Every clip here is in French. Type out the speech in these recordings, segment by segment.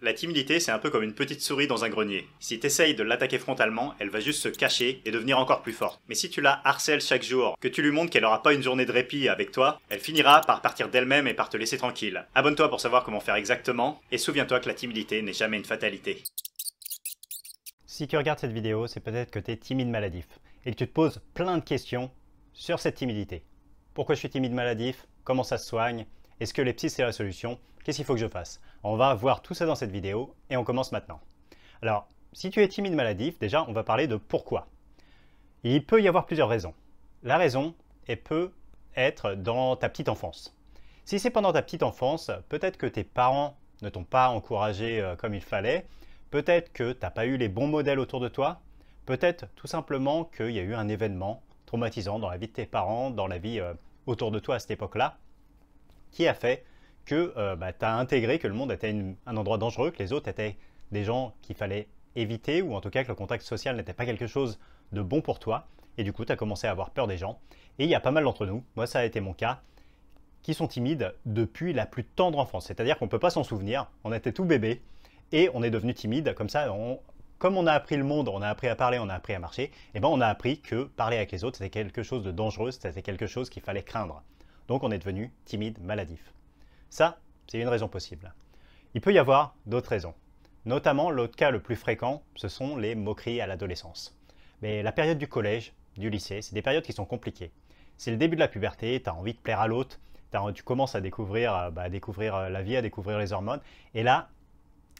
La timidité, c'est un peu comme une petite souris dans un grenier. Si t'essayes de l'attaquer frontalement, elle va juste se cacher et devenir encore plus forte. Mais si tu la harcèles chaque jour, que tu lui montres qu'elle aura pas une journée de répit avec toi, elle finira par partir d'elle-même et par te laisser tranquille. Abonne-toi pour savoir comment faire exactement, et souviens-toi que la timidité n'est jamais une fatalité. Si tu regardes cette vidéo, c'est peut-être que tu es timide maladif et que tu te poses plein de questions sur cette timidité. Pourquoi je suis timide maladif? Comment ça se soigne? Est-ce que les psys c'est la solution? Qu'est-ce qu'il faut que je fasse? On va voir tout ça dans cette vidéo et on commence maintenant. Alors, si tu es timide maladif, déjà on va parler de pourquoi. Il peut y avoir plusieurs raisons. La raison, elle peut être dans ta petite enfance. Si c'est pendant ta petite enfance, peut-être que tes parents ne t'ont pas encouragé comme il fallait, peut-être que tu n'as pas eu les bons modèles autour de toi, peut-être tout simplement qu'il y a eu un événement traumatisant dans la vie de tes parents, dans la vie autour de toi à cette époque-là, qui a fait que tu as intégré que le monde était un endroit dangereux, que les autres étaient des gens qu'il fallait éviter, ou en tout cas que le contact social n'était pas quelque chose de bon pour toi, et du coup tu as commencé à avoir peur des gens. Et il y a pas mal d'entre nous, moi ça a été mon cas, qui sont timides depuis la plus tendre enfance, c'est-à-dire qu'on ne peut pas s'en souvenir, on était tout bébé, et on est devenu timide, comme ça, comme on a appris le monde, on a appris à parler, on a appris à marcher, et ben on a appris que parler avec les autres c'était quelque chose de dangereux, c'était quelque chose qu'il fallait craindre. Donc on est devenu timide, maladif. Ça, c'est une raison possible. Il peut y avoir d'autres raisons. Notamment, l'autre cas le plus fréquent, ce sont les moqueries à l'adolescence. Mais la période du collège, du lycée, c'est des périodes qui sont compliquées. C'est le début de la puberté, tu as envie de plaire à l'autre, tu commences à découvrir, la vie, à découvrir les hormones, et là,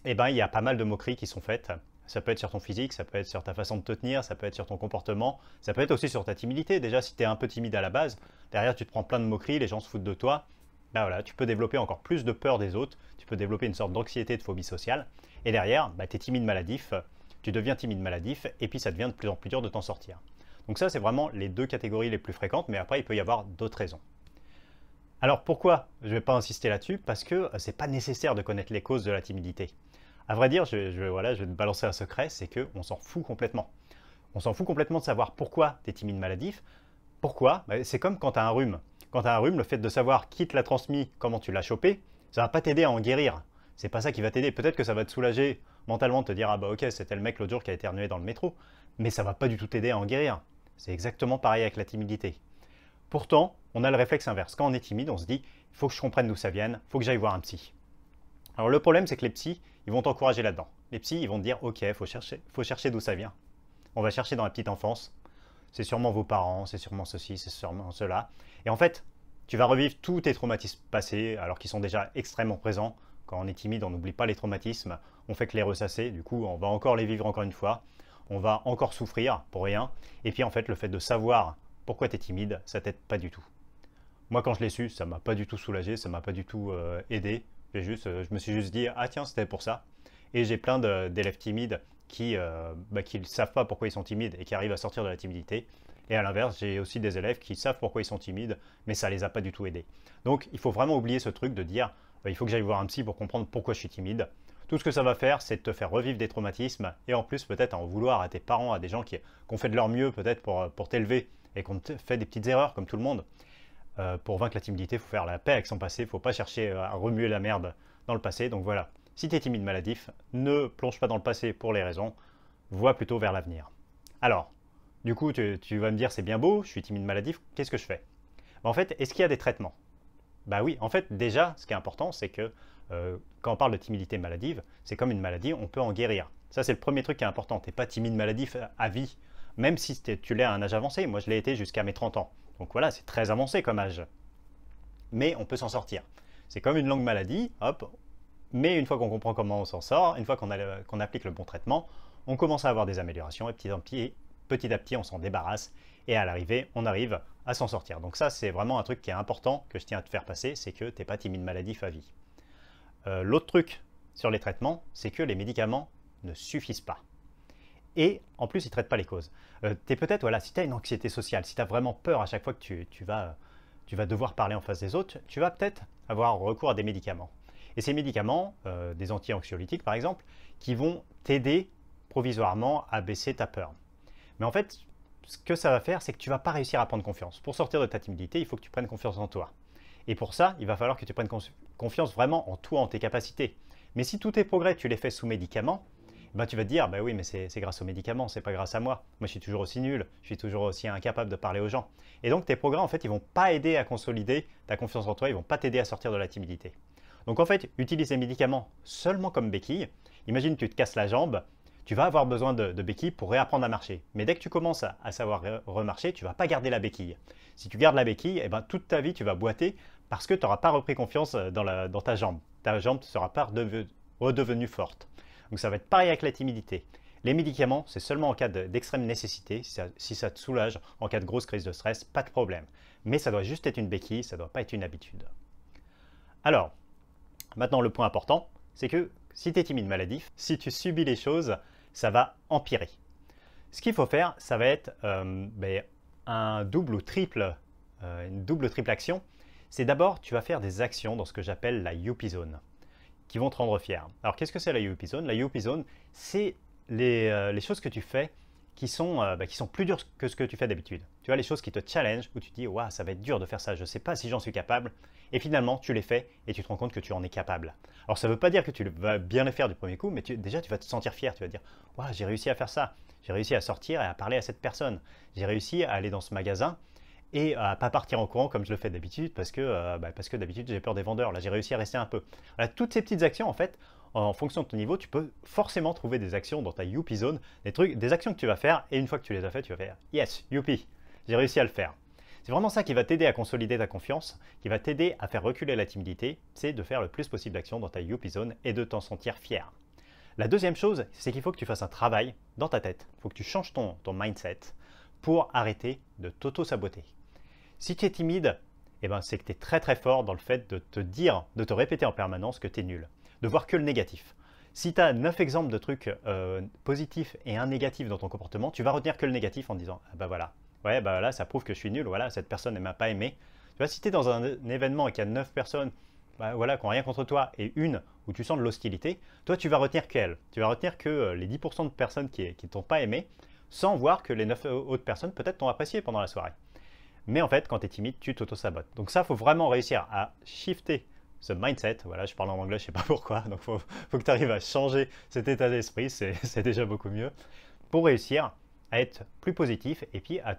il y a pas mal de moqueries qui sont faites. Ça peut être sur ton physique, ça peut être sur ta façon de te tenir, ça peut être sur ton comportement, ça peut être aussi sur ta timidité. Déjà, si tu es un peu timide à la base, derrière tu te prends plein de moqueries, les gens se foutent de toi, ben voilà, tu peux développer encore plus de peur des autres, tu peux développer une sorte d'anxiété, de phobie sociale, et derrière, tu es timide maladif, tu deviens timide maladif, et puis ça devient de plus en plus dur de t'en sortir. Donc ça, c'est vraiment les deux catégories les plus fréquentes, mais après, il peut y avoir d'autres raisons. Alors pourquoi je ne vais pas insister là-dessus? Parce que ce n'est pas nécessaire de connaître les causes de la timidité. À vrai dire, je vais te balancer un secret, c'est qu'on s'en fout complètement. On s'en fout complètement de savoir pourquoi tu es timide maladif. Pourquoi? C'est comme quand tu as un rhume. Quand tu as un rhume, le fait de savoir qui te l'a transmis, comment tu l'as chopé, ça ne va pas t'aider à en guérir. C'est pas ça qui va t'aider. Peut-être que ça va te soulager mentalement de te dire « Ah bah ok, c'était le mec l'autre jour qui a éternué dans le métro », mais ça ne va pas du tout t'aider à en guérir. C'est exactement pareil avec la timidité. Pourtant, on a le réflexe inverse. Quand on est timide, on se dit « Il faut que je comprenne d'où ça vienne, il faut que j'aille voir un psy ». Alors le problème, c'est que les psys, ils vont t'encourager là-dedans. Les psys, ils vont te dire « Ok, il faut chercher d'où ça vient. On va chercher dans la petite enfance. C'est sûrement vos parents, c'est sûrement ceci, c'est sûrement cela. » Et en fait, tu vas revivre tous tes traumatismes passés, alors qu'ils sont déjà extrêmement présents. Quand on est timide, on n'oublie pas les traumatismes. On fait que les ressasser. Du coup, on va encore les vivre encore une fois. On va encore souffrir pour rien. Et puis en fait, le fait de savoir pourquoi tu es timide, ça t'aide pas du tout. Moi, quand je l'ai su, ça m'a pas du tout soulagé, ça m'a pas du tout aidé. Je me suis juste dit, ah tiens, c'était pour ça. Et j'ai plein d'élèves timides qui ne savent pas pourquoi ils sont timides et qui arrivent à sortir de la timidité. Et à l'inverse, j'ai aussi des élèves qui savent pourquoi ils sont timides, mais ça ne les a pas du tout aidés. Donc, il faut vraiment oublier ce truc de dire, il faut que j'aille voir un psy pour comprendre pourquoi je suis timide. Tout ce que ça va faire, c'est de te faire revivre des traumatismes et en plus, peut-être en vouloir à tes parents, à des gens qui ont fait de leur mieux peut-être pour t'élever et qui ont fait des petites erreurs comme tout le monde. Pour vaincre la timidité, il faut faire la paix avec son passé, il ne faut pas chercher à remuer la merde dans le passé. Donc voilà, si tu es timide maladif, ne plonge pas dans le passé pour les raisons, vois plutôt vers l'avenir. Alors, du coup, tu vas me dire, c'est bien beau, je suis timide maladif, qu'est-ce que je fais? En fait, est-ce qu'il y a des traitements? Bah oui, en fait, déjà, ce qui est important, c'est que quand on parle de timidité maladive, c'est comme une maladie, on peut en guérir. Ça, c'est le premier truc qui est important. Tu n'es pas timide maladif à vie, même si tu l'es à un âge avancé. Moi, je l'ai été jusqu'à mes 30 ans. Donc voilà, c'est très avancé comme âge. Mais on peut s'en sortir. C'est comme une longue maladie, hop. Mais une fois qu'on comprend comment on s'en sort, une fois qu'on applique le bon traitement, on commence à avoir des améliorations et petit à petit, on s'en débarrasse. Et à l'arrivée, on arrive à s'en sortir. Donc ça, c'est vraiment un truc qui est important que je tiens à te faire passer, c'est que tu n'es pas timide maladif à vie. L'autre truc sur les traitements, c'est que les médicaments ne suffisent pas. Et en plus, ils ne traitent pas les causes. Voilà, si tu as une anxiété sociale, si tu as vraiment peur à chaque fois que tu vas devoir parler en face des autres, tu vas peut-être avoir recours à des médicaments. Et ces médicaments, des anti-anxiolytiques par exemple, qui vont t'aider provisoirement à baisser ta peur. Mais en fait, ce que ça va faire, c'est que tu ne vas pas réussir à prendre confiance. Pour sortir de ta timidité, il faut que tu prennes confiance en toi. Et pour ça, il va falloir que tu prennes confiance vraiment en toi, en tes capacités. Mais si tous tes progrès, tu les fais sous médicaments, ben tu vas te dire, bah oui, mais c'est grâce aux médicaments, c'est pas grâce à moi. Moi, je suis toujours aussi nul, je suis toujours aussi incapable de parler aux gens. Et donc, tes progrès, en fait, ils vont pas aider à consolider ta confiance en toi, ils vont pas t'aider à sortir de la timidité. Donc, en fait, utilise les médicaments seulement comme béquille. Imagine, tu te casses la jambe, tu vas avoir besoin de béquilles pour réapprendre à marcher. Mais dès que tu commences à savoir remarcher, tu ne vas pas garder la béquille. Si tu gardes la béquille, eh ben, toute ta vie, tu vas boiter parce que tu n'auras pas repris confiance dans ta jambe. Ta jambe ne sera pas redevenue forte. Donc ça va être pareil avec la timidité. Les médicaments, c'est seulement en cas d'extrême nécessité, si ça te soulage en cas de grosse crise de stress, pas de problème. Mais ça doit juste être une béquille, ça ne doit pas être une habitude. Alors, maintenant le point important, c'est que si tu es timide maladif, si tu subis les choses, ça va empirer. Ce qu'il faut faire, ça va être une double ou triple action. C'est d'abord, tu vas faire des actions dans ce que j'appelle la Youpi Zone, qui vont te rendre fier. Alors, qu'est-ce que c'est la Youpi Zone? La Youpi Zone, c'est les choses que tu fais qui sont plus dures que ce que tu fais d'habitude. Tu vois, les choses qui te challenge, où tu te dis, waouh, ça va être dur de faire ça, je ne sais pas si j'en suis capable. Et finalement, tu les fais et tu te rends compte que tu en es capable. Alors, ça ne veut pas dire que tu vas bien les faire du premier coup, mais déjà, tu vas te sentir fier. Tu vas dire, waouh, j'ai réussi à faire ça. J'ai réussi à sortir et à parler à cette personne. J'ai réussi à aller dans ce magasin et à ne pas partir en courant comme je le fais d'habitude parce que d'habitude, j'ai peur des vendeurs. Là, j'ai réussi à rester un peu. Voilà, toutes ces petites actions, en fait, en fonction de ton niveau, tu peux forcément trouver des actions dans ta Youpi Zone, des actions que tu vas faire, et une fois que tu les as faites, tu vas faire « Yes, Youpi, j'ai réussi à le faire ». C'est vraiment ça qui va t'aider à consolider ta confiance, qui va t'aider à faire reculer la timidité, c'est de faire le plus possible d'actions dans ta Youpi Zone et de t'en sentir fier. La deuxième chose, c'est qu'il faut que tu fasses un travail dans ta tête, il faut que tu changes ton mindset pour arrêter de t'auto-saboter. Si tu es timide, c'est que tu es très très fort dans le fait de te répéter en permanence que tu es nul, de voir que le négatif. Si tu as 9 exemples de trucs positifs et un négatif dans ton comportement, tu vas retenir que le négatif en disant « Ah bah voilà, ouais, bah là ça prouve que je suis nul, voilà, cette personne ne m'a pas aimé. » Tu vois, si tu es dans un événement et qu'il y a 9 personnes qui n'ont rien contre toi et une où tu sens de l'hostilité, toi tu vas retenir qu'elle. Tu vas retenir que les 10% de personnes qui ne t'ont pas aimé, sans voir que les 9 autres personnes peut-être t'ont apprécié pendant la soirée. Mais en fait, quand tu es timide, tu t'auto-sabotes. Donc ça, il faut vraiment réussir à shifter ce mindset. Voilà, je parle en anglais, je ne sais pas pourquoi. Donc il faut que tu arrives à changer cet état d'esprit, c'est déjà beaucoup mieux, pour réussir à être plus positif et puis à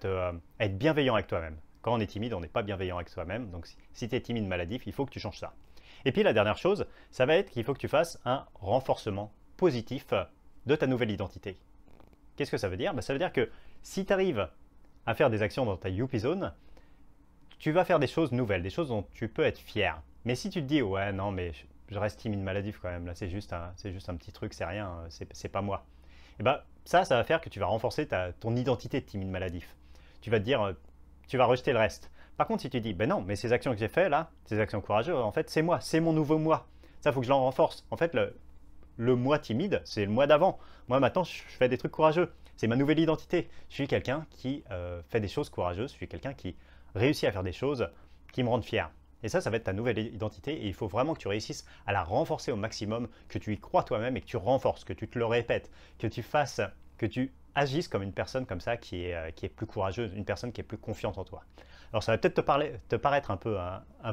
être bienveillant avec toi-même. Quand on est timide, on n'est pas bienveillant avec soi-même. Donc si tu es timide maladif, il faut que tu changes ça. Et puis la dernière chose, ça va être qu'il faut que tu fasses un renforcement positif de ta nouvelle identité. Qu'est-ce que ça veut dire? Ça veut dire que si tu arrives à faire des actions dans ta Youpi Zone, tu vas faire des choses nouvelles, des choses dont tu peux être fier. Mais si tu te dis, ouais, non, mais je reste timide maladif quand même, là, c'est juste un petit truc, c'est rien, c'est pas moi. Et ça va faire que tu vas renforcer ton identité de timide maladif. Tu vas te dire, tu vas rejeter le reste. Par contre, si tu dis, ben non, mais ces actions que j'ai faites là, ces actions courageuses, en fait, c'est moi, c'est mon nouveau moi. Ça, il faut que je l'en renforce. En fait, le moi timide, c'est le moi d'avant. Moi, maintenant, je fais des trucs courageux. C'est ma nouvelle identité. Je suis quelqu'un qui fait des choses courageuses. Je suis quelqu'un qui réussit à faire des choses qui me rendent fier. Et ça va être ta nouvelle identité. Et il faut vraiment que tu réussisses à la renforcer au maximum, que tu y crois toi-même et que tu renforces, que tu te le répètes, que tu agisses comme une personne comme ça qui est plus courageuse, une personne qui est plus confiante en toi. Alors ça va peut-être te paraître un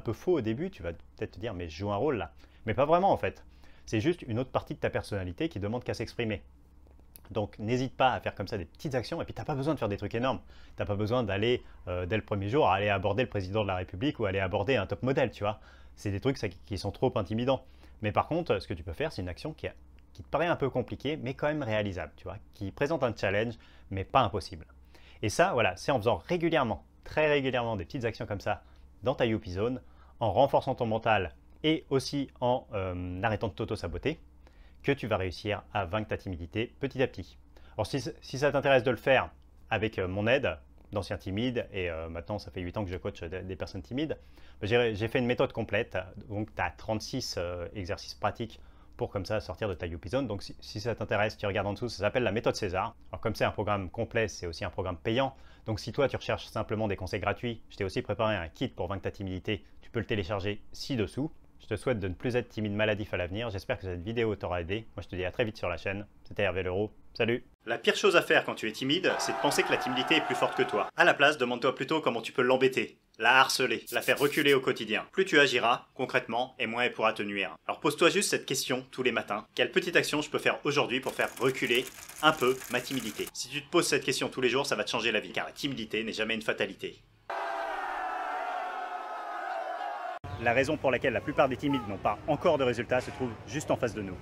peu faux au début. Tu vas peut-être te dire, mais je joue un rôle là. Mais pas vraiment en fait. C'est juste une autre partie de ta personnalité qui demande qu'à s'exprimer. Donc n'hésite pas à faire comme ça des petites actions et puis tu n'as pas besoin de faire des trucs énormes. Tu n'as pas besoin d'aller dès le premier jour aller aborder le président de la République ou aller aborder un top modèle, tu vois. C'est des trucs qui sont trop intimidants. Mais par contre, ce que tu peux faire, c'est une action qui te paraît un peu compliquée mais quand même réalisable, tu vois, qui présente un challenge mais pas impossible. Et ça, voilà, c'est en faisant régulièrement, très régulièrement des petites actions comme ça dans ta Youpi Zone, en renforçant ton mental et aussi en arrêtant de t'auto-saboter, que tu vas réussir à vaincre ta timidité petit à petit. Alors si ça t'intéresse de le faire avec mon aide d'ancien timide, et maintenant ça fait 8 ans que je coach des personnes timides, j'ai fait une méthode complète, donc tu as 36 exercices pratiques pour comme ça sortir de ta Youpi Zone. Donc si ça t'intéresse, tu regardes en dessous, ça s'appelle la méthode César. Alors comme c'est un programme complet, c'est aussi un programme payant. Donc si toi tu recherches simplement des conseils gratuits, je t'ai aussi préparé un kit pour vaincre ta timidité, tu peux le télécharger ci-dessous. Je te souhaite de ne plus être timide maladif à l'avenir. J'espère que cette vidéo t'aura aidé. Moi, je te dis à très vite sur la chaîne. C'était Hervé Leroux. Salut! La pire chose à faire quand tu es timide, c'est de penser que la timidité est plus forte que toi. À la place, demande-toi plutôt comment tu peux l'embêter. la harceler, la faire reculer au quotidien. Plus tu agiras, concrètement, et moins elle pourra te nuire. Alors pose-toi juste cette question tous les matins. Quelle petite action je peux faire aujourd'hui pour faire reculer un peu ma timidité? Si tu te poses cette question tous les jours, ça va te changer la vie, car la timidité n'est jamais une fatalité. La raison pour laquelle la plupart des timides n'ont pas encore de résultats se trouve juste en face de nous.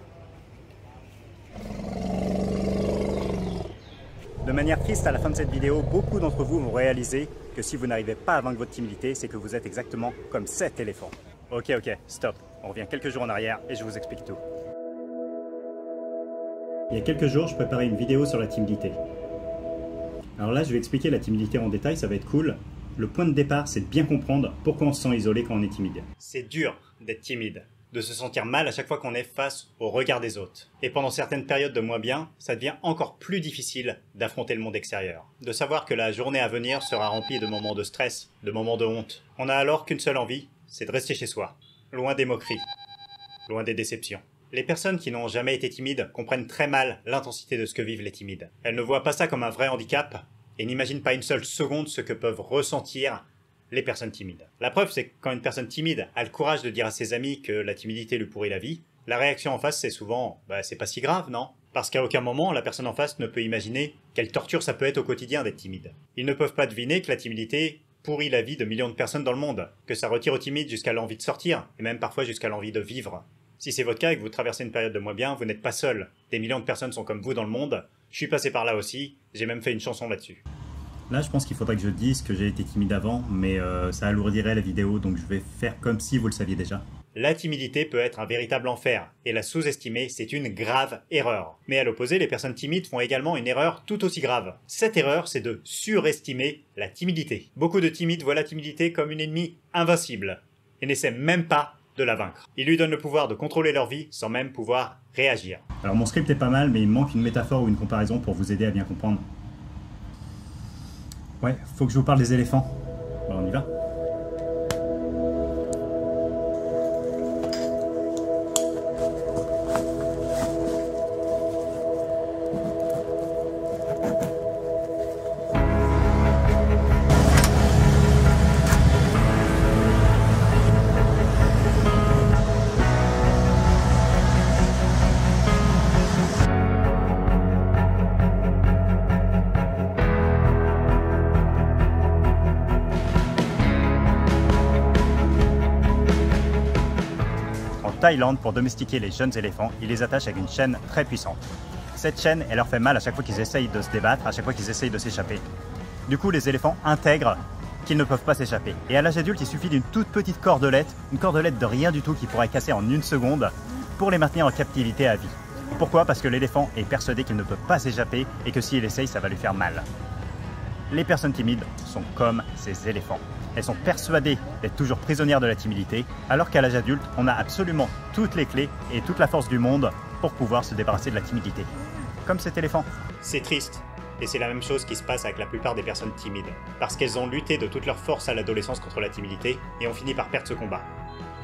De manière triste, à la fin de cette vidéo, beaucoup d'entre vous vont réaliser que si vous n'arrivez pas à vaincre votre timidité, c'est que vous êtes exactement comme cet éléphant. Ok, stop. On revient quelques jours en arrière et je vous explique tout. Il y a quelques jours, je préparais une vidéo sur la timidité. Alors là, je vais expliquer la timidité en détail, ça va être cool. Le point de départ, c'est de bien comprendre pourquoi on se sent isolé quand on est timide. C'est dur d'être timide, de se sentir mal à chaque fois qu'on est face au regard des autres. Et pendant certaines périodes de moins bien, ça devient encore plus difficile d'affronter le monde extérieur. De savoir que la journée à venir sera remplie de moments de stress, de moments de honte. On n'a alors qu'une seule envie, c'est de rester chez soi, loin des moqueries, loin des déceptions. Les personnes qui n'ont jamais été timides comprennent très mal l'intensité de ce que vivent les timides. Elles ne voient pas ça comme un vrai handicap et n'imaginent pas une seule seconde ce que peuvent ressentir les personnes timides. La preuve, c'est que quand une personne timide a le courage de dire à ses amis que la timidité lui pourrit la vie, la réaction en face c'est souvent « c'est pas si grave, non ?» Parce qu'à aucun moment, la personne en face ne peut imaginer quelle torture ça peut être au quotidien d'être timide. Ils ne peuvent pas deviner que la timidité pourrit la vie de millions de personnes dans le monde, que ça retire aux timides jusqu'à l'envie de sortir, et même parfois jusqu'à l'envie de vivre. Si c'est votre cas et que vous traversez une période de moins bien, vous n'êtes pas seul. Des millions de personnes sont comme vous dans le monde. Je suis passé par là aussi, j'ai même fait une chanson là-dessus. Là, je pense qu'il faudrait que je dise que j'ai été timide avant, mais ça alourdirait la vidéo, donc je vais faire comme si vous le saviez déjà. La timidité peut être un véritable enfer, et la sous-estimer, c'est une grave erreur. Mais à l'opposé, les personnes timides font également une erreur tout aussi grave. Cette erreur, c'est de surestimer la timidité. Beaucoup de timides voient la timidité comme une ennemie invincible, et n'essaient même pas de la vaincre. Ils lui donnent le pouvoir de contrôler leur vie sans même pouvoir réagir. Alors mon script est pas mal, mais il me manque une métaphore ou une comparaison pour vous aider à bien comprendre. Ouais, faut que je vous parle des éléphants. Bon, on y va. Thaïlande, pour domestiquer les jeunes éléphants, ils les attachent avec une chaîne très puissante. Cette chaîne, elle leur fait mal à chaque fois qu'ils essayent de se débattre, à chaque fois qu'ils essayent de s'échapper. Du coup, les éléphants intègrent qu'ils ne peuvent pas s'échapper. Et à l'âge adulte, il suffit d'une toute petite cordelette, une cordelette de rien du tout qui pourrait casser en une seconde pour les maintenir en captivité à vie. Pourquoi? Parce que l'éléphant est persuadé qu'il ne peut pas s'échapper et que s'il essaye, ça va lui faire mal. Les personnes timides sont comme ces éléphants. Elles sont persuadées d'être toujours prisonnières de la timidité, alors qu'à l'âge adulte, on a absolument toutes les clés et toute la force du monde pour pouvoir se débarrasser de la timidité. Comme cet éléphant. C'est triste, et c'est la même chose qui se passe avec la plupart des personnes timides, parce qu'elles ont lutté de toute leur force à l'adolescence contre la timidité et ont fini par perdre ce combat.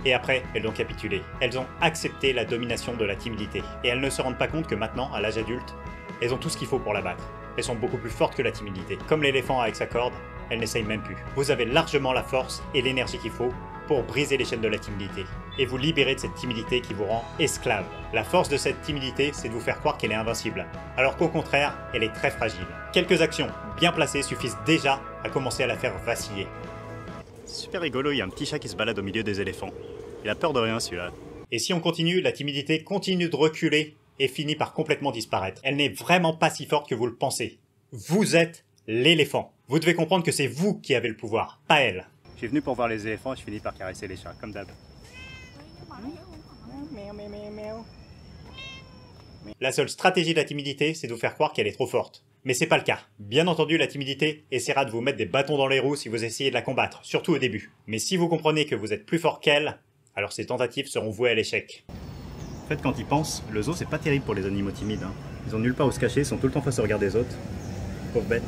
Et après, elles ont capitulé. Elles ont accepté la domination de la timidité, et elles ne se rendent pas compte que maintenant, à l'âge adulte, elles ont tout ce qu'il faut pour la battre. Elles sont beaucoup plus fortes que la timidité. Comme l'éléphant avec sa corde, elles n'essayent même plus. Vous avez largement la force et l'énergie qu'il faut pour briser les chaînes de la timidité et vous libérer de cette timidité qui vous rend esclave. La force de cette timidité, c'est de vous faire croire qu'elle est invincible, alors qu'au contraire, elle est très fragile. Quelques actions bien placées suffisent déjà à commencer à la faire vaciller. Super rigolo, il y a un petit chat qui se balade au milieu des éléphants. Il a peur de rien celui-là. Et si on continue, la timidité continue de reculer et finit par complètement disparaître. Elle n'est vraiment pas si forte que vous le pensez. Vous êtes l'éléphant. Vous devez comprendre que c'est vous qui avez le pouvoir, pas elle. Je suis venu pour voir les éléphants et je finis par caresser les chats, comme d'hab. La seule stratégie de la timidité, c'est de vous faire croire qu'elle est trop forte. Mais c'est pas le cas. Bien entendu, la timidité essaiera de vous mettre des bâtons dans les roues si vous essayez de la combattre, surtout au début. Mais si vous comprenez que vous êtes plus fort qu'elle, alors ces tentatives seront vouées à l'échec. En fait, quand ils pensent, le zoo c'est pas terrible pour les animaux timides. Ils ont nulle part où se cacher, ils sont tout le temps face au regard des autres. Pauvres bêtes.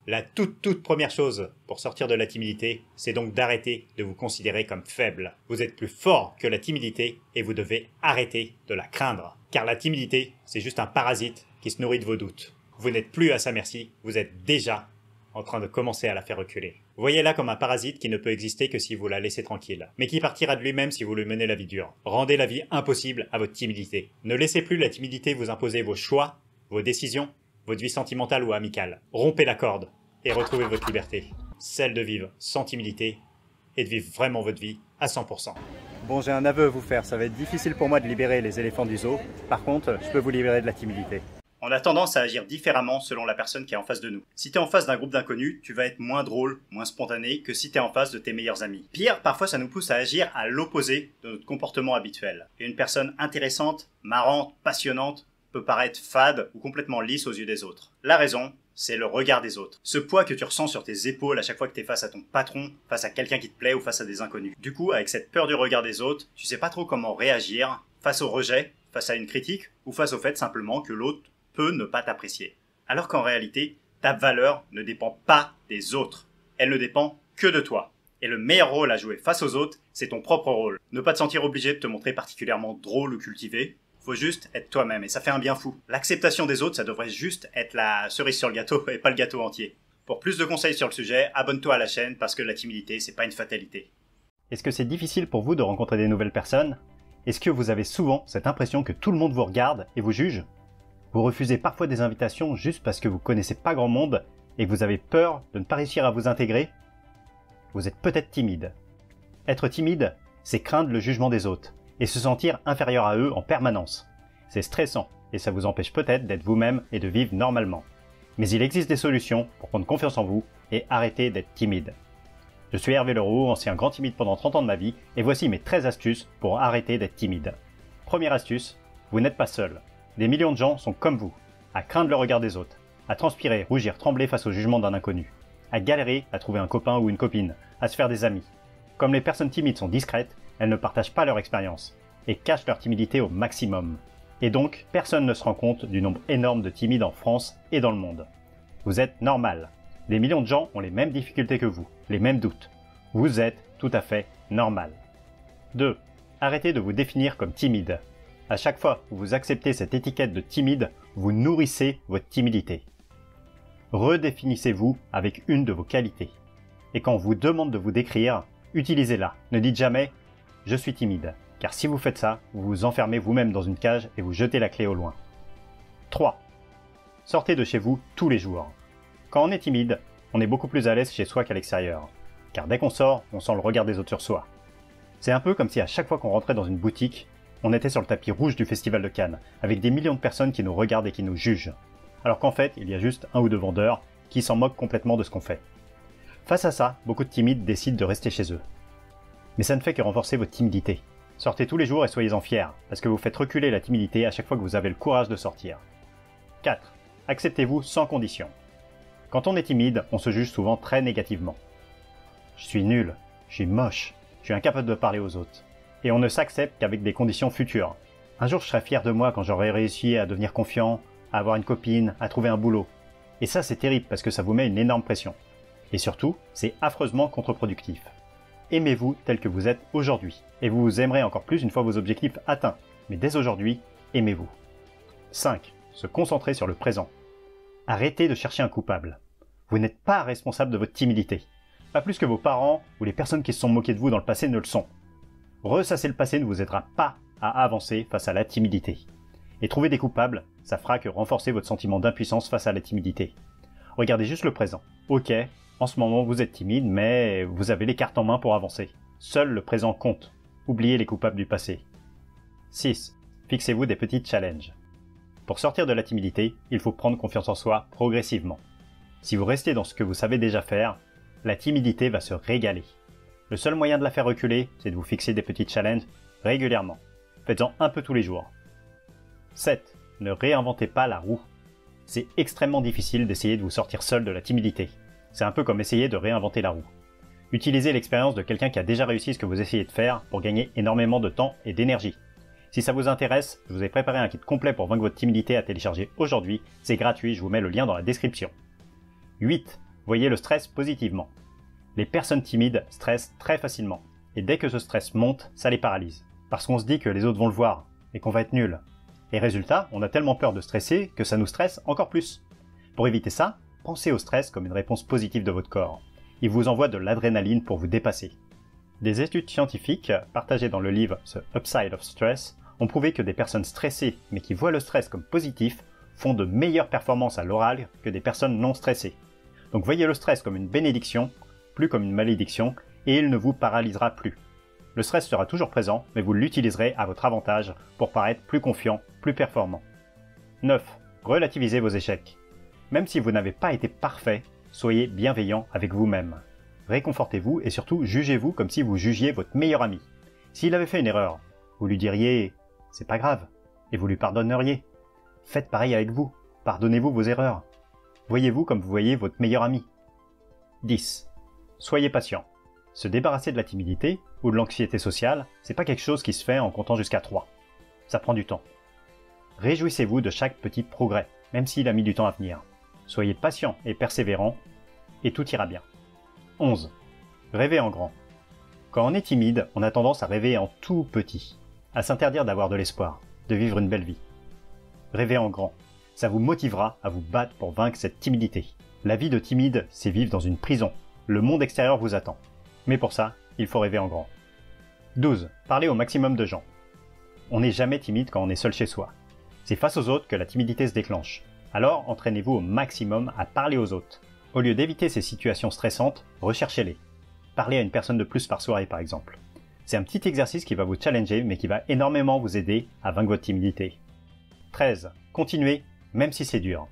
La toute première chose pour sortir de la timidité, c'est donc d'arrêter de vous considérer comme faible. Vous êtes plus fort que la timidité et vous devez arrêter de la craindre. Car la timidité, c'est juste un parasite qui se nourrit de vos doutes. Vous n'êtes plus à sa merci, vous êtes déjà en train de commencer à la faire reculer. Voyez-la comme un parasite qui ne peut exister que si vous la laissez tranquille, mais qui partira de lui-même si vous lui menez la vie dure. Rendez la vie impossible à votre timidité. Ne laissez plus la timidité vous imposer vos choix, vos décisions, votre vie sentimentale ou amicale. Rompez la corde et retrouvez votre liberté, celle de vivre sans timidité et de vivre vraiment votre vie à 100%. Bon, j'ai un aveu à vous faire, ça va être difficile pour moi de libérer les éléphants du zoo. Par contre, je peux vous libérer de la timidité. On a tendance à agir différemment selon la personne qui est en face de nous. Si t'es en face d'un groupe d'inconnus, tu vas être moins drôle, moins spontané que si t'es en face de tes meilleurs amis. Pire, parfois ça nous pousse à agir à l'opposé de notre comportement habituel. Et une personne intéressante, marrante, passionnante peut paraître fade ou complètement lisse aux yeux des autres. La raison, c'est le regard des autres. Ce poids que tu ressens sur tes épaules à chaque fois que t'es face à ton patron, face à quelqu'un qui te plaît ou face à des inconnus. Du coup, avec cette peur du regard des autres, tu sais pas trop comment réagir face au rejet, face à une critique ou face au fait simplement que l'autre peut ne pas t'apprécier. Alors qu'en réalité, ta valeur ne dépend pas des autres. Elle ne dépend que de toi. Et le meilleur rôle à jouer face aux autres, c'est ton propre rôle. Ne pas te sentir obligé de te montrer particulièrement drôle ou cultivé. Faut juste être toi-même et ça fait un bien fou. L'acceptation des autres, ça devrait juste être la cerise sur le gâteau et pas le gâteau entier. Pour plus de conseils sur le sujet, abonne-toi à la chaîne parce que la timidité, c'est pas une fatalité. Est-ce que c'est difficile pour vous de rencontrer des nouvelles personnes? Est-ce que vous avez souvent cette impression que tout le monde vous regarde et vous juge? Vous refusez parfois des invitations juste parce que vous connaissez pas grand monde et que vous avez peur de ne pas réussir à vous intégrer? Vous êtes peut-être timide. Être timide, c'est craindre le jugement des autres et se sentir inférieur à eux en permanence. C'est stressant et ça vous empêche peut-être d'être vous-même et de vivre normalement. Mais il existe des solutions pour prendre confiance en vous et arrêter d'être timide. Je suis Hervé Leroux, ancien grand timide pendant 30 ans de ma vie et voici mes 13 astuces pour arrêter d'être timide. Première astuce, vous n'êtes pas seul. Des millions de gens sont comme vous, à craindre le regard des autres, à transpirer, rougir, trembler face au jugement d'un inconnu, à galérer à trouver un copain ou une copine, à se faire des amis. Comme les personnes timides sont discrètes, elles ne partagent pas leur expérience et cachent leur timidité au maximum. Et donc, personne ne se rend compte du nombre énorme de timides en France et dans le monde. Vous êtes normal. Des millions de gens ont les mêmes difficultés que vous, les mêmes doutes. Vous êtes tout à fait normal. 2. Arrêtez de vous définir comme timide. À chaque fois que vous acceptez cette étiquette de timide, vous nourrissez votre timidité. Redéfinissez-vous avec une de vos qualités. Et quand on vous demande de vous décrire, utilisez-la. Ne dites jamais « je suis timide », car si vous faites ça, vous vous enfermez vous-même dans une cage et vous jetez la clé au loin. 3. Sortez de chez vous tous les jours. Quand on est timide, on est beaucoup plus à l'aise chez soi qu'à l'extérieur. Car dès qu'on sort, on sent le regard des autres sur soi. C'est un peu comme si à chaque fois qu'on rentrait dans une boutique, on était sur le tapis rouge du Festival de Cannes, avec des millions de personnes qui nous regardent et qui nous jugent. Alors qu'en fait, il y a juste un ou deux vendeurs qui s'en moquent complètement de ce qu'on fait. Face à ça, beaucoup de timides décident de rester chez eux. Mais ça ne fait que renforcer votre timidité. Sortez tous les jours et soyez-en fiers, parce que vous faites reculer la timidité à chaque fois que vous avez le courage de sortir. 4. Acceptez-vous sans condition. Quand on est timide, on se juge souvent très négativement. Je suis nul, je suis moche, je suis incapable de parler aux autres. Et on ne s'accepte qu'avec des conditions futures. Un jour je serai fier de moi quand j'aurai réussi à devenir confiant, à avoir une copine, à trouver un boulot. Et ça c'est terrible parce que ça vous met une énorme pression. Et surtout, c'est affreusement contre-productif. Aimez-vous tel que vous êtes aujourd'hui. Et vous vous aimerez encore plus une fois vos objectifs atteints. Mais dès aujourd'hui, aimez-vous. 5. Se concentrer sur le présent. Arrêtez de chercher un coupable. Vous n'êtes pas responsable de votre timidité. Pas plus que vos parents ou les personnes qui se sont moquées de vous dans le passé ne le sont. Ressasser le passé ne vous aidera pas à avancer face à la timidité. Et trouver des coupables, ça fera que renforcer votre sentiment d'impuissance face à la timidité. Regardez juste le présent. Ok, en ce moment vous êtes timide, mais vous avez les cartes en main pour avancer. Seul le présent compte. Oubliez les coupables du passé. 6. Fixez-vous des petits challenges. Pour sortir de la timidité, il faut prendre confiance en soi progressivement. Si vous restez dans ce que vous savez déjà faire, la timidité va se régaler. Le seul moyen de la faire reculer, c'est de vous fixer des petits challenges régulièrement. Faites-en un peu tous les jours. 7. Ne réinventez pas la roue. C'est extrêmement difficile d'essayer de vous sortir seul de la timidité. C'est un peu comme essayer de réinventer la roue. Utilisez l'expérience de quelqu'un qui a déjà réussi ce que vous essayez de faire pour gagner énormément de temps et d'énergie. Si ça vous intéresse, je vous ai préparé un kit complet pour vaincre votre timidité à télécharger aujourd'hui. C'est gratuit, je vous mets le lien dans la description. 8. Voyez le stress positivement. Les personnes timides stressent très facilement. Et dès que ce stress monte, ça les paralyse. Parce qu'on se dit que les autres vont le voir et qu'on va être nul. Et résultat, on a tellement peur de stresser que ça nous stresse encore plus. Pour éviter ça, pensez au stress comme une réponse positive de votre corps. Il vous envoie de l'adrénaline pour vous dépasser. Des études scientifiques, partagées dans le livre The Upside of Stress, ont prouvé que des personnes stressées mais qui voient le stress comme positif font de meilleures performances à l'oral que des personnes non stressées. Donc voyez le stress comme une bénédiction, plus comme une malédiction, et il ne vous paralysera plus. Le stress sera toujours présent, mais vous l'utiliserez à votre avantage pour paraître plus confiant, plus performant. 9. Relativisez vos échecs. Même si vous n'avez pas été parfait, soyez bienveillant avec vous-même. Réconfortez-vous et surtout jugez-vous comme si vous jugiez votre meilleur ami. S'il avait fait une erreur, vous lui diriez « c'est pas grave » et vous lui pardonneriez. Faites pareil avec vous, pardonnez-vous vos erreurs. Voyez-vous comme vous voyez votre meilleur ami. 10. Soyez patient. Se débarrasser de la timidité ou de l'anxiété sociale, c'est pas quelque chose qui se fait en comptant jusqu'à 3. Ça prend du temps. Réjouissez-vous de chaque petit progrès, même s'il a mis du temps à venir. Soyez patient et persévérant, et tout ira bien. 11. Rêvez en grand. Quand on est timide, on a tendance à rêver en tout petit, à s'interdire d'avoir de l'espoir, de vivre une belle vie. Rêvez en grand. Ça vous motivera à vous battre pour vaincre cette timidité. La vie de timide, c'est vivre dans une prison. Le monde extérieur vous attend. Mais pour ça, il faut rêver en grand. 12. Parlez au maximum de gens. On n'est jamais timide quand on est seul chez soi. C'est face aux autres que la timidité se déclenche. Alors, entraînez-vous au maximum à parler aux autres. Au lieu d'éviter ces situations stressantes, recherchez-les. Parlez à une personne de plus par soirée par exemple. C'est un petit exercice qui va vous challenger mais qui va énormément vous aider à vaincre votre timidité. 13. Continuez, même si c'est dur.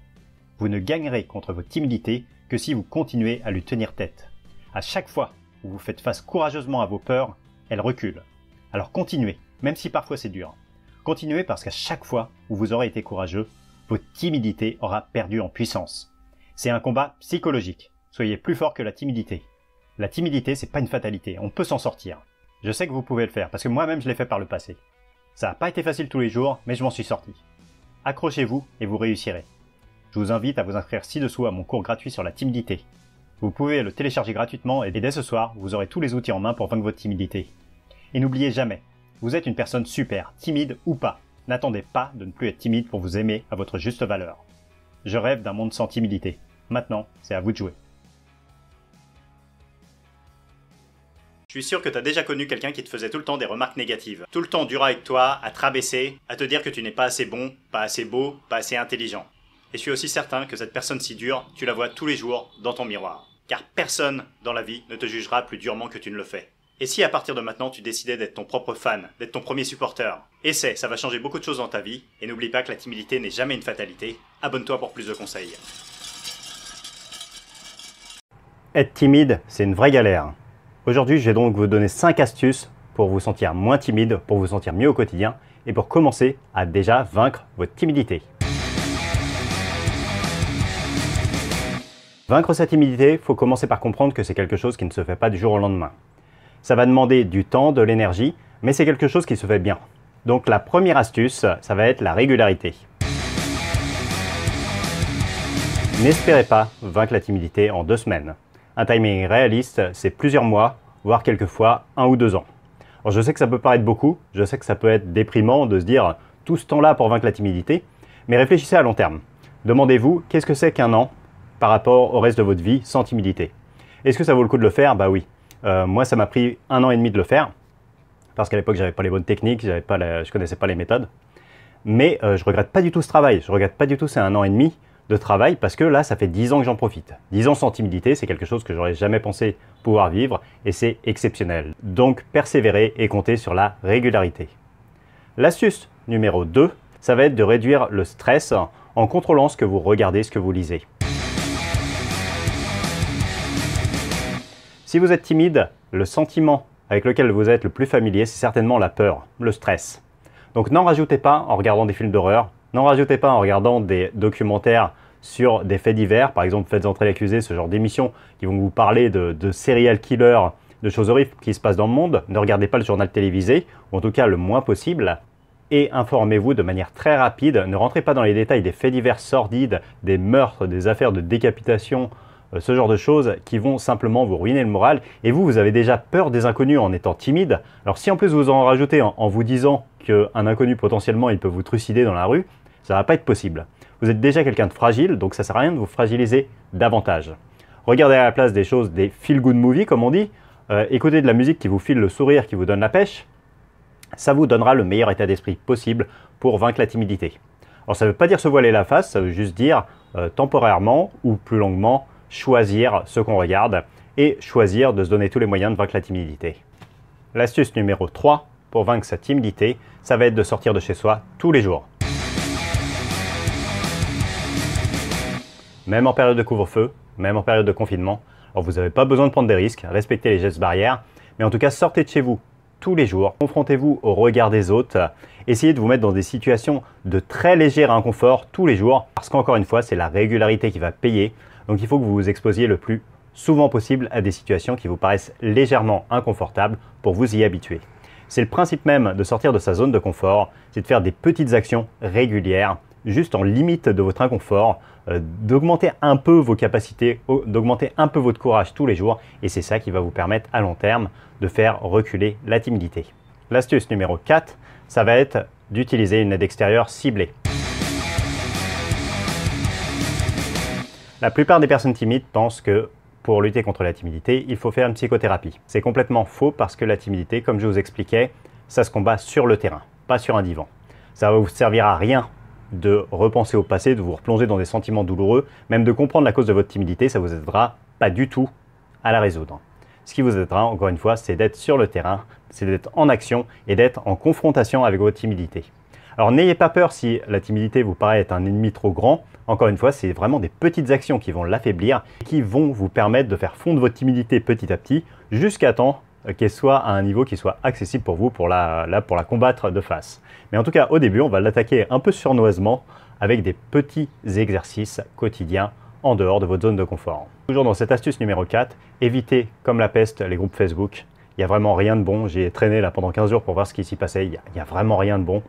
Vous ne gagnerez contre votre timidité que si vous continuez à lui tenir tête. À chaque fois où vous faites face courageusement à vos peurs, elles reculent. Alors continuez, même si parfois c'est dur. Continuez parce qu'à chaque fois où vous aurez été courageux, votre timidité aura perdu en puissance. C'est un combat psychologique. Soyez plus fort que la timidité. La timidité, c'est pas une fatalité, on peut s'en sortir. Je sais que vous pouvez le faire, parce que moi-même je l'ai fait par le passé. Ça n'a pas été facile tous les jours, mais je m'en suis sorti. Accrochez-vous et vous réussirez. Je vous invite à vous inscrire ci-dessous à mon cours gratuit sur la timidité. Vous pouvez le télécharger gratuitement et dès ce soir, vous aurez tous les outils en main pour vaincre votre timidité. Et n'oubliez jamais, vous êtes une personne super, timide ou pas. N'attendez pas de ne plus être timide pour vous aimer à votre juste valeur. Je rêve d'un monde sans timidité. Maintenant, c'est à vous de jouer. Je suis sûr que t'as déjà connu quelqu'un qui te faisait tout le temps des remarques négatives. Tout le temps dur avec toi, à te rabaisser, à te dire que tu n'es pas assez bon, pas assez beau, pas assez intelligent. Et je suis aussi certain que cette personne si dure, tu la vois tous les jours dans ton miroir. Car personne dans la vie ne te jugera plus durement que tu ne le fais. Et si à partir de maintenant tu décidais d'être ton propre fan, d'être ton premier supporter, essaie, ça va changer beaucoup de choses dans ta vie, et n'oublie pas que la timidité n'est jamais une fatalité. Abonne-toi pour plus de conseils. Être timide, c'est une vraie galère. Aujourd'hui, je vais donc vous donner 5 astuces pour vous sentir moins timide, pour vous sentir mieux au quotidien, et pour commencer à déjà vaincre votre timidité. Vaincre sa timidité, il faut commencer par comprendre que c'est quelque chose qui ne se fait pas du jour au lendemain. Ça va demander du temps, de l'énergie, mais c'est quelque chose qui se fait bien. Donc la première astuce, ça va être la régularité. N'espérez pas vaincre la timidité en 2 semaines. Un timing réaliste, c'est plusieurs mois, voire quelquefois 1 ou 2 ans. Alors je sais que ça peut paraître beaucoup, je sais que ça peut être déprimant de se dire tout ce temps-là pour vaincre la timidité, mais réfléchissez à long terme. Demandez-vous, qu'est-ce que c'est qu'un an par rapport au reste de votre vie sans timidité? Est-ce que ça vaut le coup de le faire? Bah oui. Moi, ça m'a pris 1 an et demi de le faire, parce qu'à l'époque, j'avais pas les bonnes techniques, je connaissais pas les méthodes. Mais je regrette pas du tout ce travail, je regrette pas du tout ces 1 an et demi de travail, parce que là, ça fait 10 ans que j'en profite. 10 ans sans timidité, c'est quelque chose que j'aurais jamais pensé pouvoir vivre, et c'est exceptionnel. Donc, persévérez et comptez sur la régularité. L'astuce numéro 2, ça va être de réduire le stress en contrôlant ce que vous regardez, ce que vous lisez. Si vous êtes timide, le sentiment avec lequel vous êtes le plus familier, c'est certainement la peur, le stress. Donc n'en rajoutez pas en regardant des films d'horreur, n'en rajoutez pas en regardant des documentaires sur des faits divers, par exemple Faites entrer l'accusé, ce genre d'émissions qui vont vous parler de serial killers, de choses horribles qui se passent dans le monde. Ne regardez pas le journal télévisé, ou en tout cas le moins possible, et informez-vous de manière très rapide. Ne rentrez pas dans les détails des faits divers sordides, des meurtres, des affaires de décapitation, ce genre de choses qui vont simplement vous ruiner le moral. Et vous avez déjà peur des inconnus en étant timide. Alors si en plus vous en rajoutez en vous disant qu'un inconnu potentiellement il peut vous trucider dans la rue, Ça va pas être possible. Vous êtes déjà quelqu'un de fragile, donc ça sert à rien de vous fragiliser davantage. Regardez à la place des choses, des feel-good movies comme on dit, écoutez de la musique qui vous file le sourire, qui vous donne la pêche, ça vous donnera le meilleur état d'esprit possible pour vaincre la timidité. Alors ça ne veut pas dire se voiler la face, ça veut juste dire temporairement ou plus longuement choisir ce qu'on regarde et choisir de se donner tous les moyens de vaincre la timidité. L'astuce numéro 3 pour vaincre sa timidité, ça va être de sortir de chez soi tous les jours. Même en période de couvre-feu, même en période de confinement. Alors vous n'avez pas besoin de prendre des risques, respectez les gestes barrières, mais en tout cas sortez de chez vous tous les jours, confrontez-vous au regard des autres, essayez de vous mettre dans des situations de très léger inconfort tous les jours, parce qu'encore une fois, c'est la régularité qui va payer, donc il faut que vous vous exposiez le plus souvent possible à des situations qui vous paraissent légèrement inconfortables pour vous y habituer. C'est le principe même de sortir de sa zone de confort, c'est de faire des petites actions régulières, juste en limite de votre inconfort, d'augmenter un peu vos capacités, d'augmenter un peu votre courage tous les jours, et c'est ça qui va vous permettre à long terme de faire reculer la timidité. L'astuce numéro 4, ça va être d'utiliser une aide extérieure ciblée. La plupart des personnes timides pensent que pour lutter contre la timidité, il faut faire une psychothérapie. C'est complètement faux parce que la timidité, comme je vous expliquais, ça se combat sur le terrain, pas sur un divan. Ça va vous servir à rien de repenser au passé, de vous replonger dans des sentiments douloureux, même de comprendre la cause de votre timidité, ça vous aidera pas du tout à la résoudre. Ce qui vous aidera, encore une fois, c'est d'être sur le terrain, c'est d'être en action et d'être en confrontation avec votre timidité. Alors n'ayez pas peur si la timidité vous paraît être un ennemi trop grand. Encore une fois, c'est vraiment des petites actions qui vont l'affaiblir et qui vont vous permettre de faire fondre votre timidité petit à petit jusqu'à temps qu'elle soit à un niveau qui soit accessible pour vous pour la combattre de face. Mais en tout cas, au début, on va l'attaquer un peu sournoisement avec des petits exercices quotidiens en dehors de votre zone de confort. Toujours dans cette astuce numéro 4, évitez comme la peste les groupes Facebook. Il n'y a vraiment rien de bon. J'ai traîné là pendant 15 jours pour voir ce qui s'y passait. Il n'y a vraiment rien de bon.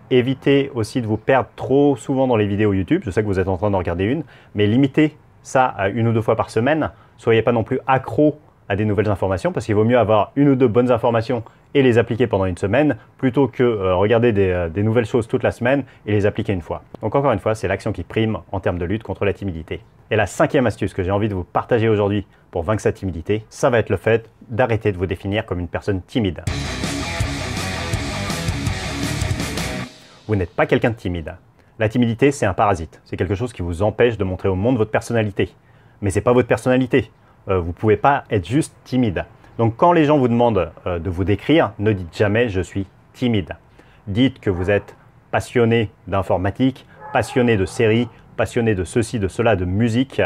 Évitez aussi de vous perdre trop souvent dans les vidéos YouTube. Je sais que vous êtes en train d'en regarder une, mais limitez ça à 1 ou 2 fois par semaine. Soyez pas non plus accro à des nouvelles informations parce qu'il vaut mieux avoir 1 ou 2 bonnes informations et les appliquer pendant une semaine plutôt que regarder des nouvelles choses toute la semaine et les appliquer une fois. Donc encore une fois, c'est l'action qui prime en termes de lutte contre la timidité. Et la 5e astuce que j'ai envie de vous partager aujourd'hui pour vaincre sa timidité, ça va être le fait d'arrêter de vous définir comme une personne timide. Vous n'êtes pas quelqu'un de timide. La timidité, c'est un parasite. C'est quelque chose qui vous empêche de montrer au monde votre personnalité. Mais ce n'est pas votre personnalité. Vous ne pouvez pas être juste timide. Donc quand les gens vous demandent de vous décrire, ne dites jamais « je suis timide ». Dites que vous êtes passionné d'informatique, passionné de séries, passionné de ceci, de cela, de musique.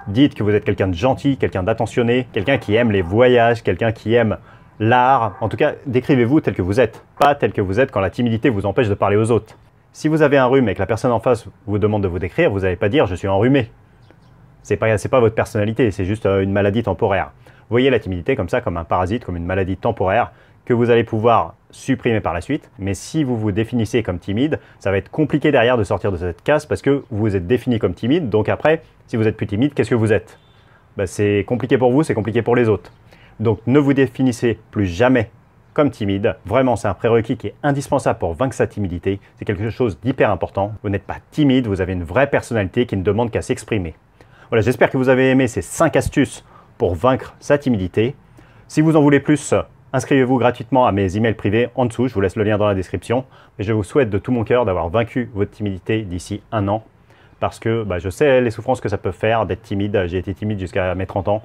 Dites que vous êtes quelqu'un de gentil, quelqu'un d'attentionné, quelqu'un qui aime les voyages, quelqu'un qui aime l'art. En tout cas, décrivez-vous tel que vous êtes, pas tel que vous êtes quand la timidité vous empêche de parler aux autres. Si vous avez un rhume et que la personne en face vous demande de vous décrire, vous n'allez pas dire « je suis enrhumé ». C'est pas votre personnalité, c'est juste une maladie temporaire. Voyez la timidité comme ça, comme un parasite, comme une maladie temporaire que vous allez pouvoir supprimer par la suite. Mais si vous vous définissez comme timide, ça va être compliqué derrière de sortir de cette case parce que vous vous êtes défini comme timide. Donc après, si vous êtes plus timide, qu'est-ce que vous êtes? C'est compliqué pour vous, c'est compliqué pour les autres. Donc ne vous définissez plus jamais comme timide. Vraiment, c'est un prérequis qui est indispensable pour vaincre sa timidité. C'est quelque chose d'hyper important. Vous n'êtes pas timide, vous avez une vraie personnalité qui ne demande qu'à s'exprimer. Voilà, j'espère que vous avez aimé ces 5 astuces pour vaincre sa timidité. Si vous en voulez plus, inscrivez-vous gratuitement à mes emails privés en dessous. Je vous laisse le lien dans la description. Et je vous souhaite de tout mon cœur d'avoir vaincu votre timidité d'ici 1 an. Parce que je sais les souffrances que ça peut faire d'être timide. J'ai été timide jusqu'à mes 30 ans.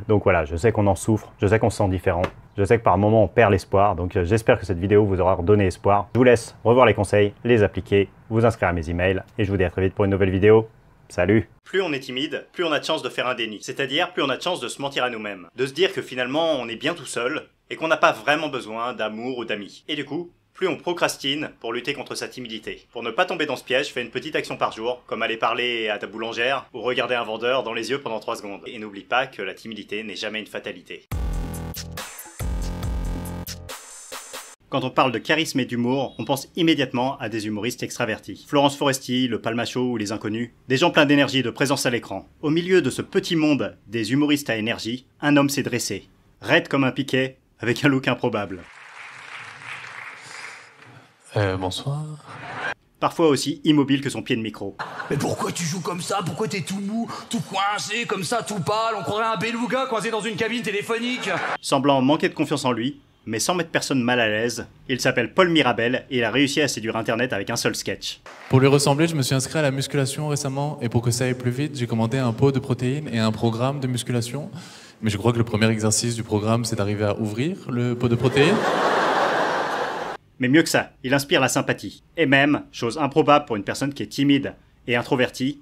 Donc voilà, je sais qu'on en souffre, je sais qu'on se sent différent. Je sais que par moments on perd l'espoir. Donc j'espère que cette vidéo vous aura redonné espoir. Je vous laisse revoir les conseils, les appliquer, vous inscrire à mes emails. Et je vous dis à très vite pour une nouvelle vidéo. Salut! Plus on est timide, plus on a de chances de faire un déni. C'est-à-dire, plus on a de chances de se mentir à nous-mêmes. De se dire que finalement, on est bien tout seul, et qu'on n'a pas vraiment besoin d'amour ou d'amis. Et du coup, plus on procrastine pour lutter contre sa timidité. Pour ne pas tomber dans ce piège, fais une petite action par jour, comme aller parler à ta boulangère, ou regarder un vendeur dans les yeux pendant 3 secondes. Et n'oublie pas que la timidité n'est jamais une fatalité. Quand on parle de charisme et d'humour, on pense immédiatement à des humoristes extravertis. Florence Foresti, le Palmacho ou les Inconnus. Des gens pleins d'énergie et de présence à l'écran. Au milieu de ce petit monde des humoristes à énergie, un homme s'est dressé. Raide comme un piquet, avec un look improbable. Bonsoir. parfois aussi immobile que son pied de micro. Mais pourquoi tu joues comme ça? Pourquoi t'es tout mou, tout coincé, comme ça, tout pâle? On croirait un beluga coincé dans une cabine téléphonique. Semblant manquer de confiance en lui, mais sans mettre personne mal à l'aise, il s'appelle Paul Mirabel et il a réussi à séduire Internet avec un seul sketch. Pour lui ressembler, je me suis inscrit à la musculation récemment et pour que ça aille plus vite, j'ai commandé un pot de protéines et un programme de musculation. Mais je crois que le premier exercice du programme, c'est d'arriver à ouvrir le pot de protéines. Mais mieux que ça, il inspire la sympathie. Et même, chose improbable pour une personne qui est timide et introvertie,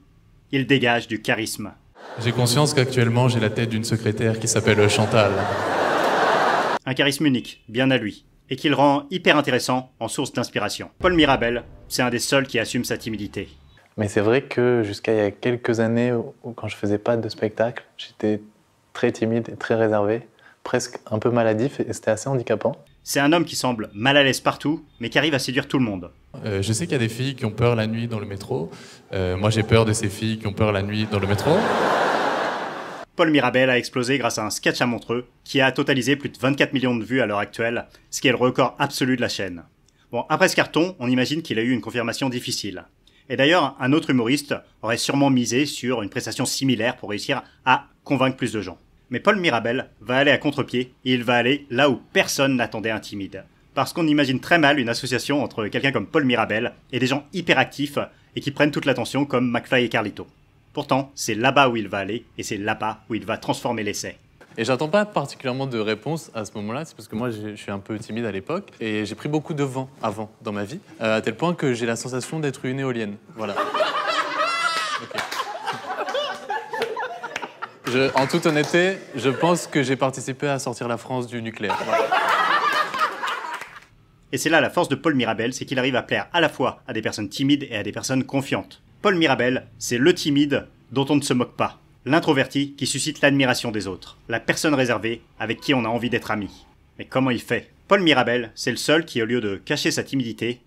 il dégage du charisme. J'ai conscience qu'actuellement, j'ai la tête d'une secrétaire qui s'appelle Chantal. Un charisme unique, bien à lui, et qui le rend hyper intéressant en source d'inspiration. Paul Mirabel, c'est un des seuls qui assume sa timidité. Mais c'est vrai que jusqu'à il y a quelques années, quand je faisais pas de spectacle, j'étais très timide et très réservé, presque un peu maladif, et c'était assez handicapant. C'est un homme qui semble mal à l'aise partout, mais qui arrive à séduire tout le monde. Je sais qu'il y a des filles qui ont peur la nuit dans le métro. Moi, j'ai peur de ces filles qui ont peur la nuit dans le métro. Paul Mirabel a explosé grâce à un sketch à Montreux, qui a totalisé plus de 24 millions de vues à l'heure actuelle, ce qui est le record absolu de la chaîne. Bon, après ce carton, on imagine qu'il a eu une confirmation difficile. Et d'ailleurs, un autre humoriste aurait sûrement misé sur une prestation similaire pour réussir à convaincre plus de gens. Mais Paul Mirabel va aller à contre-pied et il va aller là où personne n'attendait un timide. Parce qu'on imagine très mal une association entre quelqu'un comme Paul Mirabel et des gens hyperactifs et qui prennent toute l'attention comme McFly et Carlito. Pourtant, c'est là-bas où il va aller et c'est là-bas où il va transformer l'essai. Et j'attends pas particulièrement de réponse à ce moment-là, c'est parce que moi je suis un peu timide à l'époque et j'ai pris beaucoup de vent avant dans ma vie, à tel point que j'ai la sensation d'être une éolienne. Voilà. Okay. En toute honnêteté, je pense que j'ai participé à sortir la France du nucléaire. Voilà. Et c'est là la force de Paul Mirabel, c'est qu'il arrive à plaire à la fois à des personnes timides et à des personnes confiantes. Paul Mirabel, c'est le timide dont on ne se moque pas. L'introverti qui suscite l'admiration des autres. La personne réservée avec qui on a envie d'être ami. Mais comment il fait? Paul Mirabel, c'est le seul qui, au lieu de cacher sa timidité,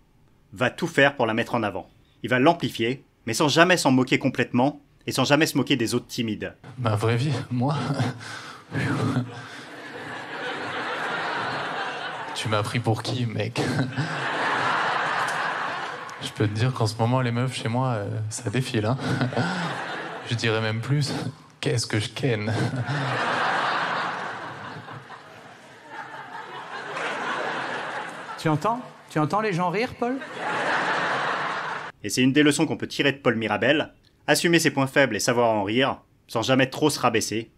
va tout faire pour la mettre en avant. Il va l'amplifier, mais sans jamais s'en moquer complètement, et sans jamais se moquer des autres timides. Ma vraie vie, moi... Tu m'as pris pour qui, mec? Je peux te dire qu'en ce moment, les meufs chez moi, ça défile, hein. Je dirais même plus, qu'est-ce que je ken. Tu entends? Tu entends les gens rire, Paul? Et c'est une des leçons qu'on peut tirer de Paul Mirabel. Assumer ses points faibles et savoir en rire, sans jamais trop se rabaisser,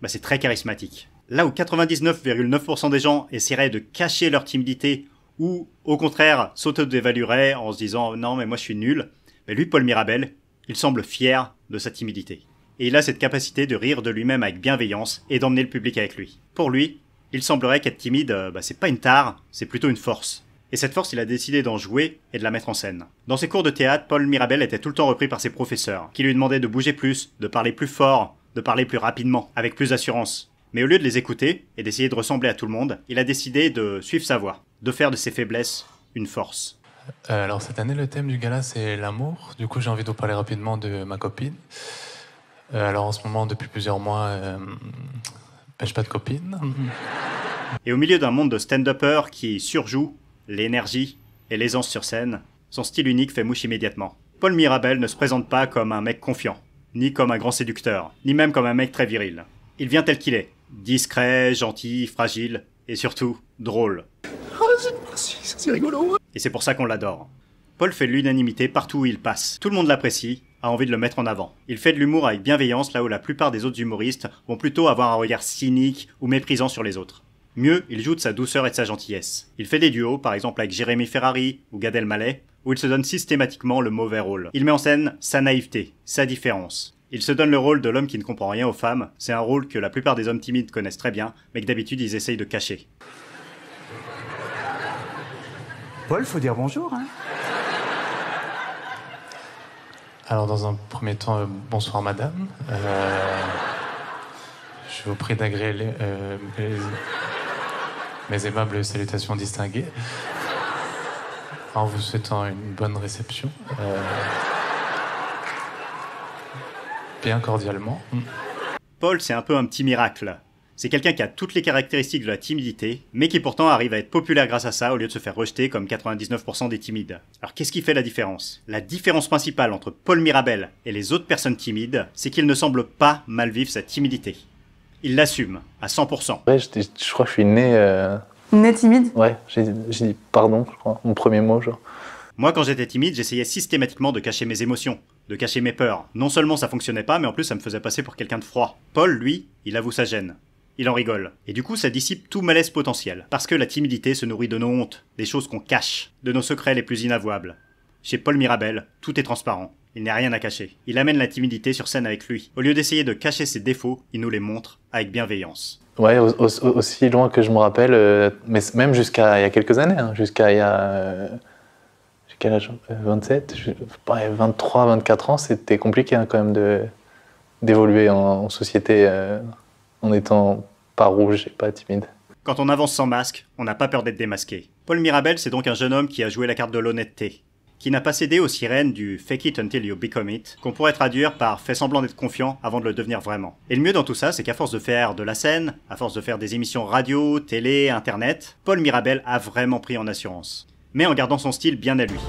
bah c'est très charismatique. Là où 99,9% des gens essaieraient de cacher leur timidité ou, au contraire, s'auto-dévalueraient en se disant « Non, mais moi je suis nul », mais lui, Paul Mirabel, il semble fier de sa timidité. Et il a cette capacité de rire de lui-même avec bienveillance et d'emmener le public avec lui. Pour lui, il semblerait qu'être timide, c'est pas une tare, c'est plutôt une force. Et cette force, il a décidé d'en jouer et de la mettre en scène. Dans ses cours de théâtre, Paul Mirabel était tout le temps repris par ses professeurs, qui lui demandaient de bouger plus, de parler plus fort, de parler plus rapidement, avec plus d'assurance. Mais au lieu de les écouter et d'essayer de ressembler à tout le monde, il a décidé de suivre sa voie, de faire de ses faiblesses une force. Alors cette année, le thème du gala, c'est l'amour. Du coup, j'ai envie de vous parler rapidement de ma copine. Alors en ce moment, depuis plusieurs mois, j'ai pas de copine. Et au milieu d'un monde de stand-uppers qui surjoue l'énergie et l'aisance sur scène, son style unique fait mouche immédiatement. Paul Mirabel ne se présente pas comme un mec confiant, ni comme un grand séducteur, ni même comme un mec très viril. Il vient tel qu'il est, discret, gentil, fragile, et surtout, drôle. C'est rigolo. Et c'est pour ça qu'on l'adore. Paul fait l'unanimité partout où il passe. Tout le monde l'apprécie, a envie de le mettre en avant. Il fait de l'humour avec bienveillance là où la plupart des autres humoristes vont plutôt avoir un regard cynique ou méprisant sur les autres. Mieux, il joue de sa douceur et de sa gentillesse. Il fait des duos, par exemple avec Jérémy Ferrari ou Gad Elmaleh, où il se donne systématiquement le mauvais rôle. Il met en scène sa naïveté, sa différence. Il se donne le rôle de l'homme qui ne comprend rien aux femmes. C'est un rôle que la plupart des hommes timides connaissent très bien, mais que d'habitude ils essayent de cacher. Paul, faut dire bonjour, hein. Alors dans un premier temps, bonsoir madame. Je vous prie d'agréer mes aimables salutations distinguées. En vous souhaitant une bonne réception. Bien cordialement. Paul, c'est un peu un petit miracle. C'est quelqu'un qui a toutes les caractéristiques de la timidité, mais qui pourtant arrive à être populaire grâce à ça au lieu de se faire rejeter comme 99% des timides. Alors qu'est-ce qui fait la différence? La différence principale entre Paul Mirabel et les autres personnes timides, c'est qu'il ne semble pas mal vivre sa timidité. Il l'assume, à 100%. Ouais, je crois que je suis né... Né timide? Ouais, j'ai dit pardon, je crois, mon premier mot, genre. Moi, quand j'étais timide, j'essayais systématiquement de cacher mes émotions, de cacher mes peurs. Non seulement ça fonctionnait pas, mais en plus ça me faisait passer pour quelqu'un de froid. Paul, lui, il avoue sa gêne. Il en rigole. Et du coup, ça dissipe tout malaise potentiel. Parce que la timidité se nourrit de nos hontes, des choses qu'on cache, de nos secrets les plus inavouables. Chez Paul Mirabel, tout est transparent. Il n'y a rien à cacher. Il amène la timidité sur scène avec lui. Au lieu d'essayer de cacher ses défauts, il nous les montre avec bienveillance. Ouais, aussi loin que je me rappelle, mais même jusqu'à il y a quelques années, hein, jusqu'à il y a... J'ai quel âge? 27, 23, 24 ans, c'était compliqué hein, quand même d'évoluer en société en étant pas rouge et pas timide. Quand on avance sans masque, on n'a pas peur d'être démasqué. Paul Mirabel, c'est donc un jeune homme qui a joué la carte de l'honnêteté, qui n'a pas cédé aux sirènes du « fake it until you become it », qu'on pourrait traduire par « fais semblant d'être confiant avant de le devenir vraiment ». Et le mieux dans tout ça, c'est qu'à force de faire de la scène, à force de faire des émissions radio, télé, internet, Paul Mirabel a vraiment pris en assurance. Mais en gardant son style bien à lui.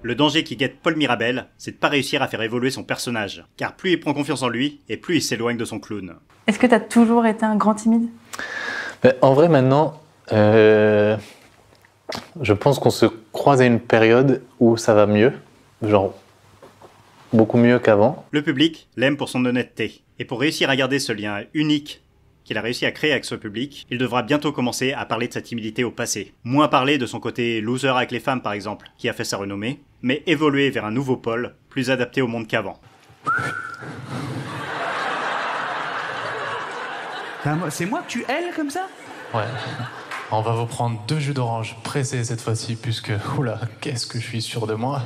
Le danger qui guette Paul Mirabel, c'est de pas réussir à faire évoluer son personnage, car plus il prend confiance en lui, et plus il s'éloigne de son clown. Est-ce que t'as toujours été un grand timide? En vrai, maintenant, je pense qu'on se croise à une période où ça va mieux, genre beaucoup mieux qu'avant. Le public l'aime pour son honnêteté, et pour réussir à garder ce lien unique qu'il a réussi à créer avec ce public, il devra bientôt commencer à parler de sa timidité au passé. Moins parler de son côté loser avec les femmes par exemple, qui a fait sa renommée, mais évoluer vers un nouveau Paul, plus adapté au monde qu'avant. C'est moi que tu ailes comme ça? Ouais. On va vous prendre 2 jus d'orange pressés cette fois-ci, puisque, oula, qu'est-ce que je suis sûr de moi.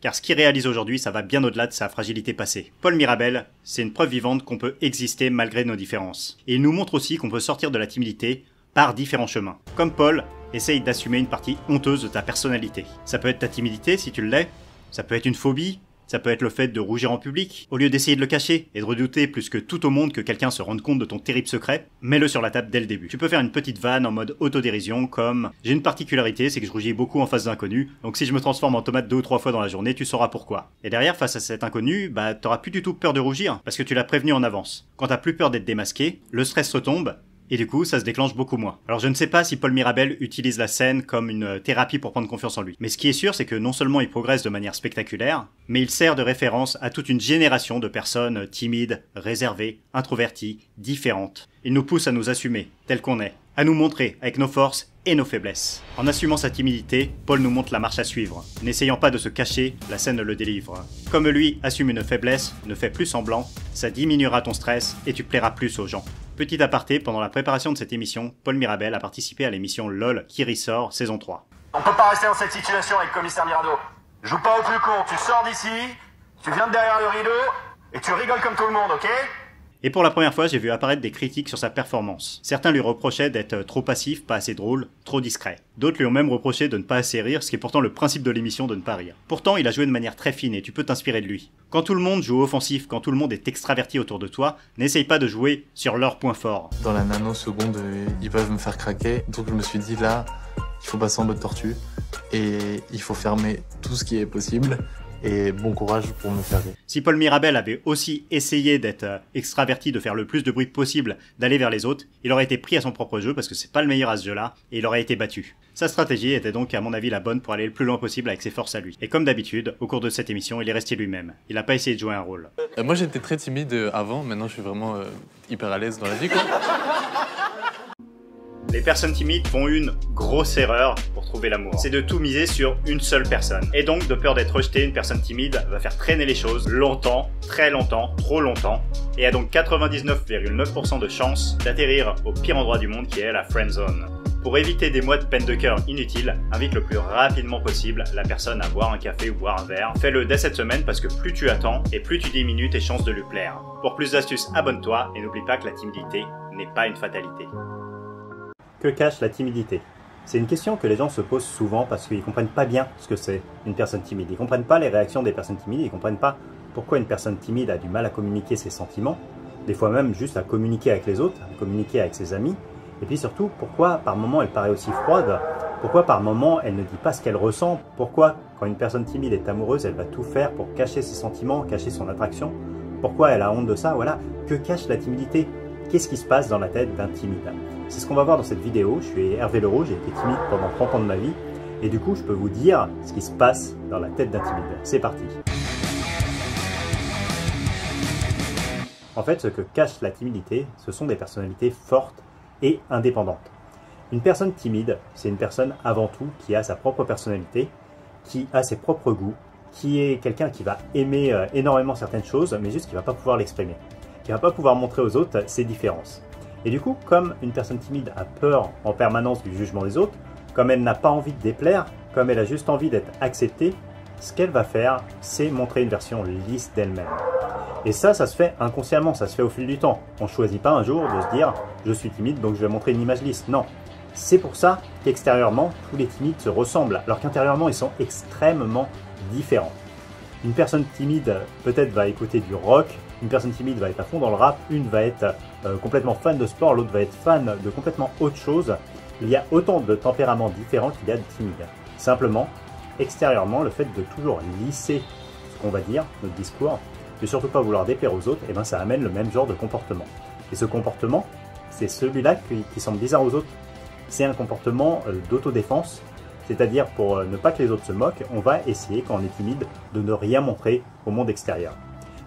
Car ce qu'il réalise aujourd'hui, ça va bien au-delà de sa fragilité passée. Paul Mirabel, c'est une preuve vivante qu'on peut exister malgré nos différences. Et il nous montre aussi qu'on peut sortir de la timidité par différents chemins. Comme Paul, essaye d'assumer une partie honteuse de ta personnalité. Ça peut être ta timidité si tu l'es, ça peut être une phobie, ça peut être le fait de rougir en public. Au lieu d'essayer de le cacher et de redouter plus que tout au monde que quelqu'un se rende compte de ton terrible secret, mets-le sur la table dès le début. Tu peux faire une petite vanne en mode autodérision comme « J'ai une particularité, c'est que je rougis beaucoup en face d'inconnus, donc si je me transforme en tomate 2 ou 3 fois dans la journée, tu sauras pourquoi. » Et derrière, face à cet inconnu, bah t'auras plus du tout peur de rougir, parce que tu l'as prévenu en avance. Quand t'as plus peur d'être démasqué, le stress retombe, et du coup, ça se déclenche beaucoup moins. Alors je ne sais pas si Paul Mirabel utilise la scène comme une thérapie pour prendre confiance en lui. Mais ce qui est sûr, c'est que non seulement il progresse de manière spectaculaire, mais il sert de référence à toute une génération de personnes timides, réservées, introverties, différentes. Il nous pousse à nous assumer, tel qu'on est, à nous montrer avec nos forces et nos faiblesses. En assumant sa timidité, Paul nous montre la marche à suivre. N'essayant pas de se cacher, la scène le délivre. Comme lui assume une faiblesse, ne fais plus semblant, ça diminuera ton stress et tu plairas plus aux gens. Petit aparté, pendant la préparation de cette émission, Paul Mirabel a participé à l'émission LOL qui ressort saison 3. On peut pas rester dans cette situation avec commissaire Mirado. Joue pas au plus con, tu sors d'ici, tu viens de derrière le rideau, et tu rigoles comme tout le monde, ok? Et pour la première fois, j'ai vu apparaître des critiques sur sa performance. Certains lui reprochaient d'être trop passif, pas assez drôle, trop discret. D'autres lui ont même reproché de ne pas assez rire, ce qui est pourtant le principe de l'émission de ne pas rire. Pourtant, il a joué de manière très fine et tu peux t'inspirer de lui. Quand tout le monde joue offensif, quand tout le monde est extraverti autour de toi, n'essaye pas de jouer sur leurs points forts. Dans la nanoseconde, ils peuvent me faire craquer, donc je me suis dit là, il faut passer en mode tortue et il faut fermer tout ce qui est possible. Et bon courage pour me faire rire. Si Paul Mirabel avait aussi essayé d'être extraverti, de faire le plus de bruit possible, d'aller vers les autres, il aurait été pris à son propre jeu parce que c'est pas le meilleur à ce jeu-là, et il aurait été battu. Sa stratégie était donc à mon avis la bonne pour aller le plus loin possible avec ses forces à lui. Et comme d'habitude, au cours de cette émission, il est resté lui-même. Il n'a pas essayé de jouer un rôle. Moi j'étais très timide avant, maintenant je suis vraiment hyper à l'aise dans la vie quoi. Les personnes timides font une grosse erreur pour trouver l'amour. C'est de tout miser sur une seule personne. Et donc, de peur d'être rejeté, une personne timide va faire traîner les choses longtemps, très longtemps, trop longtemps, et a donc 99,9% de chances d'atterrir au pire endroit du monde qui est la friend zone. Pour éviter des mois de peine de cœur inutiles, invite le plus rapidement possible la personne à boire un café ou boire un verre. Fais-le dès cette semaine parce que plus tu attends et plus tu diminues tes chances de lui plaire. Pour plus d'astuces, abonne-toi et n'oublie pas que la timidité n'est pas une fatalité. Que cache la timidité? C'est une question que les gens se posent souvent parce qu'ils ne comprennent pas bien ce que c'est une personne timide. Ils ne comprennent pas les réactions des personnes timides, ils ne comprennent pas pourquoi une personne timide a du mal à communiquer ses sentiments, des fois même juste à communiquer avec les autres, à communiquer avec ses amis, et puis surtout pourquoi par moments elle paraît aussi froide, pourquoi par moments elle ne dit pas ce qu'elle ressent, pourquoi quand une personne timide est amoureuse elle va tout faire pour cacher ses sentiments, cacher son attraction, pourquoi elle a honte de ça, voilà, que cache la timidité? Qu'est-ce qui se passe dans la tête d'un timide? C'est ce qu'on va voir dans cette vidéo. Je suis Hervé Leroux, j'ai été timide pendant 30 ans de ma vie et du coup je peux vous dire ce qui se passe dans la tête d'un timide. C'est parti. En fait, ce que cache la timidité, ce sont des personnalités fortes et indépendantes. Une personne timide, c'est une personne avant tout qui a sa propre personnalité, qui a ses propres goûts, qui est quelqu'un qui va aimer énormément certaines choses, mais juste qui ne va pas pouvoir l'exprimer, qui ne va pas pouvoir montrer aux autres ses différences. Et du coup, comme une personne timide a peur en permanence du jugement des autres, comme elle n'a pas envie de déplaire, comme elle a juste envie d'être acceptée, ce qu'elle va faire, c'est montrer une version lisse d'elle-même. Et ça se fait inconsciemment, ça se fait au fil du temps. On ne choisit pas un jour de se dire « je suis timide, donc je vais montrer une image lisse ». Non. C'est pour ça qu'extérieurement, tous les timides se ressemblent, alors qu'intérieurement, ils sont extrêmement différents. Une personne timide, peut-être, va écouter du rock, une personne timide va être à fond dans le rap, une va être complètement fan de sport, l'autre va être fan de complètement autre chose. Il y a autant de tempéraments différents qu'il y a de timides. Simplement, extérieurement, le fait de toujours lisser ce qu'on va dire, notre discours, de surtout pas vouloir déplaire aux autres, et ben ça amène le même genre de comportement. Et ce comportement, c'est celui-là qui semble bizarre aux autres. C'est un comportement d'autodéfense, c'est-à-dire pour ne pas que les autres se moquent, on va essayer, quand on est timide, de ne rien montrer au monde extérieur.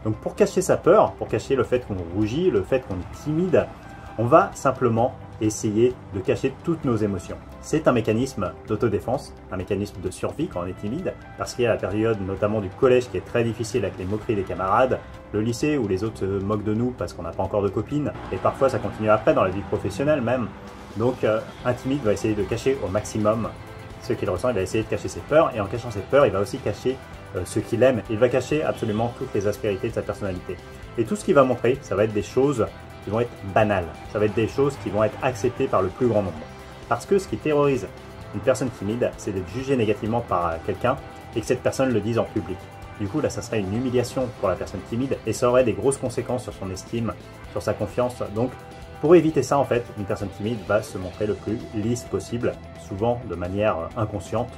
Donc pour cacher sa peur, pour cacher le fait qu'on rougit, le fait qu'on est timide, on va simplement essayer de cacher toutes nos émotions. C'est un mécanisme d'autodéfense, un mécanisme de survie quand on est timide, parce qu'il y a la période notamment du collège qui est très difficile avec les moqueries des camarades, le lycée où les autres se moquent de nous parce qu'on n'a pas encore de copines, et parfois ça continue après dans la vie professionnelle même. Donc un timide va essayer de cacher au maximum ce qu'il ressent, il va essayer de cacher ses peurs, et en cachant ses peurs, il va aussi cacher ce qu'il aime, il va cacher absolument toutes les aspérités de sa personnalité. Et tout ce qu'il va montrer, ça va être des choses qui vont être banales, ça va être des choses qui vont être acceptées par le plus grand nombre. Parce que ce qui terrorise une personne timide, c'est d'être jugé négativement par quelqu'un et que cette personne le dise en public. Du coup, là, ça serait une humiliation pour la personne timide et ça aurait des grosses conséquences sur son estime, sur sa confiance. Donc, pour éviter ça, en fait, une personne timide va se montrer le plus lisse possible, souvent de manière inconsciente,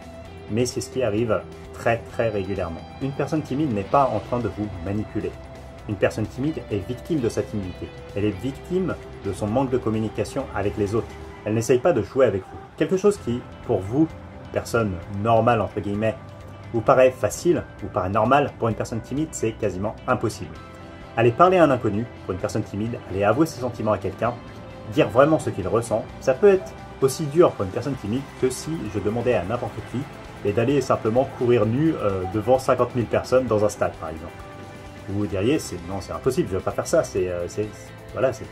mais c'est ce qui arrive très régulièrement. Une personne timide n'est pas en train de vous manipuler. Une personne timide est victime de sa timidité. Elle est victime de son manque de communication avec les autres. Elle n'essaye pas de jouer avec vous. Quelque chose qui, pour vous, personne normale entre guillemets, vous paraît facile, vous paraît normal, pour une personne timide, c'est quasiment impossible. Aller parler à un inconnu, pour une personne timide, aller avouer ses sentiments à quelqu'un, dire vraiment ce qu'il ressent, ça peut être aussi dur pour une personne timide que si je demandais à n'importe qui et d'aller simplement courir nu devant 50 000 personnes dans un stade, par exemple. Vous vous diriez, non, c'est impossible, je ne vais pas faire ça, c'est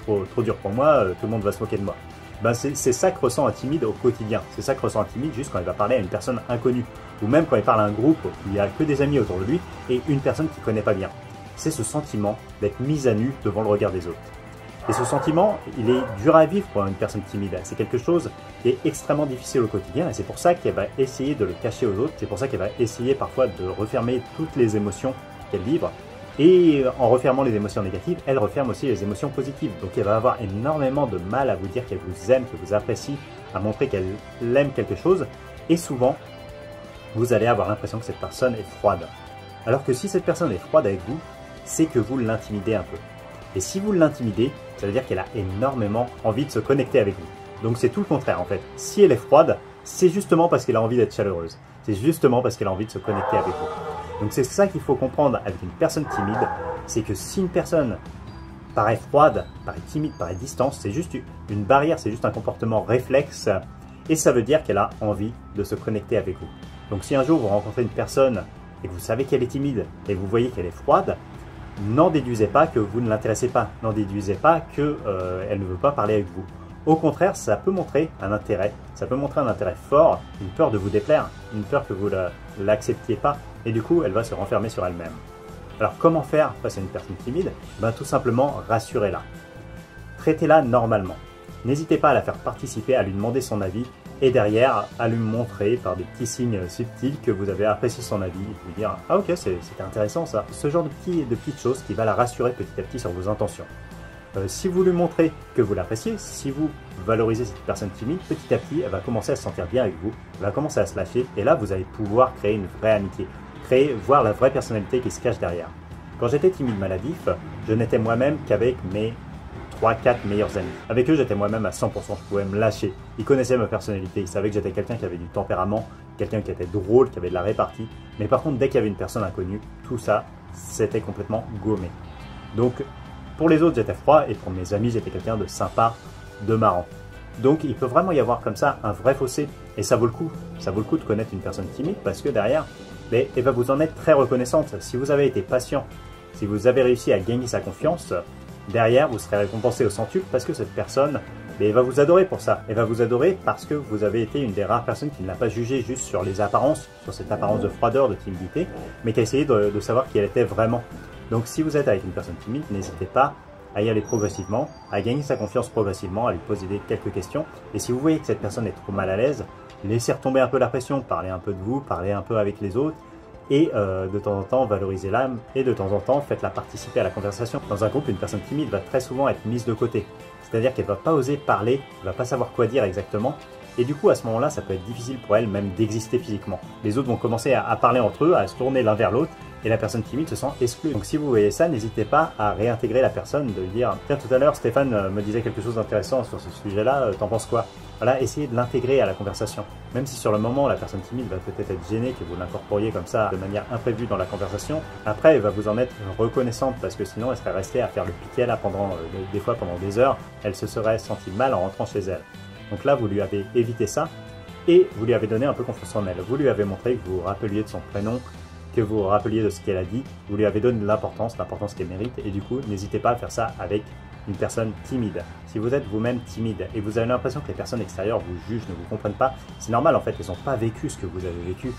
trop dur pour moi, tout le monde va se moquer de moi. Ben c'est ça que ressent un timide au quotidien, c'est ça que ressent un timide juste quand il va parler à une personne inconnue, ou même quand il parle à un groupe où il n'y a que des amis autour de lui et une personne qu'il ne connaît pas bien. C'est ce sentiment d'être mis à nu devant le regard des autres. Et ce sentiment, il est dur à vivre pour une personne timide. C'est quelque chose qui est extrêmement difficile au quotidien et c'est pour ça qu'elle va essayer de le cacher aux autres. C'est pour ça qu'elle va essayer parfois de refermer toutes les émotions qu'elle livre. Et en refermant les émotions négatives, elle referme aussi les émotions positives. Donc elle va avoir énormément de mal à vous dire qu'elle vous aime, qu'elle vous apprécie, à montrer qu'elle aime quelque chose. Et souvent, vous allez avoir l'impression que cette personne est froide. Alors que si cette personne est froide avec vous, c'est que vous l'intimidez un peu. Et si vous l'intimidez, ça veut dire qu'elle a énormément envie de se connecter avec vous. Donc c'est tout le contraire en fait. Si elle est froide, c'est justement parce qu'elle a envie d'être chaleureuse. C'est justement parce qu'elle a envie de se connecter avec vous. Donc c'est ça qu'il faut comprendre avec une personne timide, c'est que si une personne paraît froide, paraît timide, paraît distante, c'est juste une barrière, c'est juste un comportement réflexe et ça veut dire qu'elle a envie de se connecter avec vous. Donc si un jour vous rencontrez une personne et que vous savez qu'elle est timide et vous voyez qu'elle est froide, n'en déduisez pas que vous ne l'intéressez pas, n'en déduisez pas qu'elle ne veut pas parler avec vous. Au contraire, ça peut montrer un intérêt, fort, une peur de vous déplaire, une peur que vous ne l'acceptiez pas, et du coup, elle va se renfermer sur elle-même. Alors, comment faire face à une personne timide? Tout simplement, rassurez-la. Traitez-la normalement. N'hésitez pas à la faire participer, à lui demander son avis, et derrière à lui montrer par des petits signes subtils que vous avez apprécié son avis et lui dire « Ah ok, c'était intéressant ça ». Ce genre de petites choses qui va la rassurer petit à petit sur vos intentions. Si vous lui montrez que vous l'appréciez, si vous valorisez cette personne timide, petit à petit, elle va commencer à se sentir bien avec vous, elle va commencer à se lâcher, et là, vous allez pouvoir créer une vraie amitié, voir la vraie personnalité qui se cache derrière. Quand j'étais timide maladif, je n'étais moi-même qu'avec mes 3-4 meilleurs amis. Avec eux, j'étais moi-même à 100%, je pouvais me lâcher. Ils connaissaient ma personnalité, ils savaient que j'étais quelqu'un qui avait du tempérament, quelqu'un qui était drôle, qui avait de la répartie. Mais par contre, dès qu'il y avait une personne inconnue, tout ça, c'était complètement gommé. Donc, pour les autres, j'étais froid, et pour mes amis, j'étais quelqu'un de sympa, de marrant. Donc, il peut vraiment y avoir comme ça un vrai fossé, et ça vaut le coup. Ça vaut le coup de connaître une personne timide, parce que derrière, elle va vous en être très reconnaissante. Si vous avez été patient, si vous avez réussi à gagner sa confiance, derrière, vous serez récompensé au centuple, parce que cette personne, elle va vous adorer pour ça. Elle va vous adorer parce que vous avez été une des rares personnes qui ne l'a pas jugé juste sur les apparences, sur cette apparence de froideur, de timidité, mais qui a essayé de savoir qui elle était vraiment. Donc si vous êtes avec une personne timide, n'hésitez pas à y aller progressivement, à gagner sa confiance progressivement, à lui poser quelques questions. Et si vous voyez que cette personne est trop mal à l'aise, laissez retomber un peu la pression, parlez un peu de vous, parlez un peu avec les autres, et de temps en temps valorisez l'âme, et de temps en temps faites-la participer à la conversation. Dans un groupe, une personne timide va très souvent être mise de côté, c'est-à-dire qu'elle ne va pas oser parler, elle ne va pas savoir quoi dire exactement, et du coup à ce moment-là, ça peut être difficile pour elle même d'exister physiquement. Les autres vont commencer à parler entre eux, à se tourner l'un vers l'autre, et la personne timide se sent exclue. Donc si vous voyez ça, n'hésitez pas à réintégrer la personne, de lui dire « Tiens, tout à l'heure, Stéphane me disait quelque chose d'intéressant sur ce sujet-là, t'en penses quoi ?» Voilà, essayez de l'intégrer à la conversation. Même si sur le moment, la personne timide va peut-être être gênée que vous l'incorporiez comme ça de manière imprévue dans la conversation, après, elle va vous en être reconnaissante parce que sinon, elle serait restée à faire le piquet là des fois pendant des heures. Elle se serait sentie mal en rentrant chez elle. Donc là, vous lui avez évité ça et vous lui avez donné un peu confiance en elle. Vous lui avez montré que vous vous rappeliez de son prénom, que vous vous rappeliez de ce qu'elle a dit, vous lui avez donné de l'importance qu'elle mérite, et du coup, n'hésitez pas à faire ça avec une personne timide. Si vous êtes vous-même timide et vous avez l'impression que les personnes extérieures vous jugent, ne vous comprennent pas, c'est normal en fait, elles n'ont pas vécu ce que vous avez vécu.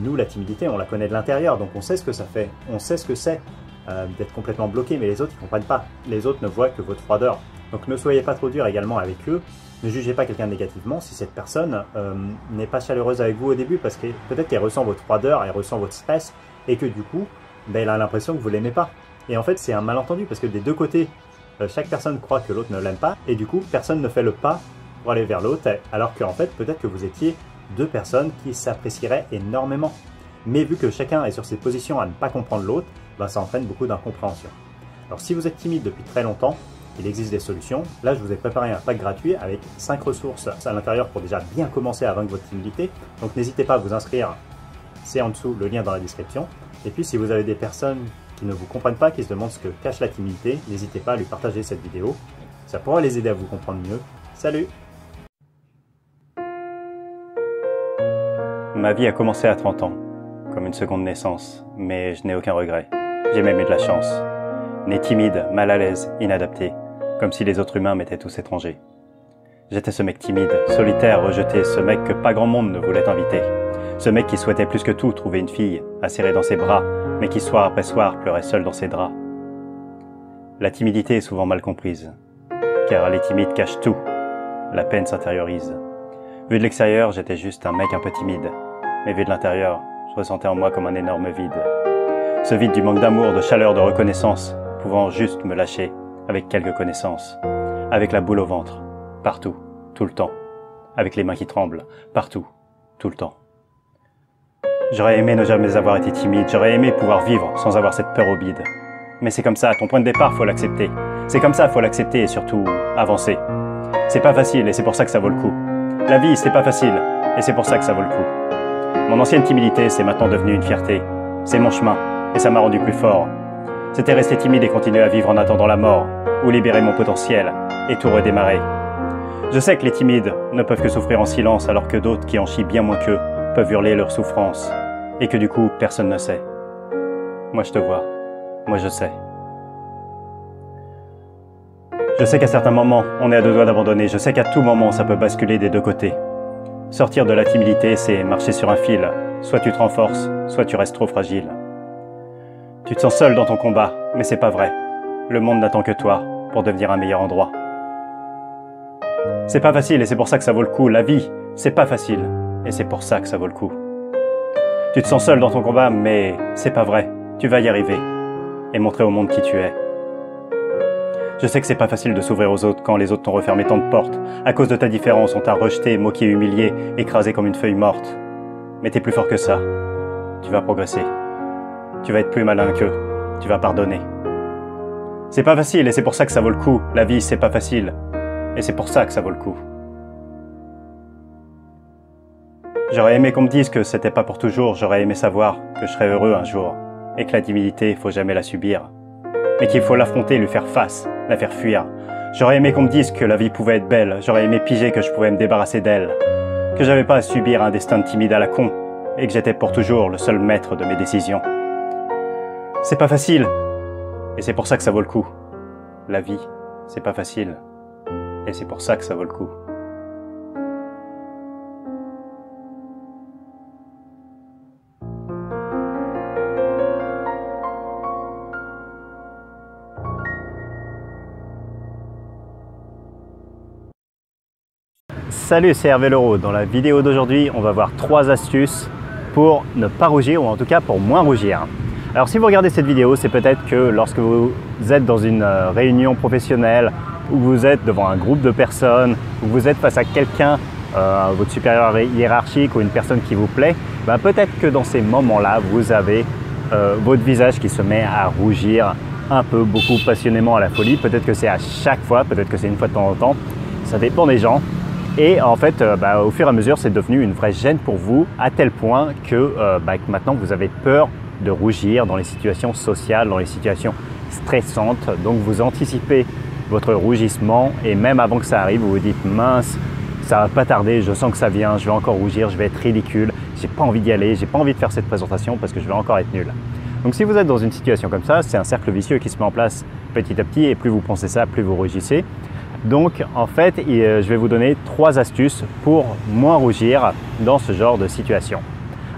Nous, la timidité, on la connaît de l'intérieur, donc on sait ce que ça fait, on sait ce que c'est d'être complètement bloqué, mais les autres, ils ne comprennent pas. Les autres ne voient que votre froideur. Donc ne soyez pas trop dur également avec eux. Ne jugez pas quelqu'un négativement si cette personne n'est pas chaleureuse avec vous au début, parce que peut-être qu'elle ressent votre froideur, elle ressent votre stress, et que du coup, elle a l'impression que vous ne l'aimez pas. Et en fait, c'est un malentendu, parce que des deux côtés, chaque personne croit que l'autre ne l'aime pas, et du coup, personne ne fait le pas pour aller vers l'autre, alors qu'en fait, peut-être que vous étiez deux personnes qui s'apprécieraient énormément. Mais vu que chacun est sur ses positions à ne pas comprendre l'autre, ça entraîne beaucoup d'incompréhension. Alors si vous êtes timide depuis très longtemps, il existe des solutions. Là, je vous ai préparé un pack gratuit avec 5 ressources à l'intérieur pour déjà bien commencer à vaincre votre timidité. Donc n'hésitez pas à vous inscrire, c'est en dessous, le lien dans la description. Et puis si vous avez des personnes qui ne vous comprennent pas, qui se demandent ce que cache la timidité, n'hésitez pas à lui partager cette vidéo. Ça pourra les aider à vous comprendre mieux. Salut! Ma vie a commencé à 30 ans, comme une seconde naissance, mais je n'ai aucun regret. J'ai même eu de la chance. Né timide, mal à l'aise, inadapté, comme si les autres humains m'étaient tous étrangers. J'étais ce mec timide, solitaire, rejeté, ce mec que pas grand monde ne voulait inviter. Ce mec qui souhaitait plus que tout trouver une fille, à serrer dans ses bras, mais qui soir après soir pleurait seul dans ses draps. La timidité est souvent mal comprise, car les timides cachent tout. La peine s'intériorise. Vu de l'extérieur, j'étais juste un mec un peu timide, mais vu de l'intérieur, je ressentais en moi comme un énorme vide. Ce vide du manque d'amour, de chaleur, de reconnaissance, pouvant juste me lâcher avec quelques connaissances, avec la boule au ventre, partout, tout le temps, avec les mains qui tremblent, partout, tout le temps. J'aurais aimé ne jamais avoir été timide, j'aurais aimé pouvoir vivre sans avoir cette peur au bide. Mais c'est comme ça, ton point de départ, faut l'accepter. C'est comme ça, faut l'accepter et surtout avancer. C'est pas facile et c'est pour ça que ça vaut le coup. La vie, c'est pas facile et c'est pour ça que ça vaut le coup. Mon ancienne timidité, c'est maintenant devenu une fierté. C'est mon chemin et ça m'a rendu plus fort. C'était rester timide et continuer à vivre en attendant la mort, ou libérer mon potentiel et tout redémarrer. Je sais que les timides ne peuvent que souffrir en silence alors que d'autres qui en chient bien moins qu'eux peuvent hurler leur souffrance et que du coup personne ne sait. Moi je te vois, moi je sais. Je sais qu'à certains moments on est à deux doigts d'abandonner, je sais qu'à tout moment ça peut basculer des deux côtés. Sortir de la timidité, c'est marcher sur un fil, soit tu te renforces, soit tu restes trop fragile. Tu te sens seul dans ton combat, mais c'est pas vrai. Le monde n'attend que toi pour devenir un meilleur endroit. C'est pas facile et c'est pour ça que ça vaut le coup. La vie, C'est pas facile, et c'est pour ça que ça vaut le coup. Tu te sens seul dans ton combat, mais c'est pas vrai. Tu vas y arriver, et montrer au monde qui tu es. Je sais que c'est pas facile de s'ouvrir aux autres quand les autres t'ont refermé tant de portes. À cause de ta différence, on t'a rejeté, moqué, humilié, écrasé comme une feuille morte. Mais t'es plus fort que ça. Tu vas progresser. Tu vas être plus malin qu'eux. Tu vas pardonner. C'est pas facile et c'est pour ça que ça vaut le coup. La vie, c'est pas facile. Et c'est pour ça que ça vaut le coup. J'aurais aimé qu'on me dise que c'était pas pour toujours. J'aurais aimé savoir que je serais heureux un jour. Et que la timidité, faut jamais la subir. Mais qu'il faut l'affronter, lui faire face, la faire fuir. J'aurais aimé qu'on me dise que la vie pouvait être belle. J'aurais aimé piger que je pouvais me débarrasser d'elle. Que j'avais pas à subir un destin de timide à la con. Et que j'étais pour toujours le seul maître de mes décisions. C'est pas facile. Et c'est pour ça que ça vaut le coup. La vie, c'est pas facile. Et c'est pour ça que ça vaut le coup. Salut, c'est Hervé Leroux. Dans la vidéo d'aujourd'hui, on va voir 3 astuces pour ne pas rougir, ou en tout cas pour moins rougir. Alors si vous regardez cette vidéo, c'est peut-être que lorsque vous êtes dans une réunion professionnelle, ou vous êtes devant un groupe de personnes, ou vous êtes face à quelqu'un, votre supérieur hiérarchique ou une personne qui vous plaît, ben peut-être que dans ces moments-là, vous avez votre visage qui se met à rougir un peu, beaucoup, passionnément, à la folie. Peut-être que c'est à chaque fois, peut-être que c'est une fois de temps en temps, ça dépend des gens. Et en fait, au fur et à mesure, c'est devenu une vraie gêne pour vous, à tel point que maintenant vous avez peur de rougir dans les situations sociales, dans les situations stressantes. Donc vous anticipez votre rougissement et même avant que ça arrive, vous vous dites mince, ça va pas tarder, je sens que ça vient, je vais encore rougir, je vais être ridicule, j'ai pas envie d'y aller, j'ai pas envie de faire cette présentation parce que je vais encore être nul. Donc si vous êtes dans une situation comme ça, c'est un cercle vicieux qui se met en place petit à petit et plus vous pensez ça, plus vous rougissez. Donc en fait, je vais vous donner 3 astuces pour moins rougir dans ce genre de situation.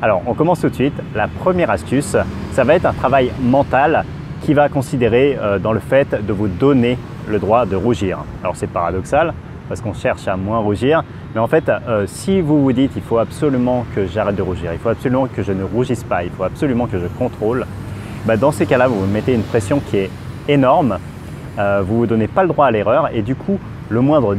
Alors on commence tout de suite. La première astuce, ça va être un travail mental qui va considérer dans le fait de vous donner le droit de rougir. Alors c'est paradoxal parce qu'on cherche à moins rougir, mais en fait si vous vous dites il faut absolument que j'arrête de rougir, il faut absolument que je ne rougisse pas, il faut absolument que je contrôle, dans ces cas-là vous vous mettez une pression qui est énorme. Vous ne vous donnez pas le droit à l'erreur et du coup, le moindre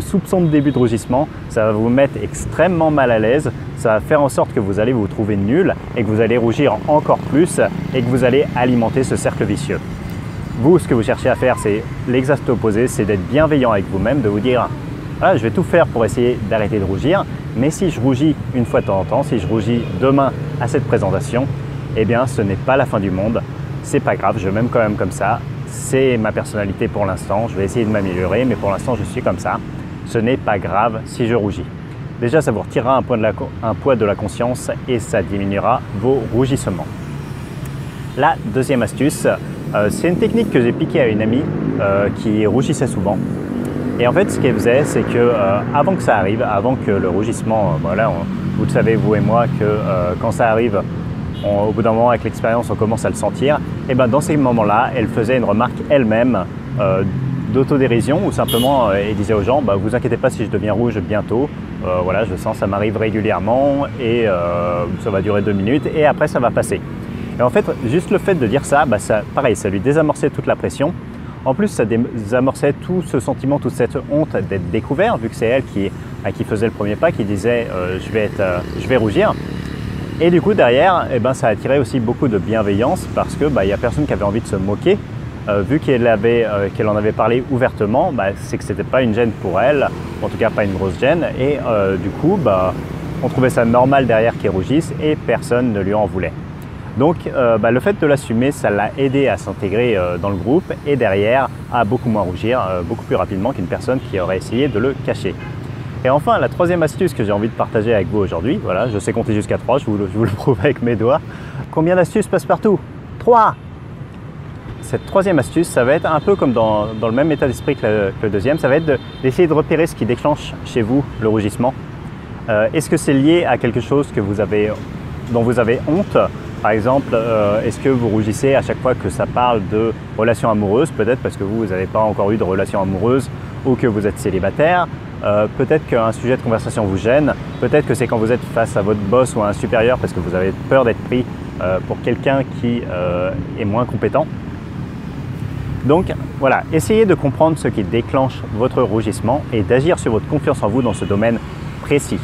soupçon de début de rougissement, ça va vous mettre extrêmement mal à l'aise, ça va faire en sorte que vous allez vous trouver nul et que vous allez rougir encore plus et que vous allez alimenter ce cercle vicieux. Vous, ce que vous cherchez à faire, c'est l'exact opposé, c'est d'être bienveillant avec vous-même, de vous dire ah, je vais tout faire pour essayer d'arrêter de rougir, mais si je rougis une fois de temps en temps, si je rougis demain à cette présentation, eh bien ce n'est pas la fin du monde, c'est pas grave, je m'aime quand même comme ça. C'est ma personnalité pour l'instant, je vais essayer de m'améliorer, mais pour l'instant je suis comme ça. Ce n'est pas grave si je rougis. Déjà, ça vous retirera un poids de la conscience et ça diminuera vos rougissements. La deuxième astuce, c'est une technique que j'ai piquée à une amie qui rougissait souvent. Et en fait, ce qu'elle faisait, c'est que avant que ça arrive, avant que le rougissement, vous le savez, vous et moi, que quand ça arrive, au bout d'un moment, avec l'expérience, on commence à le sentir. Et dans ces moments-là, elle faisait une remarque elle-même d'autodérision ou simplement elle disait aux gens vous inquiétez pas si je deviens rouge bientôt. Voilà, je sens, ça m'arrive régulièrement et ça va durer 2 minutes et après ça va passer. Et en fait, juste le fait de dire ça, pareil, ça lui désamorçait toute la pression. En plus, ça désamorçait tout ce sentiment, toute cette honte d'être découvert, vu que c'est elle qui faisait le premier pas, qui disait je vais rougir. Et du coup, derrière, ça a attiré aussi beaucoup de bienveillance parce que n'y a personne qui avait envie de se moquer. Vu qu'elle en avait parlé ouvertement, c'est que c'était pas une gêne pour elle, en tout cas pas une grosse gêne. Et du coup, on trouvait ça normal derrière qu'elle rougisse et personne ne lui en voulait. Donc le fait de l'assumer, ça l'a aidé à s'intégrer dans le groupe et derrière à beaucoup moins rougir, beaucoup plus rapidement qu'une personne qui aurait essayé de le cacher. Et enfin, la troisième astuce que j'ai envie de partager avec vous aujourd'hui, voilà, je sais compter jusqu'à 3, je vous le prouve avec mes doigts. Combien d'astuces passent partout? 3! Cette troisième astuce, ça va être un peu comme dans le même état d'esprit que le deuxième, ça va être d'essayer de repérer ce qui déclenche chez vous le rougissement. Est-ce que c'est lié à quelque chose dont vous avez honte? Par exemple, est-ce que vous rougissez à chaque fois que ça parle de relations amoureuses, peut-être parce que vous n'avez pas encore eu de relation amoureuse ou que vous êtes célibataire, peut-être qu'un sujet de conversation vous gêne, peut-être que c'est quand vous êtes face à votre boss ou à un supérieur parce que vous avez peur d'être pris pour quelqu'un qui est moins compétent. Donc voilà, essayez de comprendre ce qui déclenche votre rougissement et d'agir sur votre confiance en vous dans ce domaine précis.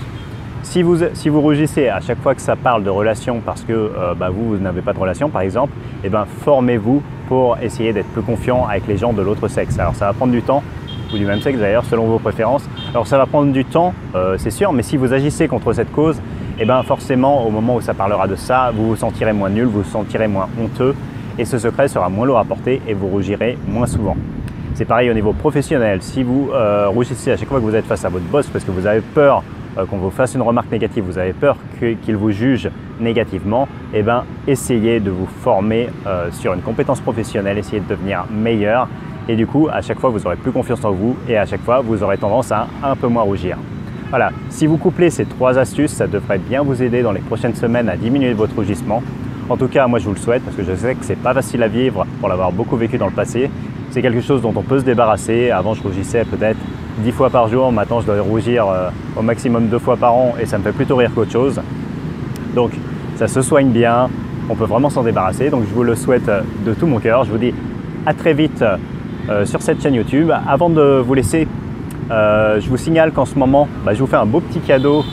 Si vous rougissez à chaque fois que ça parle de relation parce que vous n'avez pas de relation par exemple, eh ben, formez-vous pour essayer d'être plus confiant avec les gens de l'autre sexe. Alors ça va prendre du temps, ou du même sexe d'ailleurs, selon vos préférences. Alors ça va prendre du temps, c'est sûr, mais si vous agissez contre cette cause, eh ben, forcément au moment où ça parlera de ça, vous vous sentirez moins nul, vous vous sentirez moins honteux et ce secret sera moins lourd à porter et vous rougirez moins souvent. C'est pareil au niveau professionnel, si vous rougissez à chaque fois que vous êtes face à votre boss parce que vous avez peur qu'on vous fasse une remarque négative, vous avez peur qu'il vous juge négativement, eh ben, essayez de vous former sur une compétence professionnelle, essayez de devenir meilleur et du coup, à chaque fois, vous aurez plus confiance en vous et à chaque fois, vous aurez tendance à un peu moins rougir. Voilà, si vous couplez ces 3 astuces, ça devrait bien vous aider dans les prochaines semaines à diminuer votre rougissement. En tout cas, moi, je vous le souhaite parce que je sais que c'est pas facile à vivre pour l'avoir beaucoup vécu dans le passé. C'est quelque chose dont on peut se débarrasser. Avant, je rougissais peut-être 10 fois par jour. Maintenant, je dois rougir au maximum 2 fois par an et ça me fait plutôt rire qu'autre chose. Donc, ça se soigne bien. On peut vraiment s'en débarrasser. Donc, je vous le souhaite de tout mon cœur. Je vous dis à très vite sur cette chaîne YouTube. Avant de vous laisser, je vous signale qu'en ce moment, je vous fais un beau petit cadeau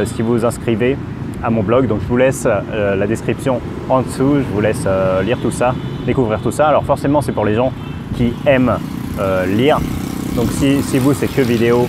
si vous vous inscrivez à mon blog. Donc, je vous laisse la description en dessous. Je vous laisse lire tout ça, découvrir tout ça. Alors, forcément, c'est pour les gens qui aiment lire. Donc si vous c'est que vidéo,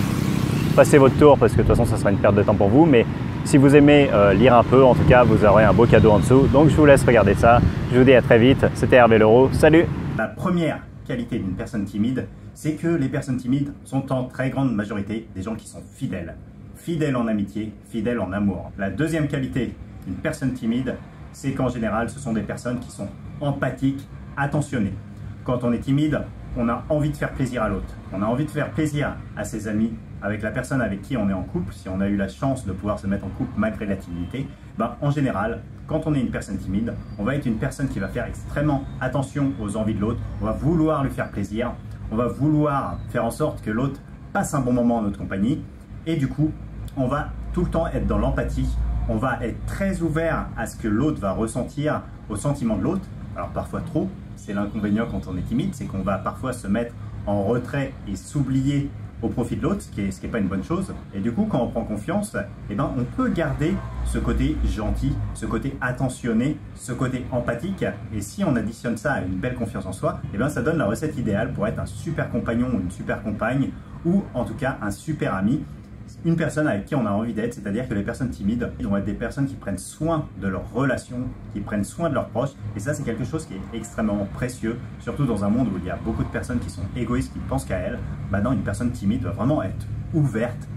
passez votre tour parce que de toute façon ça sera une perte de temps pour vous. Mais si vous aimez lire un peu, en tout cas vous aurez un beau cadeau en dessous. Donc je vous laisse regarder ça. Je vous dis à très vite. C'était Hervé Leroux. Salut! La première qualité d'une personne timide, c'est que les personnes timides sont en très grande majorité des gens qui sont fidèles. Fidèles en amitié, fidèles en amour. La deuxième qualité d'une personne timide, c'est qu'en général ce sont des personnes qui sont empathiques, attentionnées. Quand on est timide, on a envie de faire plaisir à l'autre. On a envie de faire plaisir à ses amis, avec la personne avec qui on est en couple. Si on a eu la chance de pouvoir se mettre en couple malgré la timidité, en général, quand on est une personne timide, on va être une personne qui va faire extrêmement attention aux envies de l'autre. On va vouloir lui faire plaisir. On va vouloir faire en sorte que l'autre passe un bon moment en notre compagnie. Et du coup, on va tout le temps être dans l'empathie. On va être très ouvert à ce que l'autre va ressentir, aux sentiments de l'autre. Alors parfois trop. C'est l'inconvénient quand on est timide, c'est qu'on va parfois se mettre en retrait et s'oublier au profit de l'autre, ce qui est pas une bonne chose. Et du coup, quand on prend confiance, on peut garder ce côté gentil, ce côté attentionné, ce côté empathique. Et si on additionne ça à une belle confiance en soi, ça donne la recette idéale pour être un super compagnon ou une super compagne, ou en tout cas un super ami. Une personne avec qui on a envie d'être, c'est-à-dire que les personnes timides vont être des personnes qui prennent soin de leurs relations, qui prennent soin de leurs proches, et ça c'est quelque chose qui est extrêmement précieux, surtout dans un monde où il y a beaucoup de personnes qui sont égoïstes, qui pensent qu'à elles. Maintenant, une personne timide va vraiment être ouverte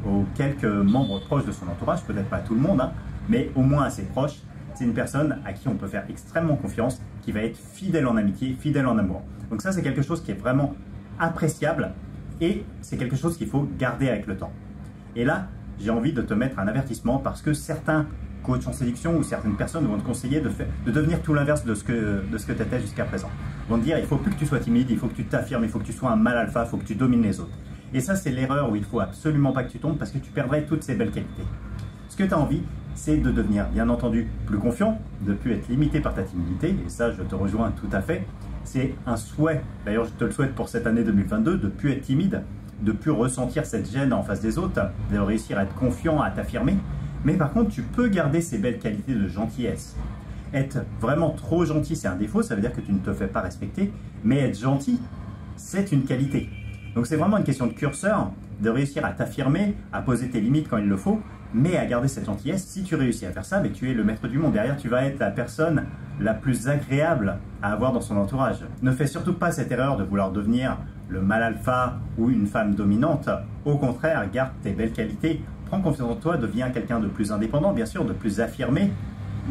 aux quelques membres proches de son entourage, peut-être pas à tout le monde, mais au moins à ses proches. C'est une personne à qui on peut faire extrêmement confiance, qui va être fidèle en amitié, fidèle en amour. Donc ça c'est quelque chose qui est vraiment appréciable, et c'est quelque chose qu'il faut garder avec le temps. Et là, j'ai envie de te mettre un avertissement parce que certains coachs en séduction ou certaines personnes vont te conseiller de devenir tout l'inverse de ce que tu étais jusqu'à présent. Ils vont te dire, il ne faut plus que tu sois timide, il faut que tu t'affirmes, il faut que tu sois un mâle alpha, il faut que tu domines les autres. Et ça, c'est l'erreur où il ne faut absolument pas que tu tombes parce que tu perdrais toutes ces belles qualités. Ce que tu as envie, c'est de devenir, bien entendu, plus confiant, de ne plus être limité par ta timidité. Et ça, je te rejoins tout à fait. C'est un souhait, d'ailleurs je te le souhaite pour cette année 2022, de ne plus être timide, de ne plus ressentir cette gêne en face des autres, de réussir à être confiant, à t'affirmer. Mais par contre, tu peux garder ces belles qualités de gentillesse. Être vraiment trop gentil, c'est un défaut, ça veut dire que tu ne te fais pas respecter. Mais être gentil, c'est une qualité. Donc c'est vraiment une question de curseur, de réussir à t'affirmer, à poser tes limites quand il le faut, mais à garder cette gentillesse. Si tu réussis à faire ça, tu es le maître du monde. Derrière, tu vas être la personne la plus agréable à avoir dans son entourage. Ne fais surtout pas cette erreur de vouloir devenir le mâle alpha ou une femme dominante. Au contraire, garde tes belles qualités, prends confiance en toi, deviens quelqu'un de plus indépendant, bien sûr, de plus affirmé,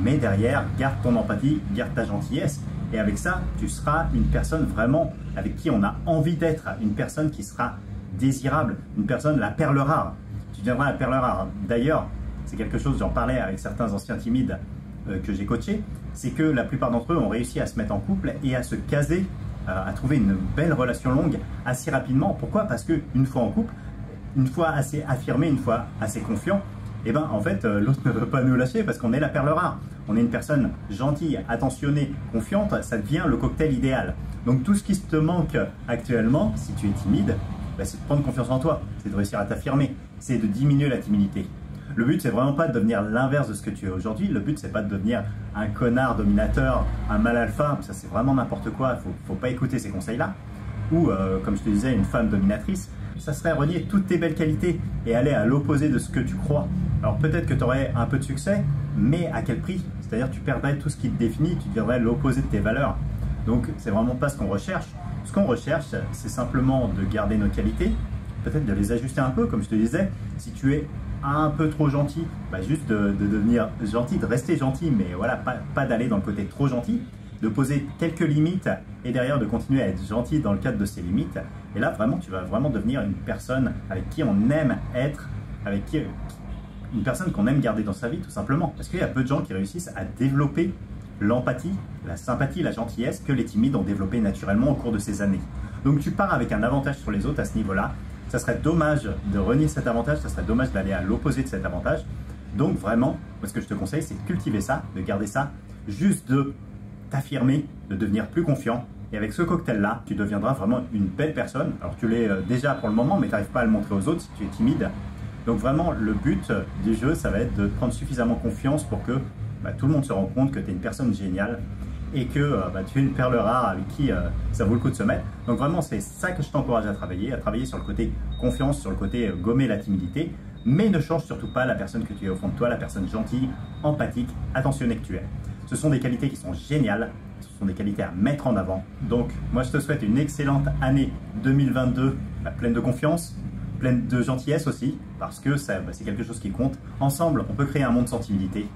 mais derrière, garde ton empathie, garde ta gentillesse, et avec ça, tu seras une personne vraiment avec qui on a envie d'être, une personne qui sera désirable, une personne, la perle rare. Tu deviendras la perle rare. D'ailleurs, c'est quelque chose, j'en parlais avec certains anciens timides que j'ai coachés, c'est que la plupart d'entre eux ont réussi à se mettre en couple et à se caser, à trouver une belle relation longue assez rapidement. Pourquoi? Parce qu'une fois en couple, une fois assez affirmé, une fois assez confiant, et ben en fait l'autre ne veut pas nous lâcher parce qu'on est la perle rare. On est une personne gentille, attentionnée, confiante, ça devient le cocktail idéal. Donc tout ce qui te manque actuellement, si tu es timide, ben, c'est de prendre confiance en toi, c'est de réussir à t'affirmer, c'est de diminuer la timidité. Le but, c'est vraiment pas de devenir l'inverse de ce que tu es aujourd'hui. Le but, c'est pas de devenir un connard dominateur, un mal alpha. Ça, c'est vraiment n'importe quoi. Faut pas écouter ces conseils-là. Ou, comme je te disais, une femme dominatrice. Ça serait renier toutes tes belles qualités et aller à l'opposé de ce que tu crois. Alors peut-être que tu aurais un peu de succès, mais à quel prix? C'est-à-dire tu perdrais tout ce qui te définit, tu deviendrais l'opposé de tes valeurs. Donc c'est vraiment pas ce qu'on recherche. Ce qu'on recherche, c'est simplement de garder nos qualités, peut-être de les ajuster un peu, comme je te disais. Si tu es un peu trop gentil, bah juste de devenir gentil, de rester gentil, mais voilà, pas d'aller dans le côté trop gentil, de poser quelques limites et derrière de continuer à être gentil dans le cadre de ces limites. Et là, vraiment, tu vas vraiment devenir une personne avec qui on aime être, avec qui une personne qu'on aime garder dans sa vie, tout simplement. Parce qu'il y a peu de gens qui réussissent à développer l'empathie, la sympathie, la gentillesse que les timides ont développé naturellement au cours de ces années. Donc tu pars avec un avantage sur les autres à ce niveau-là. Ça serait dommage de renier cet avantage, ça serait dommage d'aller à l'opposé de cet avantage. Donc vraiment, moi, ce que je te conseille, c'est de cultiver ça, de garder ça, juste de t'affirmer, de devenir plus confiant. Et avec ce cocktail-là, tu deviendras vraiment une belle personne. Alors tu l'es déjà pour le moment, mais tu n'arrives pas à le montrer aux autres si tu es timide. Donc vraiment, le but du jeu, ça va être de prendre suffisamment confiance pour que tout le monde se rende compte que tu es une personne géniale et que tu es une perle rare avec qui ça vaut le coup de se mettre. Donc vraiment, c'est ça que je t'encourage à travailler sur le côté confiance, sur le côté gommer la timidité, mais ne change surtout pas la personne que tu es au fond de toi, la personne gentille, empathique, attentionnée que tu es. Ce sont des qualités qui sont géniales, ce sont des qualités à mettre en avant. Donc moi, je te souhaite une excellente année 2022, pleine de confiance, pleine de gentillesse aussi, parce que c'est quelque chose qui compte. Ensemble, on peut créer un monde sans timidité.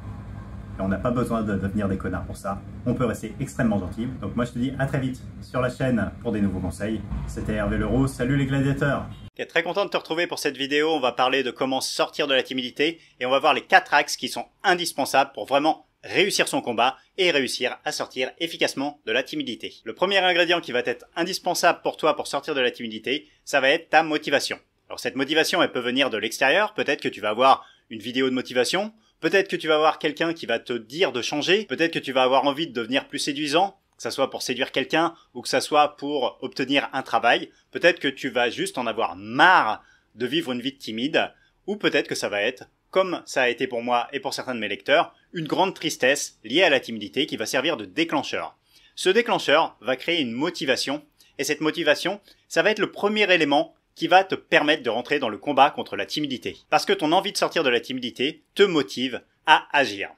Et on n'a pas besoin de devenir des connards pour ça. On peut rester extrêmement gentil. Donc moi je te dis à très vite sur la chaîne pour des nouveaux conseils. C'était Hervé Leroux, salut les gladiateurs. Ok, très content de te retrouver pour cette vidéo. On va parler de comment sortir de la timidité et on va voir les 4 axes qui sont indispensables pour vraiment réussir son combat et réussir à sortir efficacement de la timidité. Le premier ingrédient qui va être indispensable pour toi pour sortir de la timidité, ça va être ta motivation. Alors cette motivation, elle peut venir de l'extérieur. Peut-être que tu vas avoir une vidéo de motivation. Peut-être que tu vas avoir quelqu'un qui va te dire de changer, peut-être que tu vas avoir envie de devenir plus séduisant, que ça soit pour séduire quelqu'un ou que ça soit pour obtenir un travail, peut-être que tu vas juste en avoir marre de vivre une vie timide, ou peut-être que ça va être, comme ça a été pour moi et pour certains de mes lecteurs, une grande tristesse liée à la timidité qui va servir de déclencheur. Ce déclencheur va créer une motivation, et cette motivation, ça va être le premier élément qui va te permettre de rentrer dans le combat contre la timidité. Parce que ton envie de sortir de la timidité te motive à agir.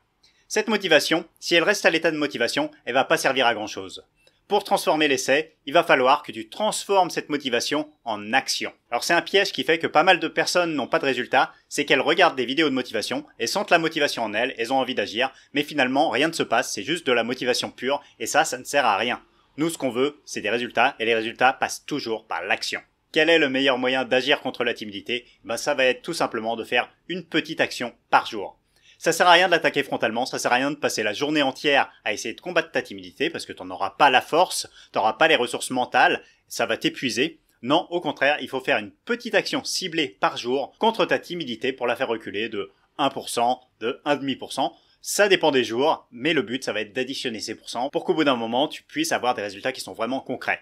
Cette motivation, si elle reste à l'état de motivation, elle va pas servir à grand chose. Pour transformer l'essai, il va falloir que tu transformes cette motivation en action. Alors c'est un piège qui fait que pas mal de personnes n'ont pas de résultat, c'est qu'elles regardent des vidéos de motivation, elles sentent la motivation en elles ont envie d'agir, mais finalement rien ne se passe, c'est juste de la motivation pure, et ça ne sert à rien. Nous ce qu'on veut, c'est des résultats, et les résultats passent toujours par l'action. Quel est le meilleur moyen d'agir contre la timidité? Ça va être tout simplement de faire une petite action par jour. Ça sert à rien de l'attaquer frontalement, ça sert à rien de passer la journée entière à essayer de combattre ta timidité parce que tu n'auras pas la force, tu n'auras pas les ressources mentales, ça va t'épuiser. Non, au contraire, il faut faire une petite action ciblée par jour contre ta timidité pour la faire reculer de 1%, de 1,5%. Ça dépend des jours, mais le but, ça va être d'additionner ces pourcents pour qu'au bout d'un moment, tu puisses avoir des résultats qui sont vraiment concrets.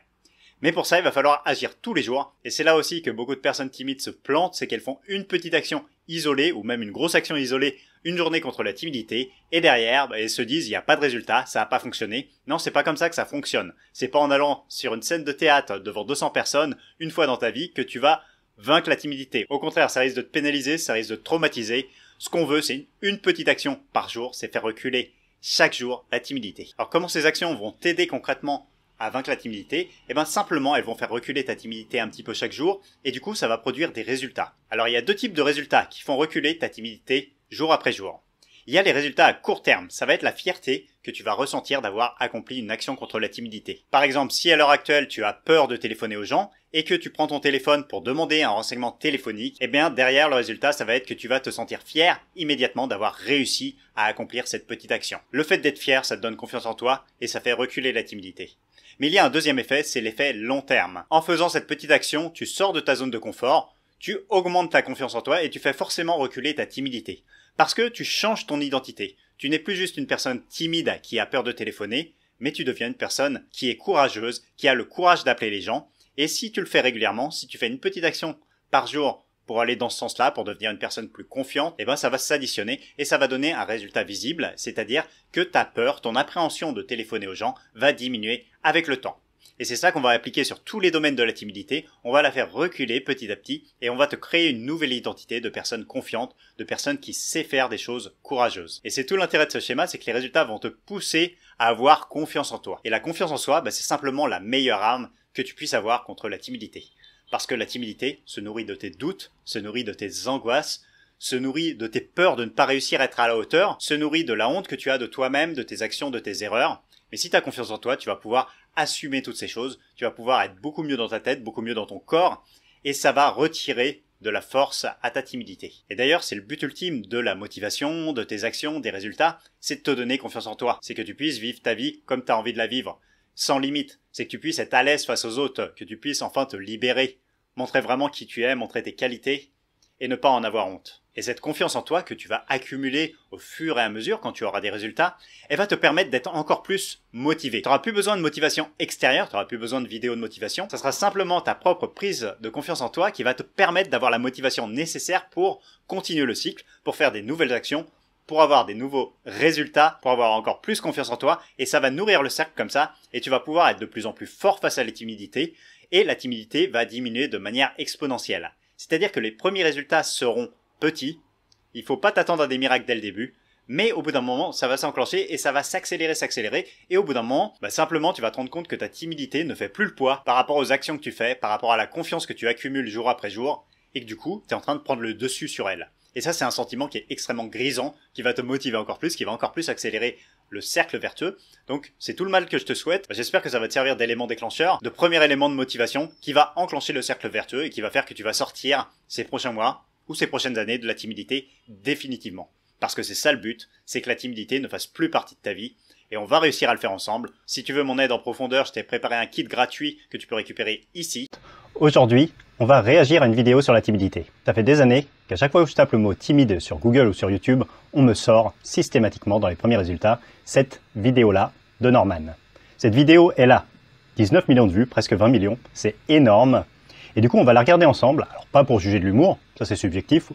Mais pour ça, il va falloir agir tous les jours. Et c'est là aussi que beaucoup de personnes timides se plantent, c'est qu'elles font une petite action isolée, ou même une grosse action isolée, une journée contre la timidité, et derrière, elles se disent, il n'y a pas de résultat, ça n'a pas fonctionné. Non, c'est pas comme ça que ça fonctionne. C'est pas en allant sur une scène de théâtre devant 200 personnes, une fois dans ta vie, que tu vas vaincre la timidité. Au contraire, ça risque de te pénaliser, ça risque de te traumatiser. Ce qu'on veut, c'est une petite action par jour, c'est faire reculer chaque jour la timidité. Alors comment ces actions vont t'aider concrètement à vaincre la timidité? Simplement, elles vont faire reculer ta timidité un petit peu chaque jour, et du coup, ça va produire des résultats. Alors, il y a 2 types de résultats qui font reculer ta timidité jour après jour. Il y a les résultats à court terme, ça va être la fierté que tu vas ressentir d'avoir accompli une action contre la timidité. Par exemple, si à l'heure actuelle, tu as peur de téléphoner aux gens, et que tu prends ton téléphone pour demander un renseignement téléphonique, derrière le résultat, ça va être que tu vas te sentir fier immédiatement d'avoir réussi à accomplir cette petite action. Le fait d'être fier, ça te donne confiance en toi, et ça fait reculer la timidité. Mais il y a un deuxième effet, c'est l'effet long terme. En faisant cette petite action, tu sors de ta zone de confort, tu augmentes ta confiance en toi et tu fais forcément reculer ta timidité. Parce que tu changes ton identité. Tu n'es plus juste une personne timide qui a peur de téléphoner, mais tu deviens une personne qui est courageuse, qui a le courage d'appeler les gens. Et si tu le fais régulièrement, si tu fais une petite action par jour pour aller dans ce sens-là, pour devenir une personne plus confiante, eh ben ça va s'additionner et ça va donner un résultat visible, c'est-à-dire que ta peur, ton appréhension de téléphoner aux gens va diminuer avec le temps. Et c'est ça qu'on va appliquer sur tous les domaines de la timidité, on va la faire reculer petit à petit et on va te créer une nouvelle identité de personne confiante, de personne qui sait faire des choses courageuses. Et c'est tout l'intérêt de ce schéma, c'est que les résultats vont te pousser à avoir confiance en toi. Et la confiance en soi, c'est simplement la meilleure arme que tu puisses avoir contre la timidité. Parce que la timidité se nourrit de tes doutes, se nourrit de tes angoisses, se nourrit de tes peurs de ne pas réussir à être à la hauteur, se nourrit de la honte que tu as de toi-même, de tes actions, de tes erreurs. Mais si tu as confiance en toi, tu vas pouvoir assumer toutes ces choses, tu vas pouvoir être beaucoup mieux dans ta tête, beaucoup mieux dans ton corps, et ça va retirer de la force à ta timidité. Et d'ailleurs, c'est le but ultime de la motivation, de tes actions, des résultats, c'est de te donner confiance en toi. C'est que tu puisses vivre ta vie comme tu as envie de la vivre, sans limite. C'est que tu puisses être à l'aise face aux autres, que tu puisses enfin te libérer, montrer vraiment qui tu es, montrer tes qualités, et ne pas en avoir honte. Et cette confiance en toi que tu vas accumuler au fur et à mesure quand tu auras des résultats, elle va te permettre d'être encore plus motivé. Tu n'auras plus besoin de motivation extérieure, tu n'auras plus besoin de vidéos de motivation. Ça sera simplement ta propre prise de confiance en toi qui va te permettre d'avoir la motivation nécessaire pour continuer le cycle, pour faire des nouvelles actions, pour avoir des nouveaux résultats, pour avoir encore plus confiance en toi. Et ça va nourrir le cercle comme ça, et tu vas pouvoir être de plus en plus fort face à la timidité, et la timidité va diminuer de manière exponentielle. C'est-à-dire que les premiers résultats seront petits, il faut pas t'attendre à des miracles dès le début, mais au bout d'un moment, ça va s'enclencher et ça va s'accélérer, et au bout d'un moment, simplement, tu vas te rendre compte que ta timidité ne fait plus le poids par rapport aux actions que tu fais, par rapport à la confiance que tu accumules jour après jour, et que du coup, tu es en train de prendre le dessus sur elle. Et ça, c'est un sentiment qui est extrêmement grisant, qui va te motiver encore plus, qui va encore plus accélérer le cercle vertueux. Donc, c'est tout le mal que je te souhaite. J'espère que ça va te servir d'élément déclencheur, de premier élément de motivation, qui va enclencher le cercle vertueux et qui va faire que tu vas sortir ces prochains mois ou ces prochaines années de la timidité définitivement. Parce que c'est ça le but, c'est que la timidité ne fasse plus partie de ta vie, et on va réussir à le faire ensemble. Si tu veux mon aide en profondeur, je t'ai préparé un kit gratuit que tu peux récupérer ici. Aujourd'hui, on va réagir à une vidéo sur la timidité. Ça fait des années qu'à chaque fois que je tape le mot timide sur Google ou sur YouTube, on me sort systématiquement dans les premiers résultats cette vidéo-là de Norman. Cette vidéo est là, 19 millions de vues, presque 20 millions, c'est énorme. Et du coup, on va la regarder ensemble, alors pas pour juger de l'humour, ça c'est subjectif.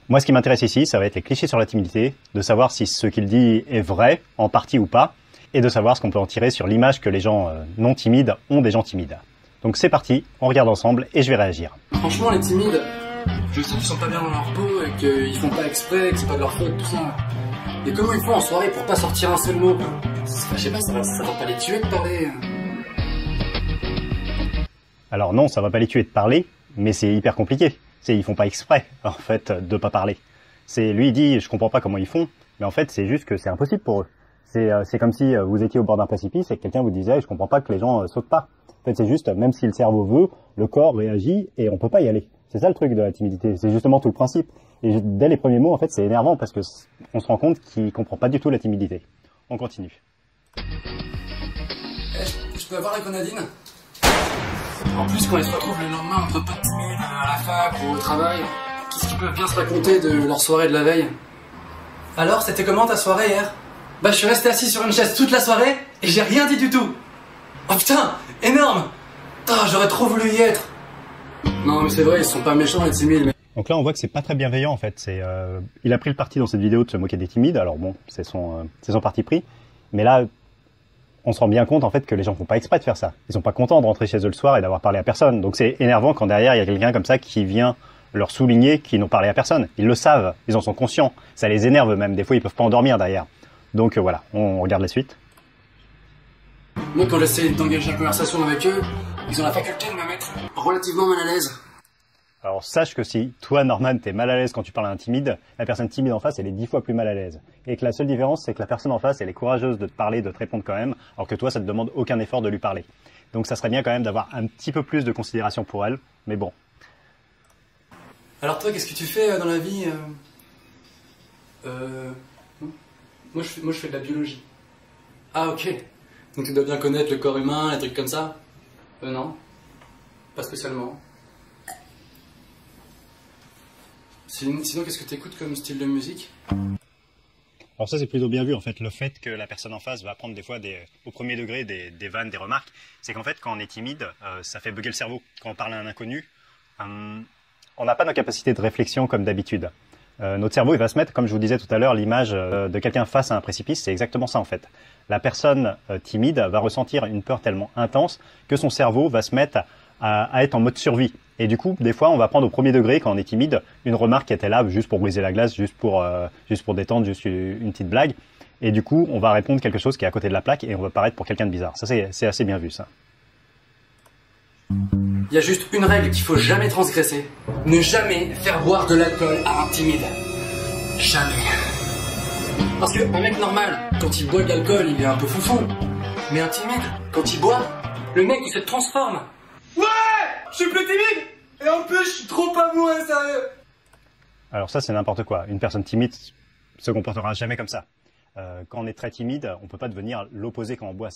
Moi, ce qui m'intéresse ici, ça va être les clichés sur la timidité, de savoir si ce qu'il dit est vrai, en partie ou pas, et de savoir ce qu'on peut en tirer sur l'image que les gens non timides ont des gens timides. Donc c'est parti, on regarde ensemble et je vais réagir. Franchement, les timides, je sais qu'ils sont pas bien dans leur peau et qu'ils font pas exprès, que c'est pas de leur faute, tout ça. Et comment ils font en soirée pour pas sortir un seul mot? Je sais pas, ça va pas les tuer de parler. Alors non, ça va pas les tuer de parler, mais c'est hyper compliqué. Ils font pas exprès, en fait, de pas parler. Lui, il dit, je comprends pas comment ils font, mais en fait, c'est juste que c'est impossible pour eux. C'est comme si vous étiez au bord d'un précipice et que quelqu'un vous disait, je comprends pas que les gens sautent pas. En fait, c'est juste, même si le cerveau veut, le corps réagit et on peut pas y aller. C'est ça le truc de la timidité, c'est justement tout le principe. Et dès les premiers mots, en fait, c'est énervant parce que on se rend compte qu'il comprend pas du tout la timidité. On continue. Je peux avoir la grenadine? En plus, quand ils se retrouvent le lendemain entre potes timides à la fac ou au travail, qu'est-ce qu'ils peuvent bien se raconter de leur soirée de la veille? Alors, c'était comment ta soirée hier? Je suis resté assis sur une chaise toute la soirée et j'ai rien dit du tout. Oh putain, énorme! J'aurais trop voulu y être. Non mais c'est vrai, ils sont pas méchants les timides. Mais... Donc là on voit que c'est pas très bienveillant en fait. Il a pris le parti dans cette vidéo de se moquer des timides, alors bon, c'est son parti pris. Mais là, on se rend bien compte en fait que les gens font pas exprès de faire ça. Ils sont pas contents de rentrer chez eux le soir et d'avoir parlé à personne. Donc c'est énervant quand derrière il y a quelqu'un comme ça qui vient leur souligner qu'ils n'ont parlé à personne. Ils le savent, ils en sont conscients. Ça les énerve même, des fois ils peuvent pas endormir derrière. Donc voilà, on regarde la suite. Moi, quand j'essaie d'engager la conversation avec eux, ils ont la faculté de me mettre relativement mal à l'aise. Alors sache que si toi, Norman, t'es mal à l'aise quand tu parles à un timide, la personne timide en face, elle est 10 fois plus mal à l'aise. Et que la seule différence, c'est que la personne en face, elle est courageuse de te parler, de te répondre quand même, alors que toi, ça te demande aucun effort de lui parler. Donc ça serait bien quand même d'avoir un petit peu plus de considération pour elle, mais bon. Alors toi, qu'est-ce que tu fais dans la vie? Moi, je fais de la biologie. Ah, ok. Donc tu dois bien connaître le corps humain, les trucs comme ça? Non. Pas spécialement. Sinon, qu'est-ce que t'écoutes comme style de musique? Alors ça c'est plutôt bien vu en fait, le fait que la personne en face va prendre des fois au premier degré des vannes, des remarques, c'est qu'en fait quand on est timide, ça fait bugger le cerveau. Quand on parle à un inconnu, on n'a pas nos capacités de réflexion comme d'habitude. Notre cerveau il va se mettre, comme je vous disais tout à l'heure, l'image de quelqu'un face à un précipice, c'est exactement ça en fait. La personne timide va ressentir une peur tellement intense que son cerveau va se mettre à être en mode survie. Et du coup, des fois, on va prendre au premier degré, quand on est timide, une remarque qui était là juste pour briser la glace, juste pour détendre, juste une petite blague. Et du coup, on va répondre quelque chose qui est à côté de la plaque et on va paraître pour quelqu'un de bizarre. Ça, c'est assez bien vu, ça. Il y a juste une règle qu'il faut jamais transgresser. Ne jamais faire boire de l'alcool à un timide. Jamais. Parce que un mec normal, quand il boit de l'alcool, il est un peu foufon. Mais un timide, quand il boit, le mec il se transforme. Ouais! Je suis plus timide! Et en plus, je suis trop amoureux, sérieux! Alors ça, c'est n'importe quoi. Une personne timide se comportera jamais comme ça. Quand on est très timide, on peut pas devenir l'opposé quand on boit.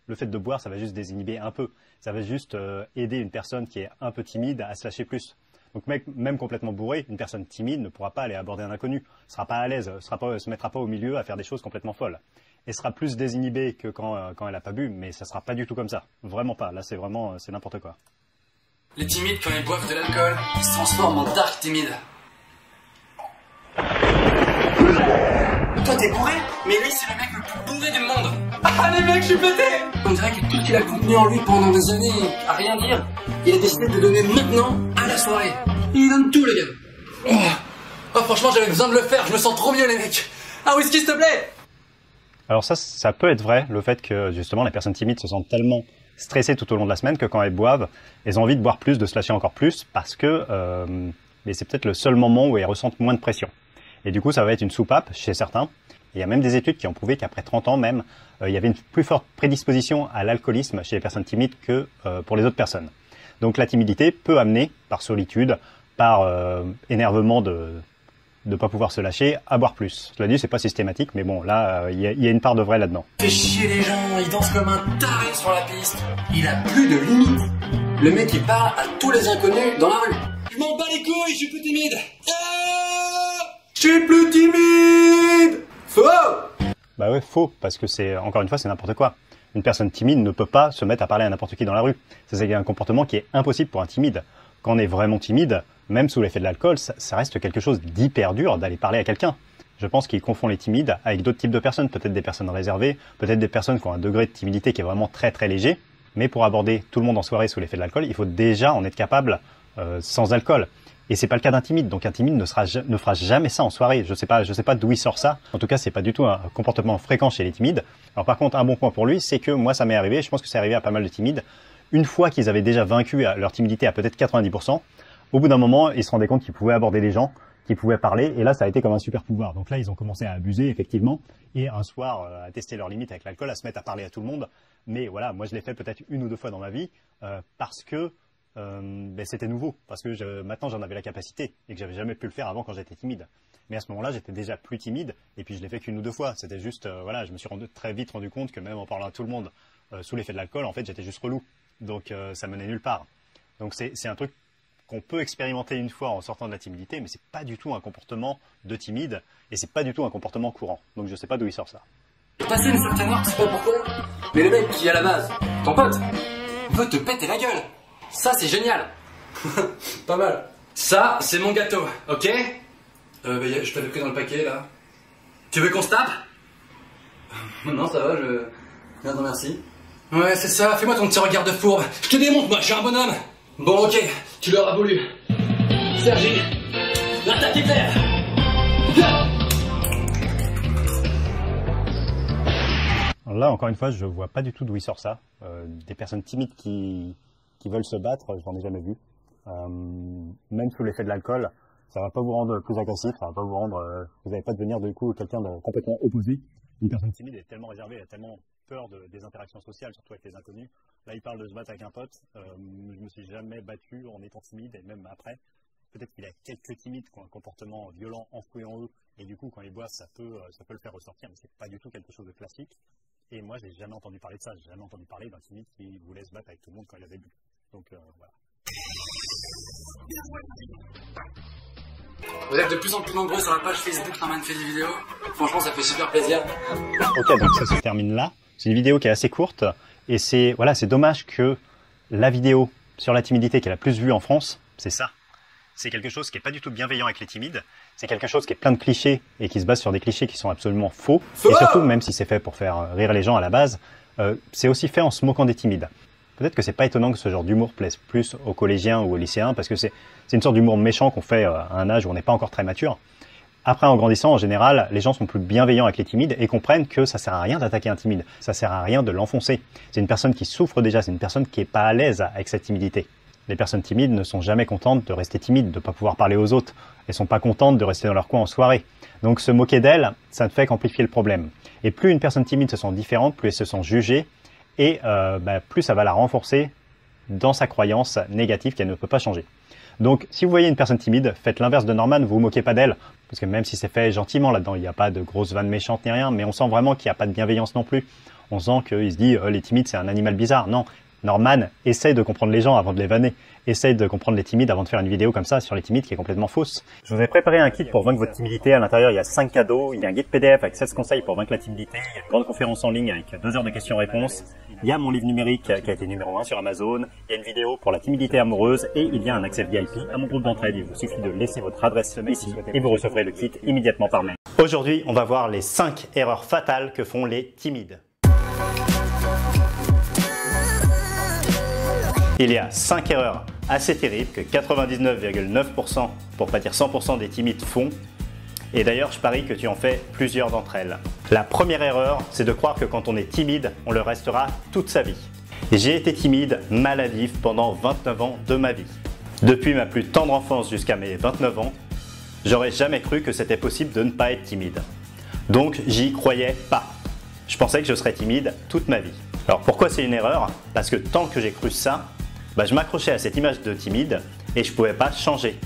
Le fait de boire, ça va juste désinhiber un peu. Ça va juste aider une personne qui est un peu timide à se lâcher plus. Donc même complètement bourré, une personne timide ne pourra pas aller aborder un inconnu. Ne sera pas à l'aise, se mettra pas au milieu à faire des choses complètement folles. Elle sera plus désinhibée que quand elle a pas bu, mais ça sera pas du tout comme ça. Vraiment pas. Là, c'est n'importe quoi. Les timides, quand ils boivent de l'alcool, ils se transforment en dark timide. Toi, t'es bourré? Mais lui, c'est le mec le plus bourré du monde. Ah, les mecs, je suis pété! On dirait que tout ce qu'il a contenu en lui pendant des années, à rien dire, il a décidé de le donner maintenant à la soirée. Il donne tout, les gars. Oh, franchement, j'avais besoin de le faire, je me sens trop mieux, les mecs. Un whisky, s'il te plaît! Alors ça peut être vrai, le fait que justement les personnes timides se sentent tellement stressées tout au long de la semaine que quand elles boivent, elles ont envie de boire plus, de se lâcher encore plus, parce que mais c'est peut-être le seul moment où elles ressentent moins de pression. Et du coup, ça va être une soupape chez certains. Il y a même des études qui ont prouvé qu'après 30 ans même, il y avait une plus forte prédisposition à l'alcoolisme chez les personnes timides que pour les autres personnes. Donc la timidité peut amener, par solitude, par énervement de ne pas pouvoir se lâcher, à boire plus. Cela dit, c'est pas systématique, mais bon, là, il y a une part de vrai là-dedans. Fait chier les gens, il danse comme un taré sur la piste. Il a plus de limite. Le mec, il parle à tous les inconnus dans la rue. Je m'en bats les couilles, je suis plus timide. Je suis plus timide. Faux! Bah ouais, faux, parce que encore une fois, c'est n'importe quoi. Une personne timide ne peut pas se mettre à parler à n'importe qui dans la rue. C'est un comportement qui est impossible pour un timide. Quand on est vraiment timide, même sous l'effet de l'alcool, ça reste quelque chose d'hyper dur d'aller parler à quelqu'un. Je pense qu'il confond les timides avec d'autres types de personnes, peut-être des personnes réservées, peut-être des personnes qui ont un degré de timidité qui est vraiment très très léger. Mais pour aborder tout le monde en soirée sous l'effet de l'alcool, il faut déjà en être capable sans alcool. Et c'est pas le cas d'un timide, donc un timide ne fera jamais ça en soirée. Je sais pas d'où il sort ça. En tout cas, c'est pas du tout un comportement fréquent chez les timides. Alors par contre, un bon point pour lui, c'est que moi ça m'est arrivé, je pense que c'est arrivé à pas mal de timides, une fois qu'ils avaient déjà vaincu leur timidité à peut-être 90%, au bout d'un moment, ils se rendaient compte qu'ils pouvaient aborder les gens, qu'ils pouvaient parler, et là ça a été comme un super pouvoir. Donc là, ils ont commencé à abuser effectivement, et un soir à tester leurs limites avec l'alcool, à se mettre à parler à tout le monde. Mais voilà, moi je l'ai fait peut-être 1 ou 2 fois dans ma vie, parce que c'était nouveau, parce que maintenant j'en avais la capacité et que j'avais jamais pu le faire avant quand j'étais timide. Mais à ce moment-là, j'étais déjà plus timide et puis je l'ai fait qu'1 ou 2 fois. C'était juste, voilà, je me suis très vite rendu compte que même en parlant à tout le monde sous l'effet de l'alcool, en fait, j'étais juste relou. Donc ça menait nulle part. Donc c'est un truc qu'on peut expérimenter une fois en sortant de la timidité, mais c'est pas du tout un comportement de timide et c'est pas du tout un comportement courant. Donc je sais pas d'où il sort ça. Passer une certaine heure, tu sais pas pourquoi, mais le mec qui est à la base, ton pote, veut te péter la gueule. Ça, c'est génial. Pas mal. Ça, c'est mon gâteau, ok? Je t'avais pris dans le paquet, là. Tu veux qu'on se tape? Non, ça va, Non, merci. Ouais, c'est ça, fais-moi ton petit regard de fourbe. Je te démonte, moi, je suis un bonhomme. Bon, ok, tu l'auras voulu. Sergi, l'attaque est claire. Là, encore une fois, je vois pas du tout d'où il sort ça. Des personnes timides qui veulent se battre, j'en ai jamais vu. Même sous l'effet de l'alcool, ça va pas vous rendre plus agressif, ça va pas vous rendre, vous n'allez pas devenir du coup quelqu'un de complètement opposé. Une personne timide est tellement réservée, elle a tellement peur des interactions sociales, surtout avec les inconnus. Là, il parle de se battre avec un pote. Je me suis jamais battu en étant timide, et même après, peut-être qu'il y a quelques timides qui ont un comportement violent enfoui en eux, et du coup, quand ils boivent, ça peut le faire ressortir, mais c'est pas du tout quelque chose de classique. Et moi, j'ai jamais entendu parler de ça. J'ai jamais entendu parler d'un timide qui voulait se battre avec tout le monde quand il avait bu. Donc voilà. Vous êtes de plus en plus nombreux sur la page Facebook Norman fait des vidéos. Franchement, ça fait super plaisir. Ok, donc ça se termine là. C'est une vidéo qui est assez courte et c'est dommage que la vidéo sur la timidité qui est la plus vue en France, c'est ça. C'est quelque chose qui n'est pas du tout bienveillant avec les timides. C'est quelque chose qui est plein de clichés et qui se base sur des clichés qui sont absolument faux. Et surtout, même si c'est fait pour faire rire les gens à la base, c'est aussi fait en se moquant des timides. Peut-être que c'est pas étonnant que ce genre d'humour plaise plus aux collégiens ou aux lycéens parce que c'est une sorte d'humour méchant qu'on fait à un âge où on n'est pas encore très mature. Après, en grandissant, en général, les gens sont plus bienveillants avec les timides et comprennent que ça sert à rien d'attaquer un timide. Ça sert à rien de l'enfoncer. C'est une personne qui souffre déjà, c'est une personne qui est pas à l'aise avec cette timidité. Les personnes timides ne sont jamais contentes de rester timides, de ne pas pouvoir parler aux autres. Elles sont pas contentes de rester dans leur coin en soirée. Donc se moquer d'elles, ça ne fait qu'amplifier le problème. Et plus une personne timide se sent différente, plus elle se sent jugée, et plus ça va la renforcer dans sa croyance négative qu'elle ne peut pas changer. Donc si vous voyez une personne timide, faites l'inverse de Norman, vous vous moquez pas d'elle, parce que même si c'est fait gentiment là-dedans, il n'y a pas de grosses vannes méchantes ni rien, mais on sent vraiment qu'il n'y a pas de bienveillance non plus. On sent qu'il se dit les timides c'est un animal bizarre. Non, Norman essaye de comprendre les gens avant de les vanner, essaye de comprendre les timides avant de faire une vidéo comme ça sur les timides qui est complètement fausse. Je vous ai préparé un kit pour vaincre votre timidité. À l'intérieur, il y a 5 cadeaux, il y a un guide PDF avec 16 conseils pour vaincre la timidité, il y a une grande conférence en ligne avec 2 heures de questions-réponses, il y a mon livre numérique qui a été numéro 1 sur Amazon, il y a une vidéo pour la timidité amoureuse et il y a un accès VIP à mon groupe d'entraide. Il vous suffit de laisser votre adresse ici et vous recevrez le kit immédiatement par mail. Aujourd'hui, on va voir les 5 erreurs fatales que font les timides. Il y a 5 erreurs assez terribles que 99,9%, pour pas dire 100% des timides font. Et d'ailleurs, je parie que tu en fais plusieurs d'entre elles. La première erreur, c'est de croire que quand on est timide, on le restera toute sa vie. J'ai été timide, maladif pendant 29 ans de ma vie. Depuis ma plus tendre enfance jusqu'à mes 29 ans, j'aurais jamais cru que c'était possible de ne pas être timide. Donc, j'y croyais pas. Je pensais que je serais timide toute ma vie. Alors pourquoi c'est une erreur? Parce que tant que j'ai cru ça, je m'accrochais à cette image de timide et je ne pouvais pas changer.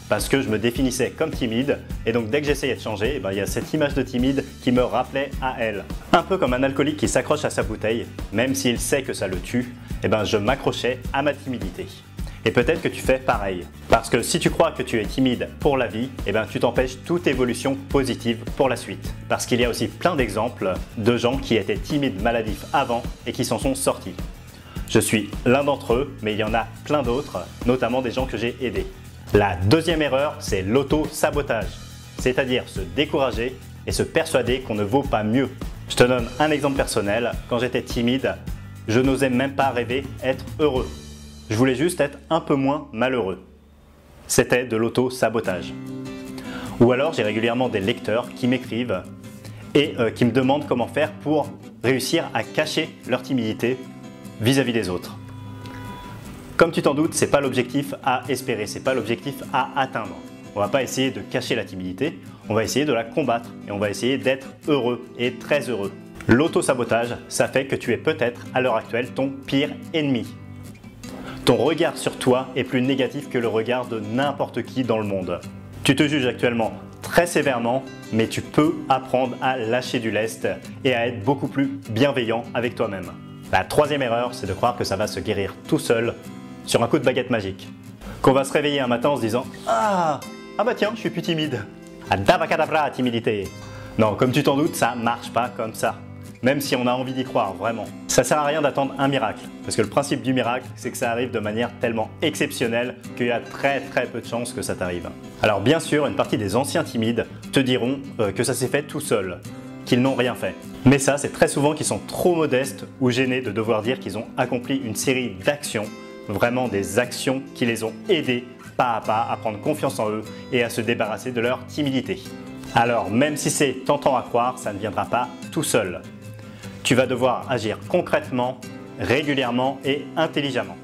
Parce que je me définissais comme timide et donc dès que j'essayais de changer, il y a cette image de timide qui me rappelait à elle. Un peu comme un alcoolique qui s'accroche à sa bouteille, même s'il sait que ça le tue, je m'accrochais à ma timidité. Et peut-être que tu fais pareil. Parce que si tu crois que tu es timide pour la vie, tu t'empêches toute évolution positive pour la suite. Parce qu'il y a aussi plein d'exemples de gens qui étaient timides maladifs avant et qui s'en sont sortis. Je suis l'un d'entre eux, mais il y en a plein d'autres, notamment des gens que j'ai aidés. La deuxième erreur, c'est l'auto-sabotage. C'est-à-dire se décourager et se persuader qu'on ne vaut pas mieux. Je te donne un exemple personnel. Quand j'étais timide, je n'osais même pas rêver être heureux. Je voulais juste être un peu moins malheureux. C'était de l'auto-sabotage. Ou alors j'ai régulièrement des lecteurs qui m'écrivent et qui me demandent comment faire pour réussir à cacher leur timidité vis-à-vis des autres. Comme tu t'en doutes, c'est pas l'objectif à espérer, c'est pas l'objectif à atteindre. On va pas essayer de cacher la timidité, on va essayer de la combattre et on va essayer d'être heureux et très heureux. L'auto-sabotage, ça fait que tu es peut-être à l'heure actuelle ton pire ennemi. Ton regard sur toi est plus négatif que le regard de n'importe qui dans le monde. Tu te juges actuellement très sévèrement, mais tu peux apprendre à lâcher du lest et à être beaucoup plus bienveillant avec toi-même. La troisième erreur, c'est de croire que ça va se guérir tout seul sur un coup de baguette magique. Qu'on va se réveiller un matin en se disant « Ah bah tiens, je suis plus timide. Adavacadabra, timidité !» Non, comme tu t'en doutes, ça marche pas comme ça. Même si on a envie d'y croire, vraiment. Ça sert à rien d'attendre un miracle. Parce que le principe du miracle, c'est que ça arrive de manière tellement exceptionnelle qu'il y a très peu de chances que ça t'arrive. Alors bien sûr, une partie des anciens timides te diront que ça s'est fait tout seul, qu'ils n'ont rien fait. Mais ça, c'est très souvent qu'ils sont trop modestes ou gênés de devoir dire qu'ils ont accompli une série d'actions, vraiment des actions qui les ont aidés pas à pas à prendre confiance en eux et à se débarrasser de leur timidité. Alors, même si c'est tentant à croire, ça ne viendra pas tout seul. Tu vas devoir agir concrètement, régulièrement et intelligemment.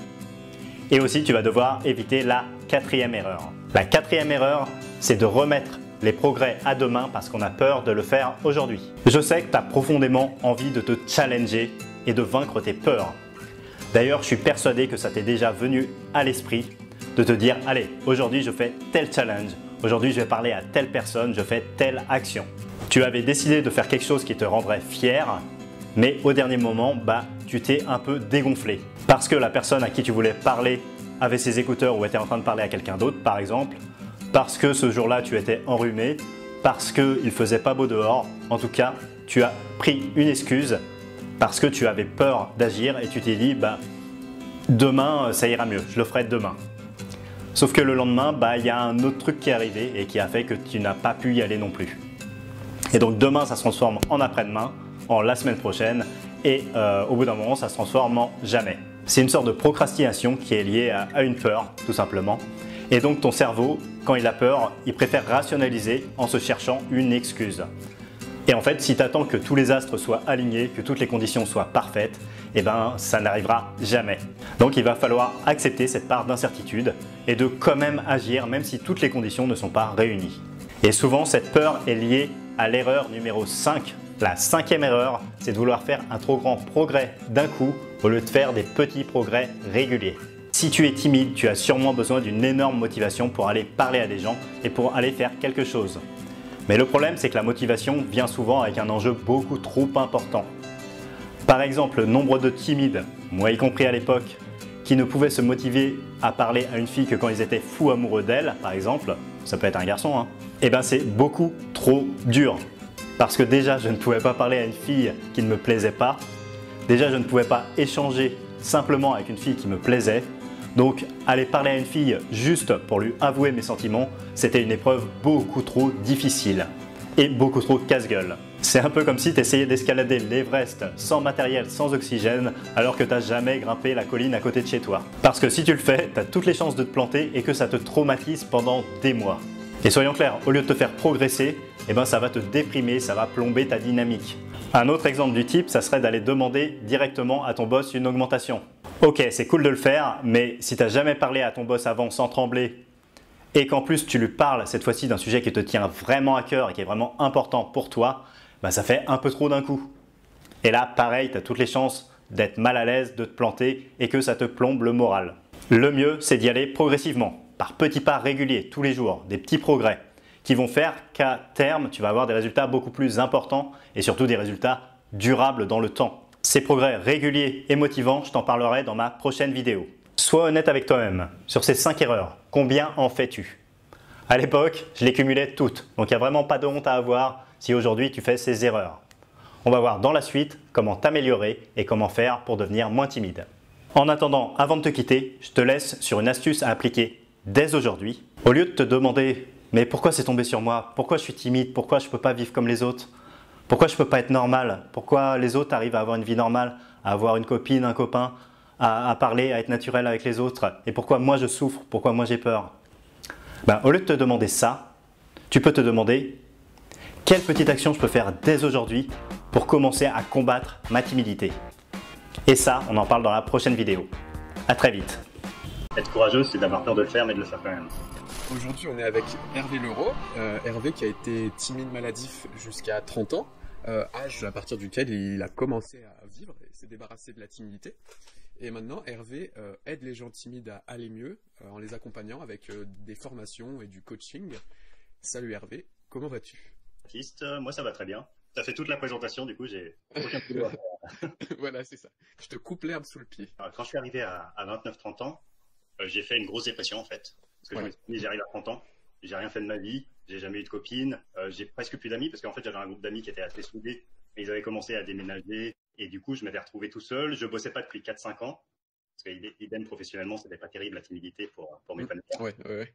Et aussi, tu vas devoir éviter la quatrième erreur. La quatrième erreur, c'est de remettre les progrès à demain parce qu'on a peur de le faire aujourd'hui. Je sais que tu as profondément envie de te challenger et de vaincre tes peurs. D'ailleurs, je suis persuadé que ça t'est déjà venu à l'esprit de te dire « Allez, aujourd'hui je fais tel challenge, aujourd'hui je vais parler à telle personne, je fais telle action ». Tu avais décidé de faire quelque chose qui te rendrait fier, mais au dernier moment, tu t'es un peu dégonflé. Parce que la personne à qui tu voulais parler avait ses écouteurs ou était en train de parler à quelqu'un d'autre, par exemple, parce que ce jour-là tu étais enrhumé, parce qu'il faisait pas beau dehors. En tout cas, tu as pris une excuse parce que tu avais peur d'agir et tu t'es dit bah, demain ça ira mieux, je le ferai demain. Sauf que le lendemain, il y a un autre truc qui est arrivé et qui a fait que tu n'as pas pu y aller non plus. Et donc demain ça se transforme en après-demain, en la semaine prochaine et au bout d'un moment ça se transforme en jamais. C'est une sorte de procrastination qui est liée à une peur tout simplement. Et donc ton cerveau, quand il a peur, il préfère rationaliser en se cherchant une excuse. Et en fait, si tu attends que tous les astres soient alignés, que toutes les conditions soient parfaites, eh ben ça n'arrivera jamais. Donc il va falloir accepter cette part d'incertitude et de quand même agir même si toutes les conditions ne sont pas réunies. Et souvent cette peur est liée à l'erreur numéro 5. La 5e erreur, c'est de vouloir faire un trop grand progrès d'un coup au lieu de faire des petits progrès réguliers. Si tu es timide, tu as sûrement besoin d'une énorme motivation pour aller parler à des gens et pour aller faire quelque chose. Mais le problème, c'est que la motivation vient souvent avec un enjeu beaucoup trop important. Par exemple, le nombre de timides, moi y compris à l'époque, qui ne pouvaient se motiver à parler à une fille que quand ils étaient fous amoureux d'elle, par exemple, ça peut être un garçon, et ben c'est beaucoup trop dur. Parce que déjà, je ne pouvais pas parler à une fille qui ne me plaisait pas. Déjà, je ne pouvais pas échanger simplement avec une fille qui me plaisait. Donc, aller parler à une fille juste pour lui avouer mes sentiments, c'était une épreuve beaucoup trop difficile et beaucoup trop casse-gueule. C'est un peu comme si tu essayais d'escalader l'Everest sans matériel, sans oxygène, alors que tu n'as jamais grimpé la colline à côté de chez toi. Parce que si tu le fais, tu as toutes les chances de te planter et que ça te traumatise pendant des mois. Et soyons clairs, au lieu de te faire progresser, eh ben ça va te déprimer, ça va plomber ta dynamique. Un autre exemple du type, ça serait d'aller demander directement à ton boss une augmentation. Ok, c'est cool de le faire, mais si tu n'as jamais parlé à ton boss avant sans trembler et qu'en plus tu lui parles cette fois-ci d'un sujet qui te tient vraiment à cœur et qui est vraiment important pour toi, ça fait un peu trop d'un coup. Et là, pareil, tu as toutes les chances d'être mal à l'aise, de te planter et que ça te plombe le moral. Le mieux, c'est d'y aller progressivement, par petits pas réguliers, tous les jours, des petits progrès qui vont faire qu'à terme, tu vas avoir des résultats beaucoup plus importants et surtout des résultats durables dans le temps. Ces progrès réguliers et motivants, je t'en parlerai dans ma prochaine vidéo. Sois honnête avec toi-même. Sur ces 5 erreurs, combien en fais-tu? À l'époque, je les cumulais toutes, donc il n'y a vraiment pas de honte à avoir si aujourd'hui tu fais ces erreurs. On va voir dans la suite comment t'améliorer et comment faire pour devenir moins timide. En attendant, avant de te quitter, je te laisse sur une astuce à appliquer dès aujourd'hui. Au lieu de te demander « mais pourquoi c'est tombé sur moi? Pourquoi je suis timide? Pourquoi je ne peux pas vivre comme les autres? Pourquoi je ne peux pas être normal? Pourquoi les autres arrivent à avoir une vie normale, à avoir une copine, un copain, à parler, à être naturel avec les autres? Et pourquoi moi je souffre? Pourquoi moi j'ai peur ?» Au lieu de te demander ça, tu peux te demander « quelle petite action je peux faire dès aujourd'hui pour commencer à combattre ma timidité ?» Et ça, on en parle dans la prochaine vidéo. À très vite. Être courageux, c'est d'avoir peur de le faire, mais de le faire quand même. Aujourd'hui, on est avec Hervé Leroux. Hervé qui a été timide maladif jusqu'à 30 ans, âge à partir duquel il a commencé à vivre et s'est débarrassé de la timidité. Et maintenant, Hervé aide les gens timides à aller mieux en les accompagnant avec des formations et du coaching. Salut Hervé, comment vas-tu? Moi, ça va très bien. Ça fait toute la présentation, du coup, j'ai aucun boulot à faire. Voilà, c'est ça. Je te coupe l'herbe sous le pied. Alors, quand je suis arrivé à 29-30 ans, j'ai fait une grosse dépression en fait. Parce que je me suis dit, j'arrive à 30 ans, j'ai rien fait de ma vie, j'ai jamais eu de copine, j'ai presque plus d'amis parce qu'en fait j'avais un groupe d'amis qui était assez soudés, mais ils avaient commencé à déménager et du coup je m'étais retrouvé tout seul. Je bossais pas depuis 4-5 ans parce que idem professionnellement c'était pas terrible la timidité pour m'épanouir. Ouais.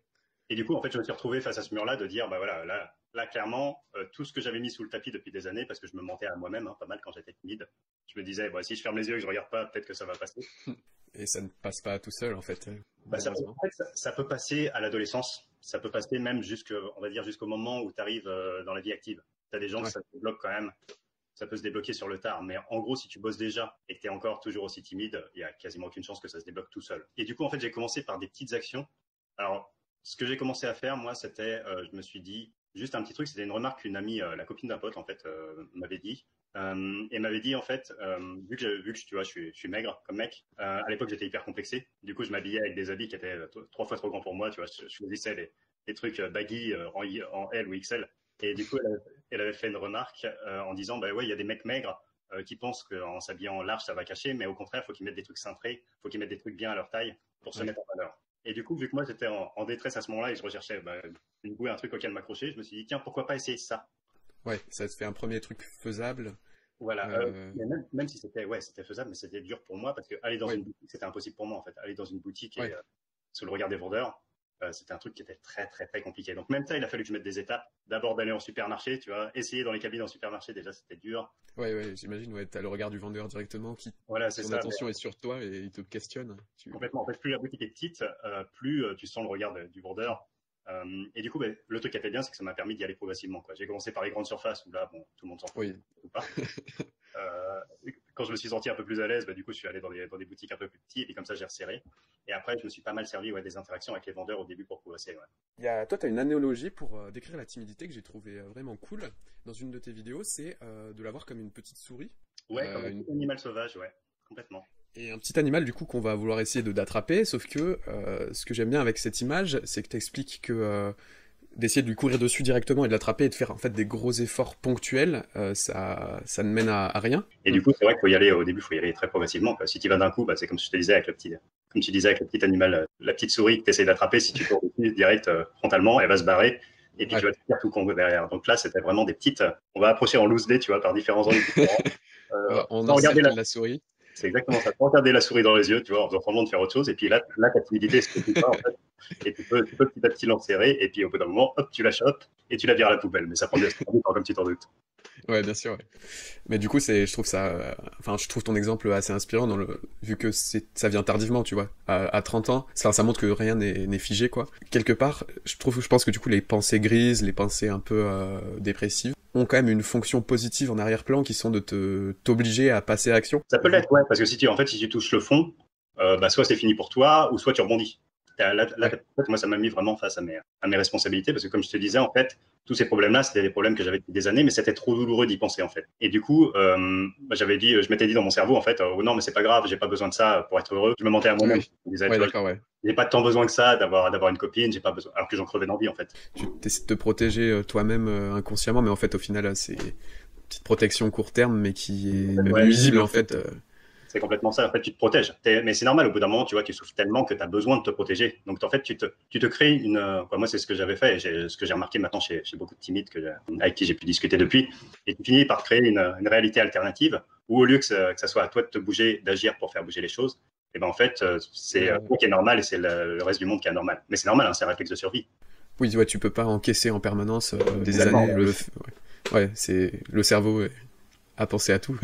Et du coup en fait je me suis retrouvé face à ce mur-là de dire là clairement tout ce que j'avais mis sous le tapis depuis des années parce que je me mentais à moi-même pas mal quand j'étais timide. Je me disais si je ferme les yeux et que je regarde pas, peut-être que ça va passer. Et ça ne passe pas tout seul en fait. Ça peut passer à l'adolescence, ça peut passer même jusqu'au moment où tu arrives dans la vie active. Tu as des gens que ça se débloque quand même, ça peut se débloquer sur le tard, mais en gros si tu bosses déjà et que tu es encore toujours aussi timide, il y a quasiment aucune chance que ça se débloque tout seul. Et du coup en fait j'ai commencé par des petites actions. Alors ce que j'ai commencé à faire moi c'était, je me suis dit, juste un petit truc, c'était une remarque qu'une amie, la copine d'un pote en fait, m'avait dit. Et m'avait dit en fait, vu que tu vois, je suis maigre comme mec. À l'époque, j'étais hyper complexé. Du coup, je m'habillais avec des habits qui étaient 3 fois trop grands pour moi. Tu vois, je choisissais les trucs baggy en L ou XL. Et du coup, elle avait fait une remarque en disant, il y a des mecs maigres qui pensent qu'en s'habillant large, ça va cacher, mais au contraire, faut qu'ils mettent des trucs cintrés, faut qu'ils mettent des trucs bien à leur taille pour se mettre en valeur. Et du coup, vu que moi j'étais en détresse à ce moment-là et je recherchais une bouée, un truc auquel m'accrocher, je me suis dit, tiens, pourquoi pas essayer ça? Ouais, ça te fait un premier truc faisable. Voilà, Euh, mais même si c'était faisable, mais c'était dur pour moi parce que aller dans ouais, une boutique, c'était impossible pour moi en fait. Aller dans une boutique et ouais. sous le regard des vendeurs, c'était un truc qui était très très très compliqué. Donc même ça, il a fallu que je mette des étapes. D'abord d'aller en supermarché, tu vois, essayer dans les cabines en supermarché, déjà c'était dur. Ouais, ouais, j'imagine, ouais, t'as le regard du vendeur directement qui, Voilà, c'est son ça. attention est sur toi et il te questionne. Complètement. En fait, plus la boutique est petite, plus tu sens le regard du vendeur. Et du coup, le truc qui était bien, c'est que ça m'a permis d'y aller progressivement, quoi. J'ai commencé par les grandes surfaces où là, bon, tout le monde s'en fout Oui, ou pas. Euh, Quand je me suis senti un peu plus à l'aise, du coup, je suis allé dans des boutiques un peu plus petites et puis comme ça, j'ai resserré. Et après, je me suis pas mal servi des interactions avec les vendeurs au début pour progresser. Ouais. toi, tu as une analogie pour décrire la timidité que j'ai trouvé vraiment cool dans une de tes vidéos, c'est de la voir comme une petite souris. Ouais, comme un petit animal sauvage, ouais, complètement. Et un petit animal, du coup, qu'on va vouloir essayer d'attraper, sauf que ce que j'aime bien avec cette image, c'est que tu expliques que d'essayer de lui courir dessus directement et de l'attraper et de faire en fait des gros efforts ponctuels, ça ne mène à rien. Et du coup, c'est vrai qu'il faut y aller au début, il faut y aller très progressivement, quoi. Si tu vas d'un coup, c'est comme je te disais avec comme tu disais avec le petit animal, la petite souris que tu essaies d'attraper, si tu cours dessus direct frontalement, elle va se barrer et puis tu vas te faire tout con derrière. Donc là, c'était vraiment des petites. On va approcher en loose day, tu vois, par différents angles différents. On Sans regarder encercle la souris. C'est exactement ça. Sans regarder la souris dans les yeux, tu vois, en faisant semblant de faire autre chose. Et puis là ta timidité se fait pas, en fait. Et tu peux petit à petit l'enserrer. Et puis au bout d'un moment, hop, tu la chopes et tu la vires à la poubelle. Mais ça prend du temps, comme tu t'en doutes. Ouais, bien sûr. Ouais. Mais du coup, je trouve ça, enfin, je trouve ton exemple assez inspirant vu que ça vient tardivement, tu vois, à 30 ans. Ça montre que rien n'est figé, quoi. Quelque part, je pense que du coup, les pensées grises, les pensées un peu dépressives, ont quand même une fonction positive en arrière-plan qui sont de t'obliger à passer à l'action. Ça peut l'être, ouais, parce que si tu touches le fond, soit c'est fini pour toi, ou soit tu rebondis. Là, en fait, moi, ça m'a mis vraiment face à mes responsabilités, parce que comme je te disais, en fait, tous ces problèmes-là, c'était des problèmes que j'avais depuis des années, mais c'était trop douloureux d'y penser, en fait. Et du coup, je m'étais dit dans mon cerveau, en fait, oh non, mais c'est pas grave, j'ai pas besoin de ça pour être heureux. Je me mentais à moi-même. Oui. Je me disais, Ouais, d'accord, ouais. j'ai pas tant besoin que ça d'avoir une copine, j'ai pas besoin, alors que j'en crevais d'envie, en fait. Tu essaies de te protéger toi-même inconsciemment, mais en fait, au final, c'est une petite protection court terme, mais qui est nuisible, en fait. C'est complètement ça. En fait, tu te protèges. Mais c'est normal, au bout d'un moment, tu vois, tu souffres tellement que tu as besoin de te protéger. Donc, en fait, tu te crées moi, c'est ce que j'avais fait et ce que j'ai remarqué maintenant chez beaucoup de timides avec qui j'ai pu discuter depuis. Et tu finis par créer une réalité alternative où, au lieu que ça soit à toi de te bouger, d'agir pour faire bouger les choses, et ben en fait, c'est toi qui est normal et c'est le reste du monde qui est anormal. Mais c'est normal, hein, c'est un réflexe de survie. Oui, ouais, tu peux pas encaisser en permanence des Exactement, années. Ouais, c'est le cerveau. À penser à tout.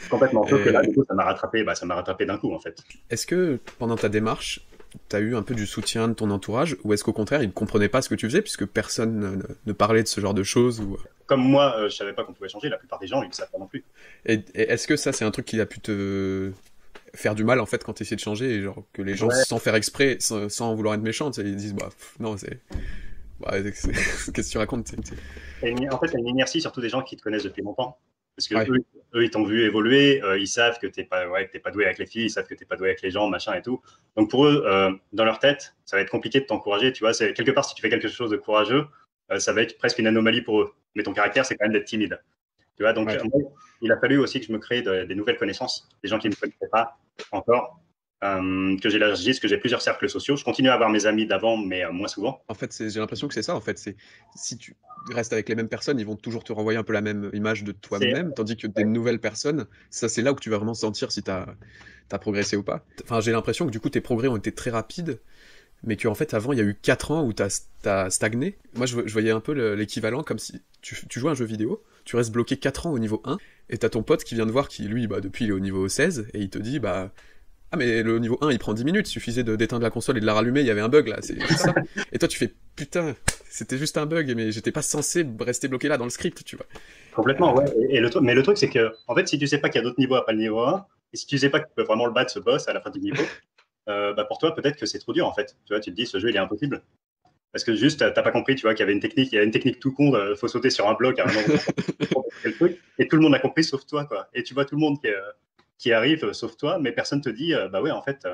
Complètement. Sauf que là, du coup, ça m'a rattrapé d'un coup, en fait. Est-ce que pendant ta démarche, tu as eu un peu du soutien de ton entourage, ou est-ce qu'au contraire, ils ne comprenaient pas ce que tu faisais, puisque personne ne parlait de ce genre de choses ou... Comme moi, je savais pas qu'on pouvait changer, la plupart des gens, ils ne savent pas non plus. Et est-ce que ça, c'est un truc qui a pu te faire du mal, en fait, quand tu essaies de changer, et genre que les gens, sans faire exprès, sans vouloir être méchants, ils disent, non, qu'est-ce que tu racontes En fait, c'est une inertie, surtout des gens qui te connaissent depuis longtemps. Parce que eux, ils t'ont vu évoluer, ils savent que t'es pas doué avec les filles, ils savent que t'es pas doué avec les gens, machin et tout. Donc pour eux, dans leur tête, ça va être compliqué de t'encourager. Tu vois, c'est quelque part si tu fais quelque chose de courageux, ça va être presque une anomalie pour eux. Mais ton caractère, c'est quand même d'être timide. Tu vois, donc il a fallu aussi que je me crée des nouvelles connaissances, des gens qui ne me connaissaient pas encore. Que j'élargisse, que j'ai plusieurs cercles sociaux. Je continue à avoir mes amis d'avant, mais moins souvent. En fait, j'ai l'impression que c'est ça. En fait, si tu restes avec les mêmes personnes, ils vont toujours te renvoyer un peu la même image de toi-même, tandis que des nouvelles personnes, ça c'est là où tu vas vraiment sentir si tu as progressé ou pas. Enfin, j'ai l'impression que du coup, tes progrès ont été très rapides, mais qu'en fait, avant, il y a eu 4 ans où tu as stagné. Moi, je voyais un peu l'équivalent comme si tu joues à un jeu vidéo, tu restes bloqué 4 ans au niveau 1, et tu as ton pote qui vient de voir qui, lui, depuis, il est au niveau 16, et il te dit, ah mais le niveau 1 il prend 10 minutes, il suffisait d'éteindre la console et de la rallumer, il y avait un bug là, c'est ça. Et toi tu fais putain, c'était juste un bug mais j'étais pas censé rester bloqué là dans le script, tu vois. Complètement, ouais. Mais le truc c'est que en fait si tu sais pas qu'il y a d'autres niveaux après le niveau 1, et si tu sais pas que tu peux vraiment le battre ce boss à la fin du niveau, pour toi peut-être que c'est trop dur en fait. Tu vois, tu te dis ce jeu il est impossible. Parce que juste t'as pas compris, tu vois, qu'il y avait il y a une technique tout con, faut sauter sur un bloc à un endroit, et tout le monde a compris sauf toi quoi. Et tu vois tout le monde qui arrive sauf toi, mais personne te dit ouais en fait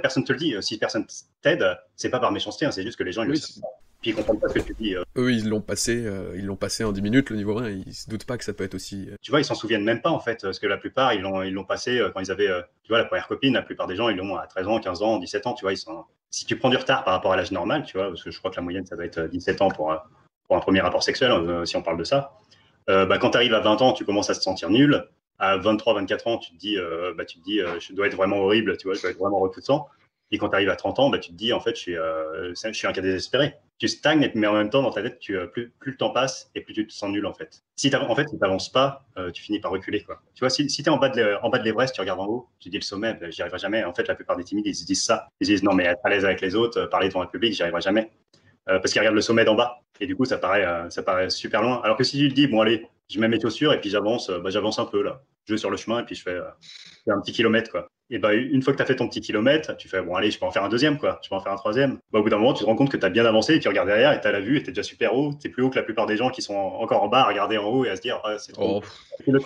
personne te le dit, si personne t'aide, c'est pas par méchanceté, hein, c'est juste que les gens ils le savent. puis ils comprennent pas ce que tu dis. Eux, ils l'ont passé en 10 minutes, le niveau 1, ils se doutent pas que ça peut être aussi... Tu vois, ils s'en souviennent même pas, en fait, parce que la plupart, ils l'ont passé quand ils avaient, tu vois, la première copine, la plupart des gens, ils l'ont à 13 ans, 15 ans, 17 ans, tu vois, si tu prends du retard par rapport à l'âge normal, tu vois, parce que je crois que la moyenne, ça doit être 17 ans pour un premier rapport sexuel, si on parle de ça, quand tu arrives à 20 ans, tu commences à te sentir nul. À 23, 24 ans, tu te dis, je dois être vraiment horrible, tu vois, je dois être vraiment repoussant. Et quand tu arrives à 30 ans, tu te dis, en fait, je suis un cas désespéré. Tu stagnes, mais en même temps, dans ta tête, plus le temps passe et plus tu te sens nul, en fait. Si tu n'avances pas, tu finis par reculer, quoi. Tu vois, si tu es en bas de l'Everest, tu regardes en haut, tu dis le sommet, j'y arriverai jamais. En fait, la plupart des timides, ils se disent ça. Ils se disent, non, mais être à l'aise avec les autres, parler devant un public, j'y arriverai jamais. Parce qu'ils regardent le sommet d'en bas. Et du coup, ça paraît super loin. Alors que si tu te dis, bon, allez, je mets mes chaussures et puis j'avance un peu, là. Je vais sur le chemin et puis je fais un petit kilomètre, quoi. Et une fois que tu as fait ton petit kilomètre, tu fais, bon, allez, je peux en faire un deuxième, quoi. Je peux en faire un troisième. Au bout d'un moment, tu te rends compte que tu as bien avancé et tu regardes derrière et tu as la vue et tu es déjà super haut. Tu es plus haut que la plupart des gens qui sont encore en bas à regarder en haut et à se dire, ah, c'est trop. Et le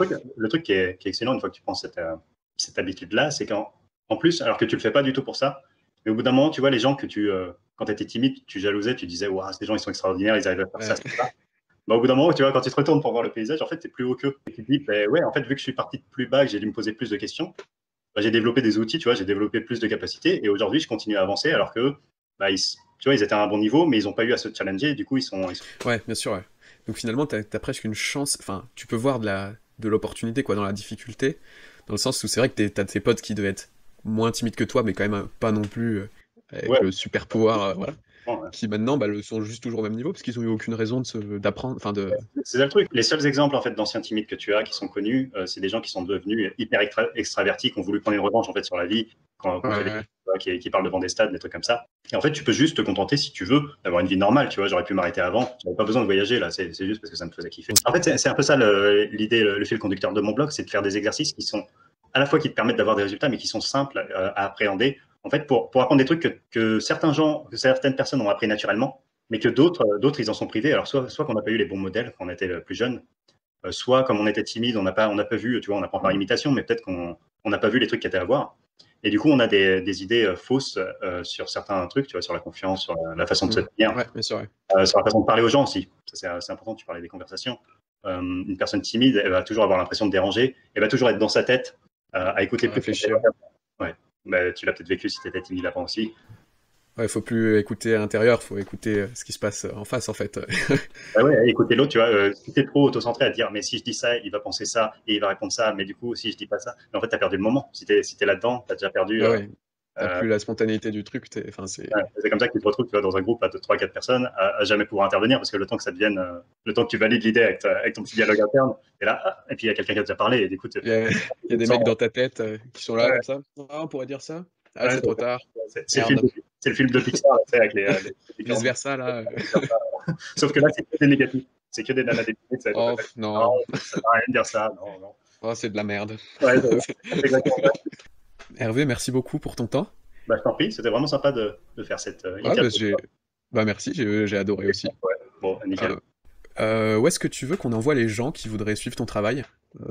truc qui est excellent une fois que tu prends cette habitude-là, c'est qu'en plus, alors que tu le fais pas du tout pour ça, mais au bout d'un moment, tu vois, les gens que quand tu étais timide, tu jalousais, tu disais, waouh, ces gens, ils sont extraordinaires, ils arrivent à faire ça, c'est ça. Au bout d'un moment, tu vois, quand tu te retournes pour voir le paysage, en fait, tu es plus haut qu'eux. Et tu te dis, ouais, en fait, vu que je suis parti de plus bas, que j'ai dû me poser plus de questions, j'ai développé des outils, tu vois, j'ai développé plus de capacités. Et aujourd'hui, je continue à avancer alors que, tu vois, ils étaient à un bon niveau, mais ils n'ont pas eu à se challenger. Et du coup, ils sont... Ouais, bien sûr, ouais. Donc finalement, tu as presque une chance, enfin, tu peux voir de l'opportunité, quoi, dans la difficulté, dans le sens où c'est vrai que tu as tes potes qui devaient être moins timides que toi, mais quand même pas non plus avec le super pouvoir, voilà. Qui maintenant sont juste toujours au même niveau parce qu'ils n'ont eu aucune raison d'apprendre. C'est ça le truc. Les seuls exemples en fait d'anciens timides que tu as qui sont connus, c'est des gens qui sont devenus hyper extravertis, qui ont voulu prendre une revanche en fait sur la vie, qui parlent devant des stades, des trucs comme ça. Et en fait, tu peux juste te contenter si tu veux d'avoir une vie normale. Tu vois, j'aurais pu m'arrêter avant. J'avais pas besoin de voyager là. C'est juste parce que ça me faisait kiffer. En fait, c'est un peu ça l'idée, le fil conducteur de mon blog, c'est de faire des exercices qui sont à la fois qui te permettent d'avoir des résultats, mais qui sont simples à appréhender. En fait, pour apprendre des trucs que certaines personnes ont appris naturellement, mais que d'autres, ils en sont privés. Alors, soit qu'on n'a pas eu les bons modèles quand on était plus jeune, soit comme on était timide, on n'a pas vu, tu vois, on apprend par imitation, mais peut-être qu'on n'a pas vu les trucs qu'il y avait à voir. Et du coup, on a des idées fausses sur certains trucs, tu vois, sur la confiance, sur la façon de se tenir, sur la façon de parler aux gens aussi. Ça, c'est important, tu parlais des conversations. Une personne timide, elle va toujours avoir l'impression de déranger, elle va toujours être dans sa tête, à écouter plus. Réfléchir. Ouais. Tu l'as peut-être vécu si tu étais timide avant aussi. Ouais, il faut plus écouter à l'intérieur, il faut écouter ce qui se passe en face, en fait. Écouter l'autre, tu vois. Si t'es trop auto-centré à dire, mais si je dis ça, il va penser ça, et il va répondre ça, mais du coup, si je dis pas ça, mais en fait, t'as perdu le moment. Si t'es là-dedans, t'as déjà perdu. T'as plus la spontanéité du truc. C'est comme ça que tu te retrouves, tu vois, dans un groupe à 3-4 personnes, à jamais pouvoir intervenir, parce que le temps que ça devienne, le temps que tu valides l'idée avec ton petit dialogue interne, et là, et puis il y a quelqu'un qui a déjà parlé, et du coup, il y a des mecs dans ta tête qui sont là comme ça. Ah, on pourrait dire ça. Ah, c'est trop tard. C'est le film de Pixar, là, avec les vice versa, là. Sauf que là, c'est que des négatifs. C'est que des nanas déprimides. Oh, non. Ça ne va rien dire ça. Non. Oh, c'est de la merde. Ouais, c'est exactement ça. Hervé, merci beaucoup pour ton temps. Je t'en prie, c'était vraiment sympa de faire cette interview. Merci, j'ai adoré aussi. Ouais, bon, nickel. Où est-ce que tu veux qu'on envoie les gens qui voudraient suivre ton travail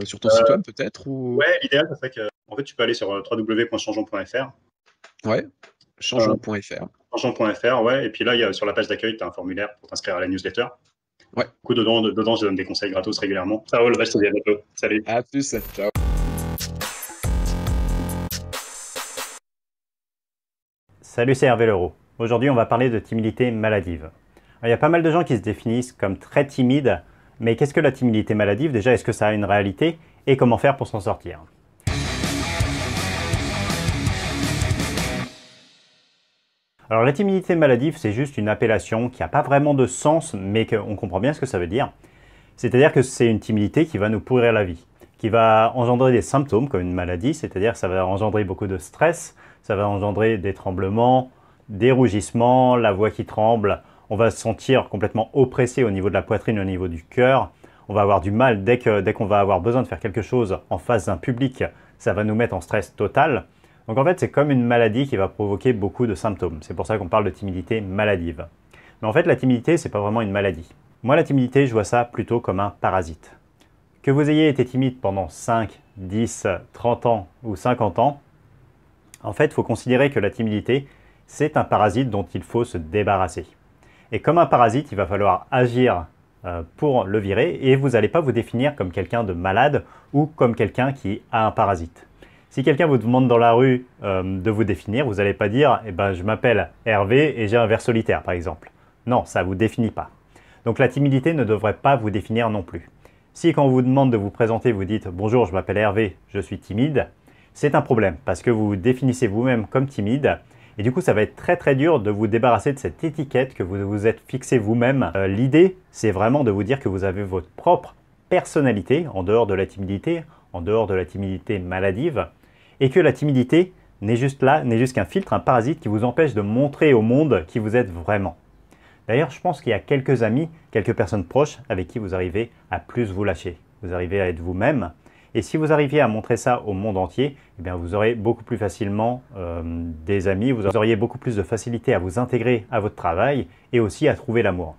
sur ton site web peut-être ou... Ouais, l'idéal, c'est que en fait, tu peux aller sur www.changeons.fr. Ouais, changeons.fr. Changeons.fr, ouais. Et puis là, sur la page d'accueil, tu as un formulaire pour t'inscrire à la newsletter. Ouais. Du coup, dedans, je donne des conseils gratos régulièrement. Ça roule, je te dis à bientôt. Salut. À plus, ciao. Salut, c'est Hervé Leroux. Aujourd'hui, on va parler de timidité maladive. Il y a pas mal de gens qui se définissent comme très timides, mais qu'est-ce que la timidité maladive? Déjà, est-ce que ça a une réalité? Et comment faire pour s'en sortir? Alors la timidité maladive, c'est juste une appellation qui n'a pas vraiment de sens, mais qu'on comprend bien ce que ça veut dire. C'est-à-dire que c'est une timidité qui va nous pourrir la vie, qui va engendrer des symptômes comme une maladie, c'est-à-dire que ça va engendrer beaucoup de stress, ça va engendrer des tremblements, des rougissements, la voix qui tremble, on va se sentir complètement oppressé au niveau de la poitrine, au niveau du cœur, on va avoir du mal dès qu'on va avoir besoin de faire quelque chose en face d'un public, ça va nous mettre en stress total. Donc en fait, c'est comme une maladie qui va provoquer beaucoup de symptômes. C'est pour ça qu'on parle de timidité maladive. Mais en fait, la timidité, c'est pas vraiment une maladie. Moi, la timidité, je vois ça plutôt comme un parasite. Que vous ayez été timide pendant 5, 10, 30 ans ou 50 ans, en fait, il faut considérer que la timidité, c'est un parasite dont il faut se débarrasser. Et comme un parasite, il va falloir agir pour le virer et vous n'allez pas vous définir comme quelqu'un de malade ou comme quelqu'un qui a un parasite. Si quelqu'un vous demande dans la rue de vous définir, vous n'allez pas dire eh ben, « je m'appelle Hervé et j'ai un ver solitaire » par exemple. Non, ça ne vous définit pas. Donc la timidité ne devrait pas vous définir non plus. Si quand on vous demande de vous présenter, vous dites « bonjour, je m'appelle Hervé, je suis timide », c'est un problème parce que vous vous définissez vous-même comme timide. Et du coup, ça va être très très dur de vous débarrasser de cette étiquette que vous vous êtes fixé vous-même. L'idée, c'est vraiment de vous dire que vous avez votre propre personnalité en dehors de la timidité maladive, et que la timidité n'est juste là, n'est juste qu'un filtre, un parasite qui vous empêche de montrer au monde qui vous êtes vraiment. D'ailleurs, je pense qu'il y a quelques amis, quelques personnes proches avec qui vous arrivez à plus vous lâcher. Vous arrivez à être vous-même. Et si vous arriviez à montrer ça au monde entier, eh bien vous aurez beaucoup plus facilement des amis, vous auriez beaucoup plus de facilité à vous intégrer à votre travail et aussi à trouver l'amour.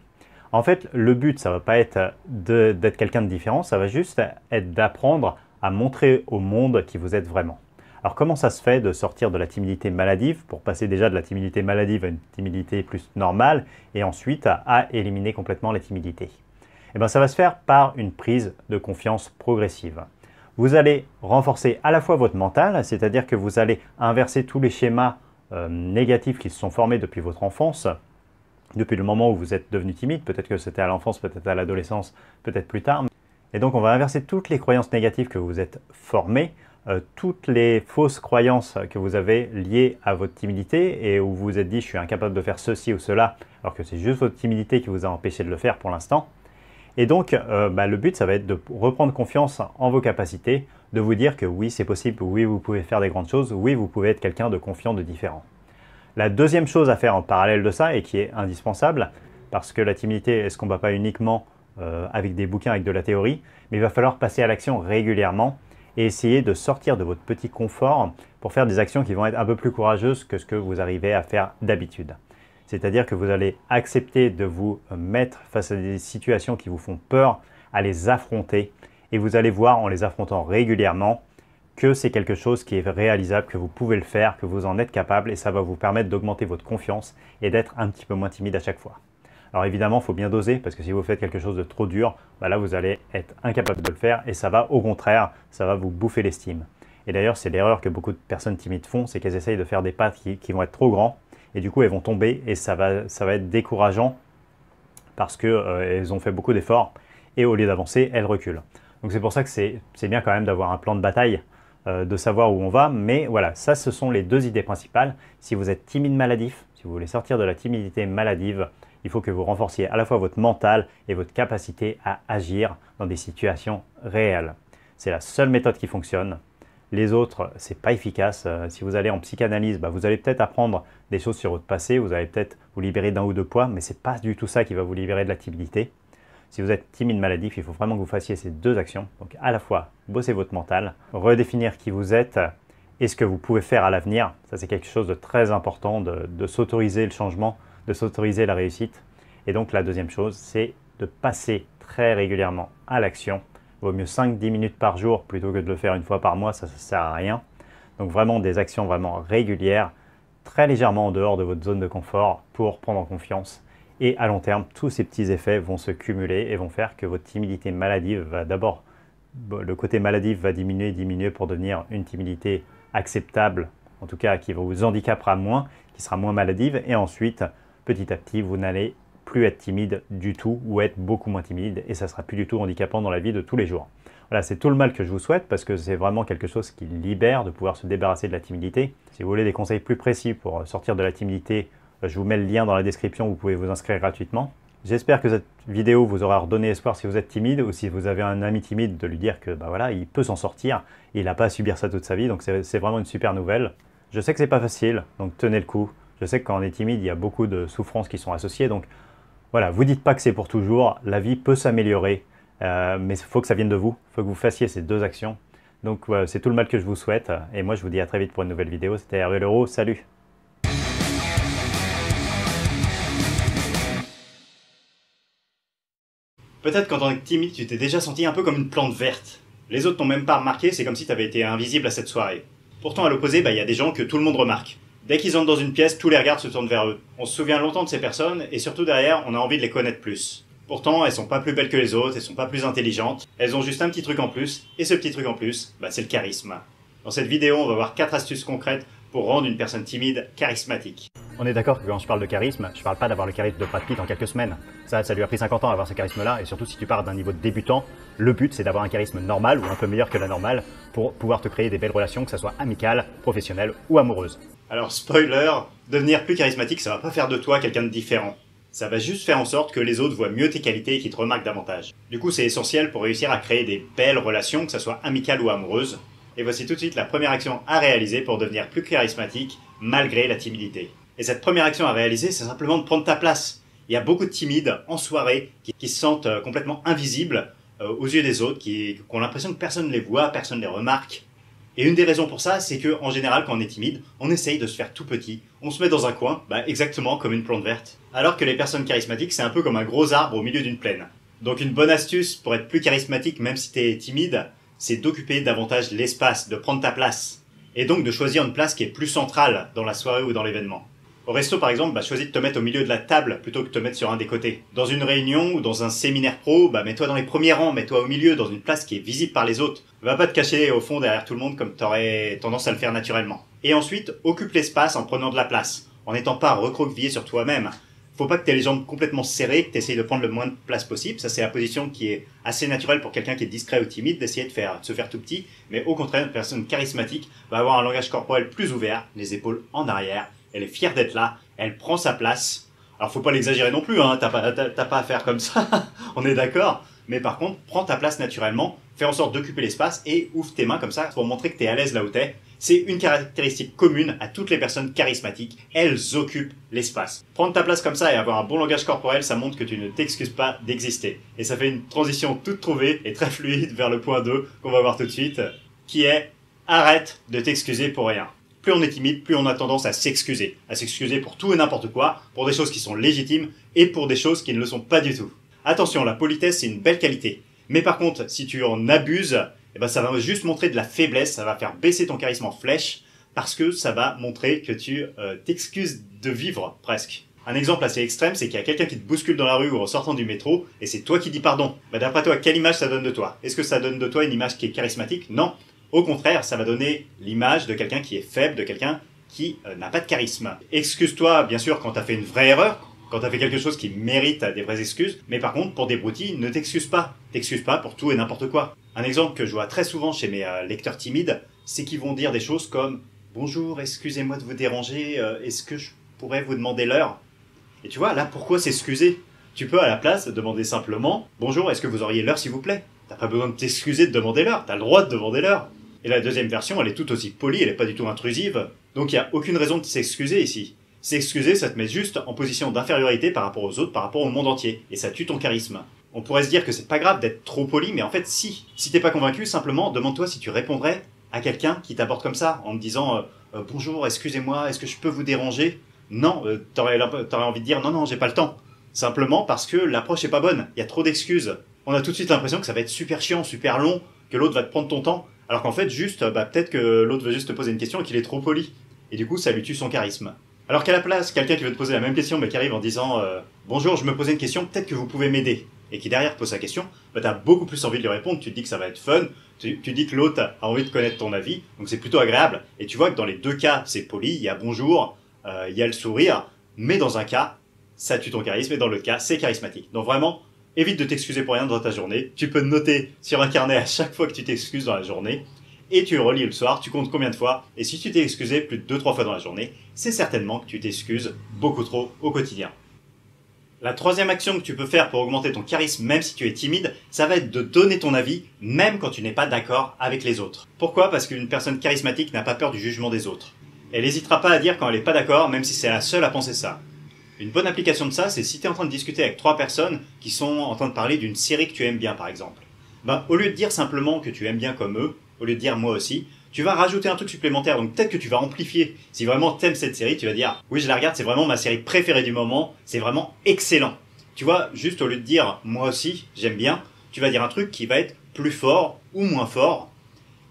En fait, le but, ça ne va pas être d'être quelqu'un de différent, ça va juste être d'apprendre à montrer au monde qui vous êtes vraiment. Alors comment ça se fait de sortir de la timidité maladive pour passer déjà de la timidité maladive à une timidité plus normale et ensuite à éliminer complètement la timidité? Eh bien ça va se faire par une prise de confiance progressive. Vous allez renforcer à la fois votre mental, c'est-à-dire que vous allez inverser tous les schémas négatifs qui se sont formés depuis votre enfance, depuis le moment où vous êtes devenu timide, peut-être que c'était à l'enfance, peut-être à l'adolescence, peut-être plus tard. Et donc on va inverser toutes les croyances négatives que vous êtes formées, toutes les fausses croyances que vous avez liées à votre timidité et où vous vous êtes dit « je suis incapable de faire ceci ou cela », alors que c'est juste votre timidité qui vous a empêché de le faire pour l'instant. Et donc, le but, ça va être de reprendre confiance en vos capacités, de vous dire que oui, c'est possible, oui, vous pouvez faire des grandes choses, oui, vous pouvez être quelqu'un de confiant, de différent. La deuxième chose à faire en parallèle de ça, et qui est indispensable, parce que la timidité, elle ne se combat pas uniquement avec des bouquins, avec de la théorie, mais il va falloir passer à l'action régulièrement et essayer de sortir de votre petit confort pour faire des actions qui vont être un peu plus courageuses que ce que vous arrivez à faire d'habitude. C'est-à-dire que vous allez accepter de vous mettre face à des situations qui vous font peur, à les affronter. Et vous allez voir en les affrontant régulièrement que c'est quelque chose qui est réalisable, que vous pouvez le faire, que vous en êtes capable. Et ça va vous permettre d'augmenter votre confiance et d'être un petit peu moins timide à chaque fois. Alors évidemment, il faut bien doser parce que si vous faites quelque chose de trop dur, là vous allez être incapable de le faire. Et ça va au contraire, ça va vous bouffer l'estime. Et d'ailleurs, c'est l'erreur que beaucoup de personnes timides font, c'est qu'elles essayent de faire des pas qui vont être trop grands. Et du coup, elles vont tomber et ça va être décourageant parce qu'elles ont fait beaucoup d'efforts et au lieu d'avancer, elles reculent. Donc c'est pour ça que c'est bien quand même d'avoir un plan de bataille, de savoir où on va. Mais voilà, ça ce sont les deux idées principales. Si vous êtes timide maladif, si vous voulez sortir de la timidité maladive, il faut que vous renforciez à la fois votre mental et votre capacité à agir dans des situations réelles. C'est la seule méthode qui fonctionne. Les autres, ce n'est pas efficace. Si vous allez en psychanalyse, vous allez peut-être apprendre des choses sur votre passé, vous allez peut-être vous libérer d'un ou deux poids, mais ce n'est pas du tout ça qui va vous libérer de la timidité. Si vous êtes timide maladif, il faut vraiment que vous fassiez ces deux actions. Donc à la fois, bosser votre mental, redéfinir qui vous êtes et ce que vous pouvez faire à l'avenir. Ça, c'est quelque chose de très important, de s'autoriser le changement, de s'autoriser la réussite. Et donc la deuxième chose, c'est de passer très régulièrement à l'action. Il vaut mieux 5-10 minutes par jour plutôt que de le faire une fois par mois, ça ne sert à rien. Donc vraiment des actions vraiment régulières, très légèrement en dehors de votre zone de confort pour prendre en confiance. Et à long terme, tous ces petits effets vont se cumuler et vont faire que votre timidité maladive va d'abord, le côté maladif va diminuer pour devenir une timidité acceptable, en tout cas qui vous handicapera moins, qui sera moins maladive. Et ensuite, petit à petit, vous n'allez plus être timide du tout ou être beaucoup moins timide et ça sera plus du tout handicapant dans la vie de tous les jours. Voilà, c'est tout le mal que je vous souhaite parce que c'est vraiment quelque chose qui libère de pouvoir se débarrasser de la timidité. Si vous voulez des conseils plus précis pour sortir de la timidité, je vous mets le lien dans la description, vous pouvez vous inscrire gratuitement. J'espère que cette vidéo vous aura redonné espoir si vous êtes timide ou si vous avez un ami timide de lui dire que voilà, il peut s'en sortir, il n'a pas à subir ça toute sa vie, donc c'est vraiment une super nouvelle. Je sais que c'est pas facile, donc tenez le coup. Je sais que quand on est timide, il y a beaucoup de souffrances qui sont associées, donc voilà, vous dites pas que c'est pour toujours, la vie peut s'améliorer, mais il faut que ça vienne de vous, il faut que vous fassiez ces deux actions. Donc c'est tout le mal que je vous souhaite, et moi je vous dis à très vite pour une nouvelle vidéo, c'était Hervé Leroux, salut! Peut-être quand on est timide, tu t'es déjà senti un peu comme une plante verte. Les autres t'ont même pas remarqué, c'est comme si tu avais été invisible à cette soirée. Pourtant à l'opposé, il y a des gens que tout le monde remarque. Dès qu'ils entrent dans une pièce, tous les regards se tournent vers eux. On se souvient longtemps de ces personnes, et surtout derrière, on a envie de les connaître plus. Pourtant, elles sont pas plus belles que les autres, elles sont pas plus intelligentes, elles ont juste un petit truc en plus, et ce petit truc en plus, c'est le charisme. Dans cette vidéo, on va voir 4 astuces concrètes pour rendre une personne timide charismatique. On est d'accord que quand je parle de charisme, je parle pas d'avoir le charisme de Brad Pitt en quelques semaines. Ça lui a pris 50 ans à avoir ce charisme-là, et surtout si tu pars d'un niveau de débutant, le but c'est d'avoir un charisme normal ou un peu meilleur que la normale pour pouvoir te créer des belles relations, que ce soit amicales, professionnelles ou amoureuses. Alors spoiler, devenir plus charismatique, ça va pas faire de toi quelqu'un de différent. Ça va juste faire en sorte que les autres voient mieux tes qualités et qu'ils te remarquent davantage. Du coup, c'est essentiel pour réussir à créer des belles relations, que ce soit amicales ou amoureuses. Et voici tout de suite la première action à réaliser pour devenir plus charismatique, malgré la timidité. Et cette première action à réaliser, c'est simplement de prendre ta place. Il y a beaucoup de timides en soirée qui se sentent complètement invisibles aux yeux des autres, qui ont l'impression que personne ne les voit, personne ne les remarque. Et une des raisons pour ça, c'est que en général, quand on est timide, on essaye de se faire tout petit. On se met dans un coin, exactement comme une plante verte. Alors que les personnes charismatiques, c'est un peu comme un gros arbre au milieu d'une plaine. Donc une bonne astuce pour être plus charismatique, même si t'es timide, c'est d'occuper davantage l'espace, de prendre ta place. Et donc de choisir une place qui est plus centrale dans la soirée ou dans l'événement. Au resto par exemple, choisis de te mettre au milieu de la table plutôt que de te mettre sur un des côtés. Dans une réunion ou dans un séminaire pro, mets-toi dans les premiers rangs, mets-toi au milieu, dans une place qui est visible par les autres. Va pas te cacher au fond derrière tout le monde comme t'aurais tendance à le faire naturellement. Et ensuite, occupe l'espace en prenant de la place, en n'étant pas recroquevillé sur toi-même. Faut pas que t'aies les jambes complètement serrées, que t'essayes de prendre le moins de place possible. Ça, c'est la position qui est assez naturelle pour quelqu'un qui est discret ou timide, d'essayer de se faire tout petit. Mais au contraire, une personne charismatique va avoir un langage corporel plus ouvert, les épaules en arrière. Elle est fière d'être là, elle prend sa place. Alors faut pas l'exagérer non plus, t'as pas à faire comme ça, on est d'accord. Mais par contre, prends ta place naturellement, fais en sorte d'occuper l'espace et ouvre tes mains comme ça pour montrer que t'es à l'aise là où t'es. C'est une caractéristique commune à toutes les personnes charismatiques, elles occupent l'espace. Prendre ta place comme ça et avoir un bon langage corporel, ça montre que tu ne t'excuses pas d'exister. Et ça fait une transition toute trouvée et très fluide vers le point 2 qu'on va voir tout de suite, qui est arrête de t'excuser pour rien. Plus on est timide, plus on a tendance à s'excuser pour tout et n'importe quoi, pour des choses qui sont légitimes et pour des choses qui ne le sont pas du tout. Attention, la politesse c'est une belle qualité, mais par contre, si tu en abuses, ça va juste montrer de la faiblesse, ça va faire baisser ton charisme en flèche, parce que ça va montrer que tu t'excuses de vivre, presque. Un exemple assez extrême, c'est qu'il y a quelqu'un qui te bouscule dans la rue ou en sortant du métro, et c'est toi qui dis pardon. D'après toi, quelle image ça donne de toi? Est-ce que ça donne de toi une image qui est charismatique? Non. Au contraire, ça va donner l'image de quelqu'un qui est faible, de quelqu'un qui n'a pas de charisme. Excuse-toi, bien sûr, quand t'as fait une vraie erreur, quand t'as fait quelque chose qui mérite des vraies excuses, mais par contre, pour des broutilles, ne t'excuse pas. T'excuses pas pour tout et n'importe quoi. Un exemple que je vois très souvent chez mes lecteurs timides, c'est qu'ils vont dire des choses comme « Bonjour, excusez-moi de vous déranger, est-ce que je pourrais vous demander l'heure ?» Et tu vois, là, pourquoi s'excuser? Tu peux à la place demander simplement « Bonjour, est-ce que vous auriez l'heure s'il vous plaît ?» T'as pas besoin de t'excuser de demander l'heure, t'as le droit de demander l'heure. Et la deuxième version, elle est tout aussi polie, elle est pas du tout intrusive. Donc il y a aucune raison de s'excuser ici. S'excuser, ça te met juste en position d'infériorité par rapport aux autres, par rapport au monde entier. Et ça tue ton charisme. On pourrait se dire que c'est pas grave d'être trop poli, mais en fait si. Si t'es pas convaincu, simplement demande-toi si tu répondrais à quelqu'un qui t'aborde comme ça, en te disant bonjour, excusez-moi, est-ce que je peux vous déranger? Non, t'aurais envie de dire non, j'ai pas le temps. Simplement parce que l'approche est pas bonne, il y a trop d'excuses. On a tout de suite l'impression que ça va être super chiant, super long, que l'autre va te prendre ton temps, alors qu'en fait juste, peut-être que l'autre veut juste te poser une question et qu'il est trop poli. Et du coup, ça lui tue son charisme. Alors qu'à la place, quelqu'un qui veut te poser la même question mais qui arrive en disant bonjour, je me posais une question, peut-être que vous pouvez m'aider. Et qui derrière pose sa question, t'as beaucoup plus envie de lui répondre, tu te dis que ça va être fun, tu dis que l'autre a envie de connaître ton avis, donc c'est plutôt agréable. Et tu vois que dans les deux cas, c'est poli, il y a bonjour, il y a le sourire, mais dans un cas, ça tue ton charisme, et dans l'autre cas, c'est charismatique. Donc vraiment, évite de t'excuser pour rien dans ta journée. Tu peux noter sur un carnet à chaque fois que tu t'excuses dans la journée. Et tu relis le soir, tu comptes combien de fois. Et si tu t'es excusé plus de 2-3 fois dans la journée, c'est certainement que tu t'excuses beaucoup trop au quotidien. La troisième action que tu peux faire pour augmenter ton charisme, même si tu es timide, ça va être de donner ton avis, même quand tu n'es pas d'accord avec les autres. Pourquoi? Parce qu'une personne charismatique n'a pas peur du jugement des autres. Elle n'hésitera pas à dire quand elle n'est pas d'accord, même si c'est la seule à penser ça. Une bonne application de ça, c'est si tu es en train de discuter avec 3 personnes qui sont en train de parler d'une série que tu aimes bien, par exemple. Au lieu de dire simplement que tu aimes bien comme eux, au lieu de dire moi aussi, tu vas rajouter un truc supplémentaire, donc peut-être que tu vas amplifier. Si vraiment t'aimes cette série, tu vas dire oui, je la regarde, c'est vraiment ma série préférée du moment, c'est vraiment excellent. Tu vois, juste au lieu de dire moi aussi, j'aime bien, tu vas dire un truc qui va être plus fort ou moins fort.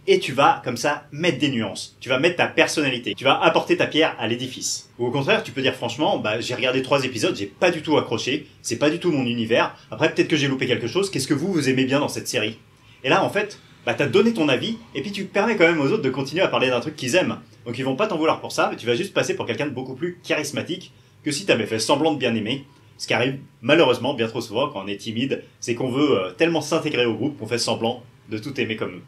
et tu vas, comme ça, mettre des nuances. Tu vas mettre ta personnalité. Tu vas apporter ta pierre à l'édifice. Ou au contraire, tu peux dire franchement, j'ai regardé 3 épisodes, j'ai pas du tout accroché, c'est pas du tout mon univers. Après, peut-être que j'ai loupé quelque chose. Qu'est-ce que vous aimez bien dans cette série? Et là, en fait, t'as donné ton avis, et puis tu permets quand même aux autres de continuer à parler d'un truc qu'ils aiment. Donc ils vont pas t'en vouloir pour ça, mais tu vas juste passer pour quelqu'un de beaucoup plus charismatique que si t'avais fait semblant de bien aimer. Ce qui arrive malheureusement bien trop souvent quand on est timide, c'est qu'on veut tellement s'intégrer au groupe qu'on fait semblant de tout aimer comme eux.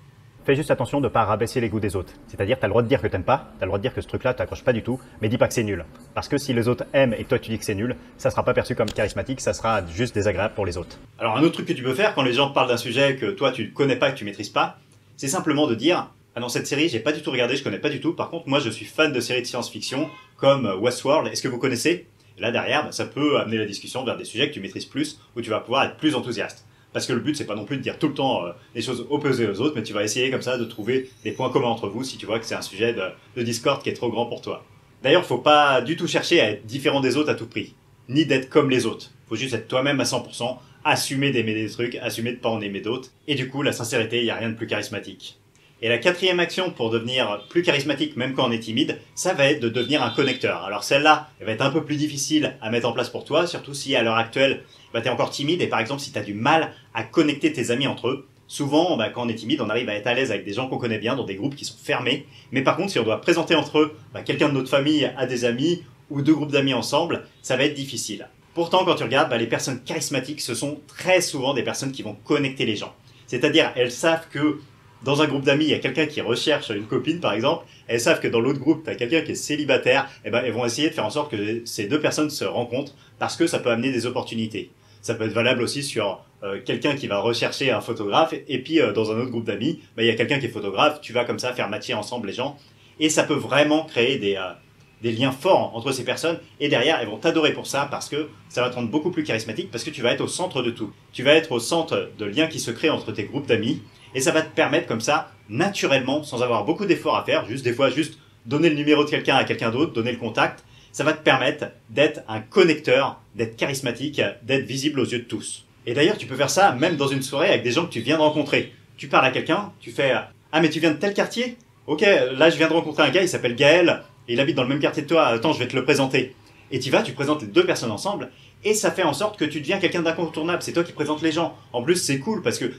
Fais juste attention de ne pas rabaisser les goûts des autres. C'est-à-dire, tu as le droit de dire que t'aimes pas, tu as le droit de dire que ce truc-là t'accroche pas du tout, mais dis pas que c'est nul. Parce que si les autres aiment et que toi tu dis que c'est nul, ça sera pas perçu comme charismatique, ça sera juste désagréable pour les autres. Alors un autre truc que tu peux faire quand les gens parlent d'un sujet que toi tu connais pas, que tu maîtrises pas, c'est simplement de dire « Ah non, cette série, j'ai pas du tout regardé, je connais pas du tout. Par contre, moi je suis fan de séries de science-fiction comme Westworld, est-ce que vous connaissez ?» Et là derrière, ça peut amener la discussion vers des sujets que tu maîtrises plus, où tu vas pouvoir être plus enthousiaste. Parce que le but, c'est pas non plus de dire tout le temps les choses opposées aux autres, mais tu vas essayer comme ça de trouver des points communs entre vous si tu vois que c'est un sujet de discorde qui est trop grand pour toi. D'ailleurs, faut pas du tout chercher à être différent des autres à tout prix, ni d'être comme les autres. Faut juste être toi-même à 100%, assumer d'aimer des trucs, assumer de pas en aimer d'autres, et du coup, la sincérité, y a rien de plus charismatique. Et la 4e action pour devenir plus charismatique, même quand on est timide, ça va être de devenir un connecteur. Alors celle-là, elle va être un peu plus difficile à mettre en place pour toi, surtout si à l'heure actuelle, t'es encore timide et par exemple si t'as du mal à connecter tes amis entre eux. Souvent, quand on est timide, on arrive à être à l'aise avec des gens qu'on connaît bien, dans des groupes qui sont fermés. Mais par contre, si on doit présenter entre eux quelqu'un de notre famille à des amis, ou 2 groupes d'amis ensemble, ça va être difficile. Pourtant, quand tu regardes, les personnes charismatiques, ce sont très souvent des personnes qui vont connecter les gens. C'est-à-dire, elles savent que dans un groupe d'amis, il y a quelqu'un qui recherche une copine, par exemple. Elles savent que dans l'autre groupe, tu as quelqu'un qui est célibataire. Elles vont essayer de faire en sorte que ces 2 personnes se rencontrent parce que ça peut amener des opportunités. Ça peut être valable aussi sur quelqu'un qui va rechercher un photographe. Et puis, dans un autre groupe d'amis, il y a quelqu'un qui est photographe. Tu vas comme ça faire matcher ensemble les gens. Et ça peut vraiment créer des liens forts entre ces personnes. Et derrière, elles vont t'adorer pour ça parce que ça va te rendre beaucoup plus charismatique parce que tu vas être au centre de tout. Tu vas être au centre de liens qui se créent entre tes groupes d'amis. Et ça va te permettre comme ça, naturellement, sans avoir beaucoup d'efforts à faire, juste des fois, juste donner le numéro de quelqu'un à quelqu'un d'autre, donner le contact, ça va te permettre d'être un connecteur, d'être charismatique, d'être visible aux yeux de tous. Et d'ailleurs, tu peux faire ça même dans une soirée avec des gens que tu viens de rencontrer. Tu parles à quelqu'un, tu fais « Ah mais tu viens de tel quartier ? Ok, là je viens de rencontrer un gars, il s'appelle Gaël, et il habite dans le même quartier que toi, attends, je vais te le présenter. » Et tu présentes les 2 personnes ensemble, et ça fait en sorte que tu deviens quelqu'un d'incontournable, c'est toi qui présentes les gens. En plus, c'est cool parce que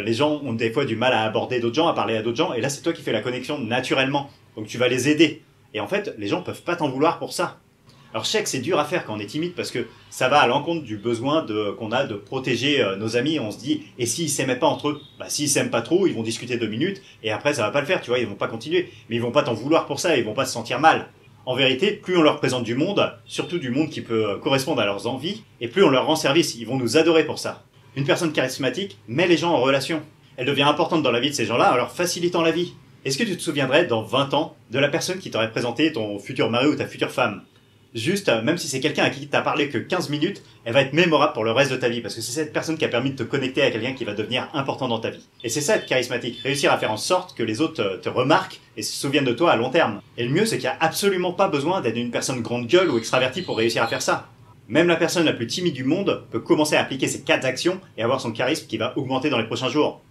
les gens ont des fois du mal à aborder d'autres gens, à parler à d'autres gens, et là c'est toi qui fais la connexion naturellement. Donc tu vas les aider. Et en fait, les gens peuvent pas t'en vouloir pour ça. Alors je sais que c'est dur à faire quand on est timide parce que ça va à l'encontre du besoin qu'on a de protéger nos amis. On se dit, et s'ils s'aimaient pas entre eux? S'ils s'aiment pas trop, ils vont discuter 2 minutes, et après ça va pas le faire, tu vois, ils vont pas continuer. Mais ils vont pas t'en vouloir pour ça, ils vont pas se sentir mal. En vérité, plus on leur présente du monde, surtout du monde qui peut correspondre à leurs envies, et plus on leur rend service, ils vont nous adorer pour ça. Une personne charismatique met les gens en relation. Elle devient importante dans la vie de ces gens-là en leur facilitant la vie. Est-ce que tu te souviendrais dans 20 ans de la personne qui t'aurait présenté ton futur mari ou ta future femme? Juste, même si c'est quelqu'un à qui t'as parlé que 15 minutes, elle va être mémorable pour le reste de ta vie parce que c'est cette personne qui a permis de te connecter à quelqu'un qui va devenir important dans ta vie. Et c'est ça être charismatique, réussir à faire en sorte que les autres te remarquent et se souviennent de toi à long terme. Et le mieux, c'est qu'il n'y a absolument pas besoin d'être une personne grande gueule ou extravertie pour réussir à faire ça. Même la personne la plus timide du monde peut commencer à appliquer ces 4 actions et avoir son charisme qui va augmenter dans les prochains jours.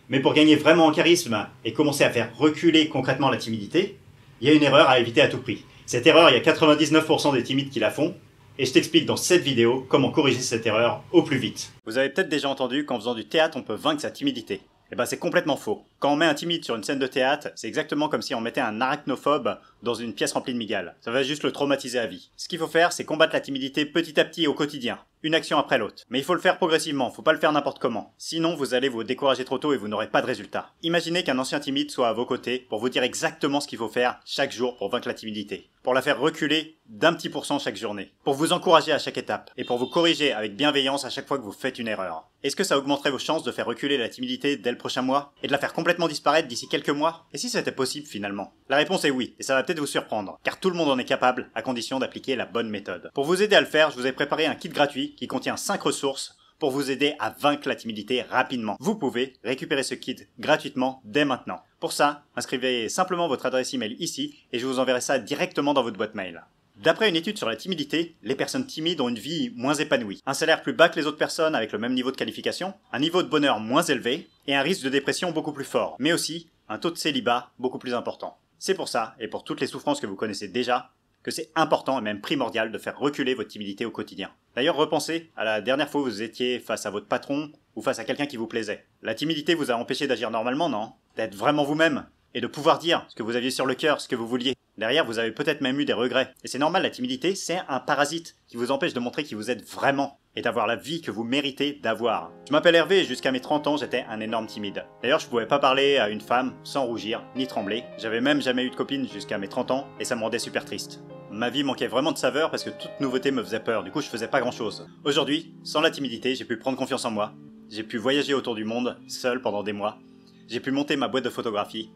Mais pour gagner vraiment en charisme et commencer à faire reculer concrètement la timidité, il y a une erreur à éviter à tout prix. Cette erreur, il y a 99% des timides qui la font, et je t'explique dans cette vidéo comment corriger cette erreur au plus vite. Vous avez peut-être déjà entendu qu'en faisant du théâtre, on peut vaincre sa timidité. Eh ben c'est complètement faux. Quand on met un timide sur une scène de théâtre, c'est exactement comme si on mettait un arachnophobe dans une pièce remplie de migales. Ça va juste le traumatiser à vie. Ce qu'il faut faire, c'est combattre la timidité petit à petit au quotidien. Une action après l'autre. Mais il faut le faire progressivement, faut pas le faire n'importe comment. Sinon, vous allez vous décourager trop tôt et vous n'aurez pas de résultat. Imaginez qu'un ancien timide soit à vos côtés pour vous dire exactement ce qu'il faut faire chaque jour pour vaincre la timidité. Pour la faire reculer d'un petit % chaque journée. Pour vous encourager à chaque étape. Et pour vous corriger avec bienveillance à chaque fois que vous faites une erreur. Est-ce que ça augmenterait vos chances de faire reculer la timidité dès le prochain mois? Et de la faire complètement disparaître d'ici quelques mois? Et si c'était possible finalement? La réponse est oui, et ça va peut-être vous surprendre, car tout le monde en est capable, à condition d'appliquer la bonne méthode. Pour vous aider à le faire, je vous ai préparé un kit gratuit qui contient 5 ressources pour vous aider à vaincre la timidité rapidement. Vous pouvez récupérer ce kit gratuitement dès maintenant. Pour ça, inscrivez simplement votre adresse email ici, et je vous enverrai ça directement dans votre boîte mail. D'après une étude sur la timidité, les personnes timides ont une vie moins épanouie, un salaire plus bas que les autres personnes avec le même niveau de qualification, un niveau de bonheur moins élevé, et un risque de dépression beaucoup plus fort. Mais aussi, un taux de célibat beaucoup plus important. C'est pour ça, et pour toutes les souffrances que vous connaissez déjà, que c'est important et même primordial de faire reculer votre timidité au quotidien. D'ailleurs, repensez à la dernière fois où vous étiez face à votre patron ou face à quelqu'un qui vous plaisait. La timidité vous a empêché d'agir normalement, non? D'être vraiment vous-même et de pouvoir dire ce que vous aviez sur le cœur, ce que vous vouliez. Derrière, vous avez peut-être même eu des regrets. Et c'est normal, la timidité, c'est un parasite qui vous empêche de montrer qui vous êtes vraiment et d'avoir la vie que vous méritez d'avoir. Je m'appelle Hervé et jusqu'à mes 30 ans, j'étais un énorme timide. D'ailleurs, je pouvais pas parler à une femme sans rougir, ni trembler. J'avais même jamais eu de copine jusqu'à mes 30 ans et ça me rendait super triste. Ma vie manquait vraiment de saveur parce que toute nouveauté me faisait peur, du coup je faisais pas grand chose. Aujourd'hui, sans la timidité, j'ai pu prendre confiance en moi. J'ai pu voyager autour du monde, seul pendant des mois. J'ai pu monter ma boîte de photographie.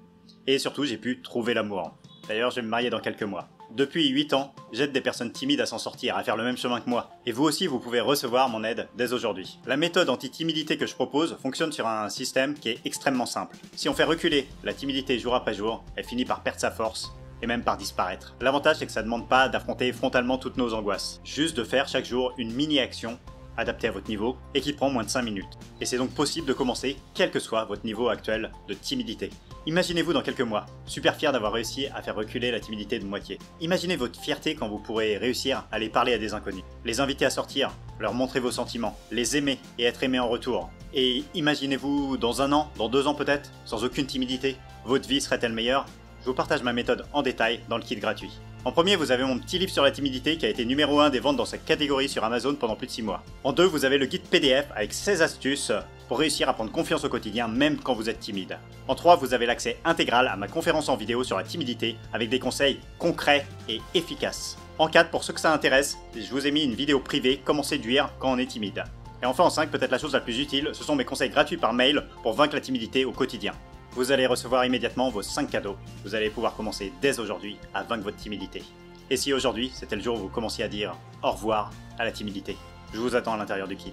Et surtout, j'ai pu trouver l'amour. D'ailleurs, je vais me marier dans quelques mois. Depuis 8 ans, j'aide des personnes timides à s'en sortir, à faire le même chemin que moi. Et vous aussi, vous pouvez recevoir mon aide dès aujourd'hui. La méthode anti-timidité que je propose fonctionne sur un système qui est extrêmement simple. Si on fait reculer la timidité jour après jour, elle finit par perdre sa force, et même par disparaître. L'avantage, c'est que ça ne demande pas d'affronter frontalement toutes nos angoisses. Juste de faire chaque jour une mini-action adaptée à votre niveau et qui prend moins de 5 minutes. Et c'est donc possible de commencer, quel que soit votre niveau actuel de timidité. Imaginez-vous dans quelques mois, super fier d'avoir réussi à faire reculer la timidité de moitié. Imaginez votre fierté quand vous pourrez réussir à aller parler à des inconnus, les inviter à sortir, leur montrer vos sentiments, les aimer et être aimé en retour. Et imaginez-vous dans 1 an, dans 2 ans peut-être, sans aucune timidité. Votre vie serait-elle meilleure? Je vous partage ma méthode en détail dans le kit gratuit. En premier, vous avez mon petit livre sur la timidité qui a été numéro 1 des ventes dans sa catégorie sur Amazon pendant plus de 6 mois. En 2, vous avez le guide PDF avec 16 astuces pour réussir à prendre confiance au quotidien même quand vous êtes timide. En 3, vous avez l'accès intégral à ma conférence en vidéo sur la timidité avec des conseils concrets et efficaces. En 4, pour ceux que ça intéresse, je vous ai mis une vidéo privée comment séduire quand on est timide. Et enfin en 5, peut-être la chose la plus utile, ce sont mes conseils gratuits par mail pour vaincre la timidité au quotidien. Vous allez recevoir immédiatement vos 5 cadeaux. Vous allez pouvoir commencer dès aujourd'hui à vaincre votre timidité. Et si aujourd'hui, c'était le jour où vous commenciez à dire au revoir à la timidité, je vous attends à l'intérieur du kit.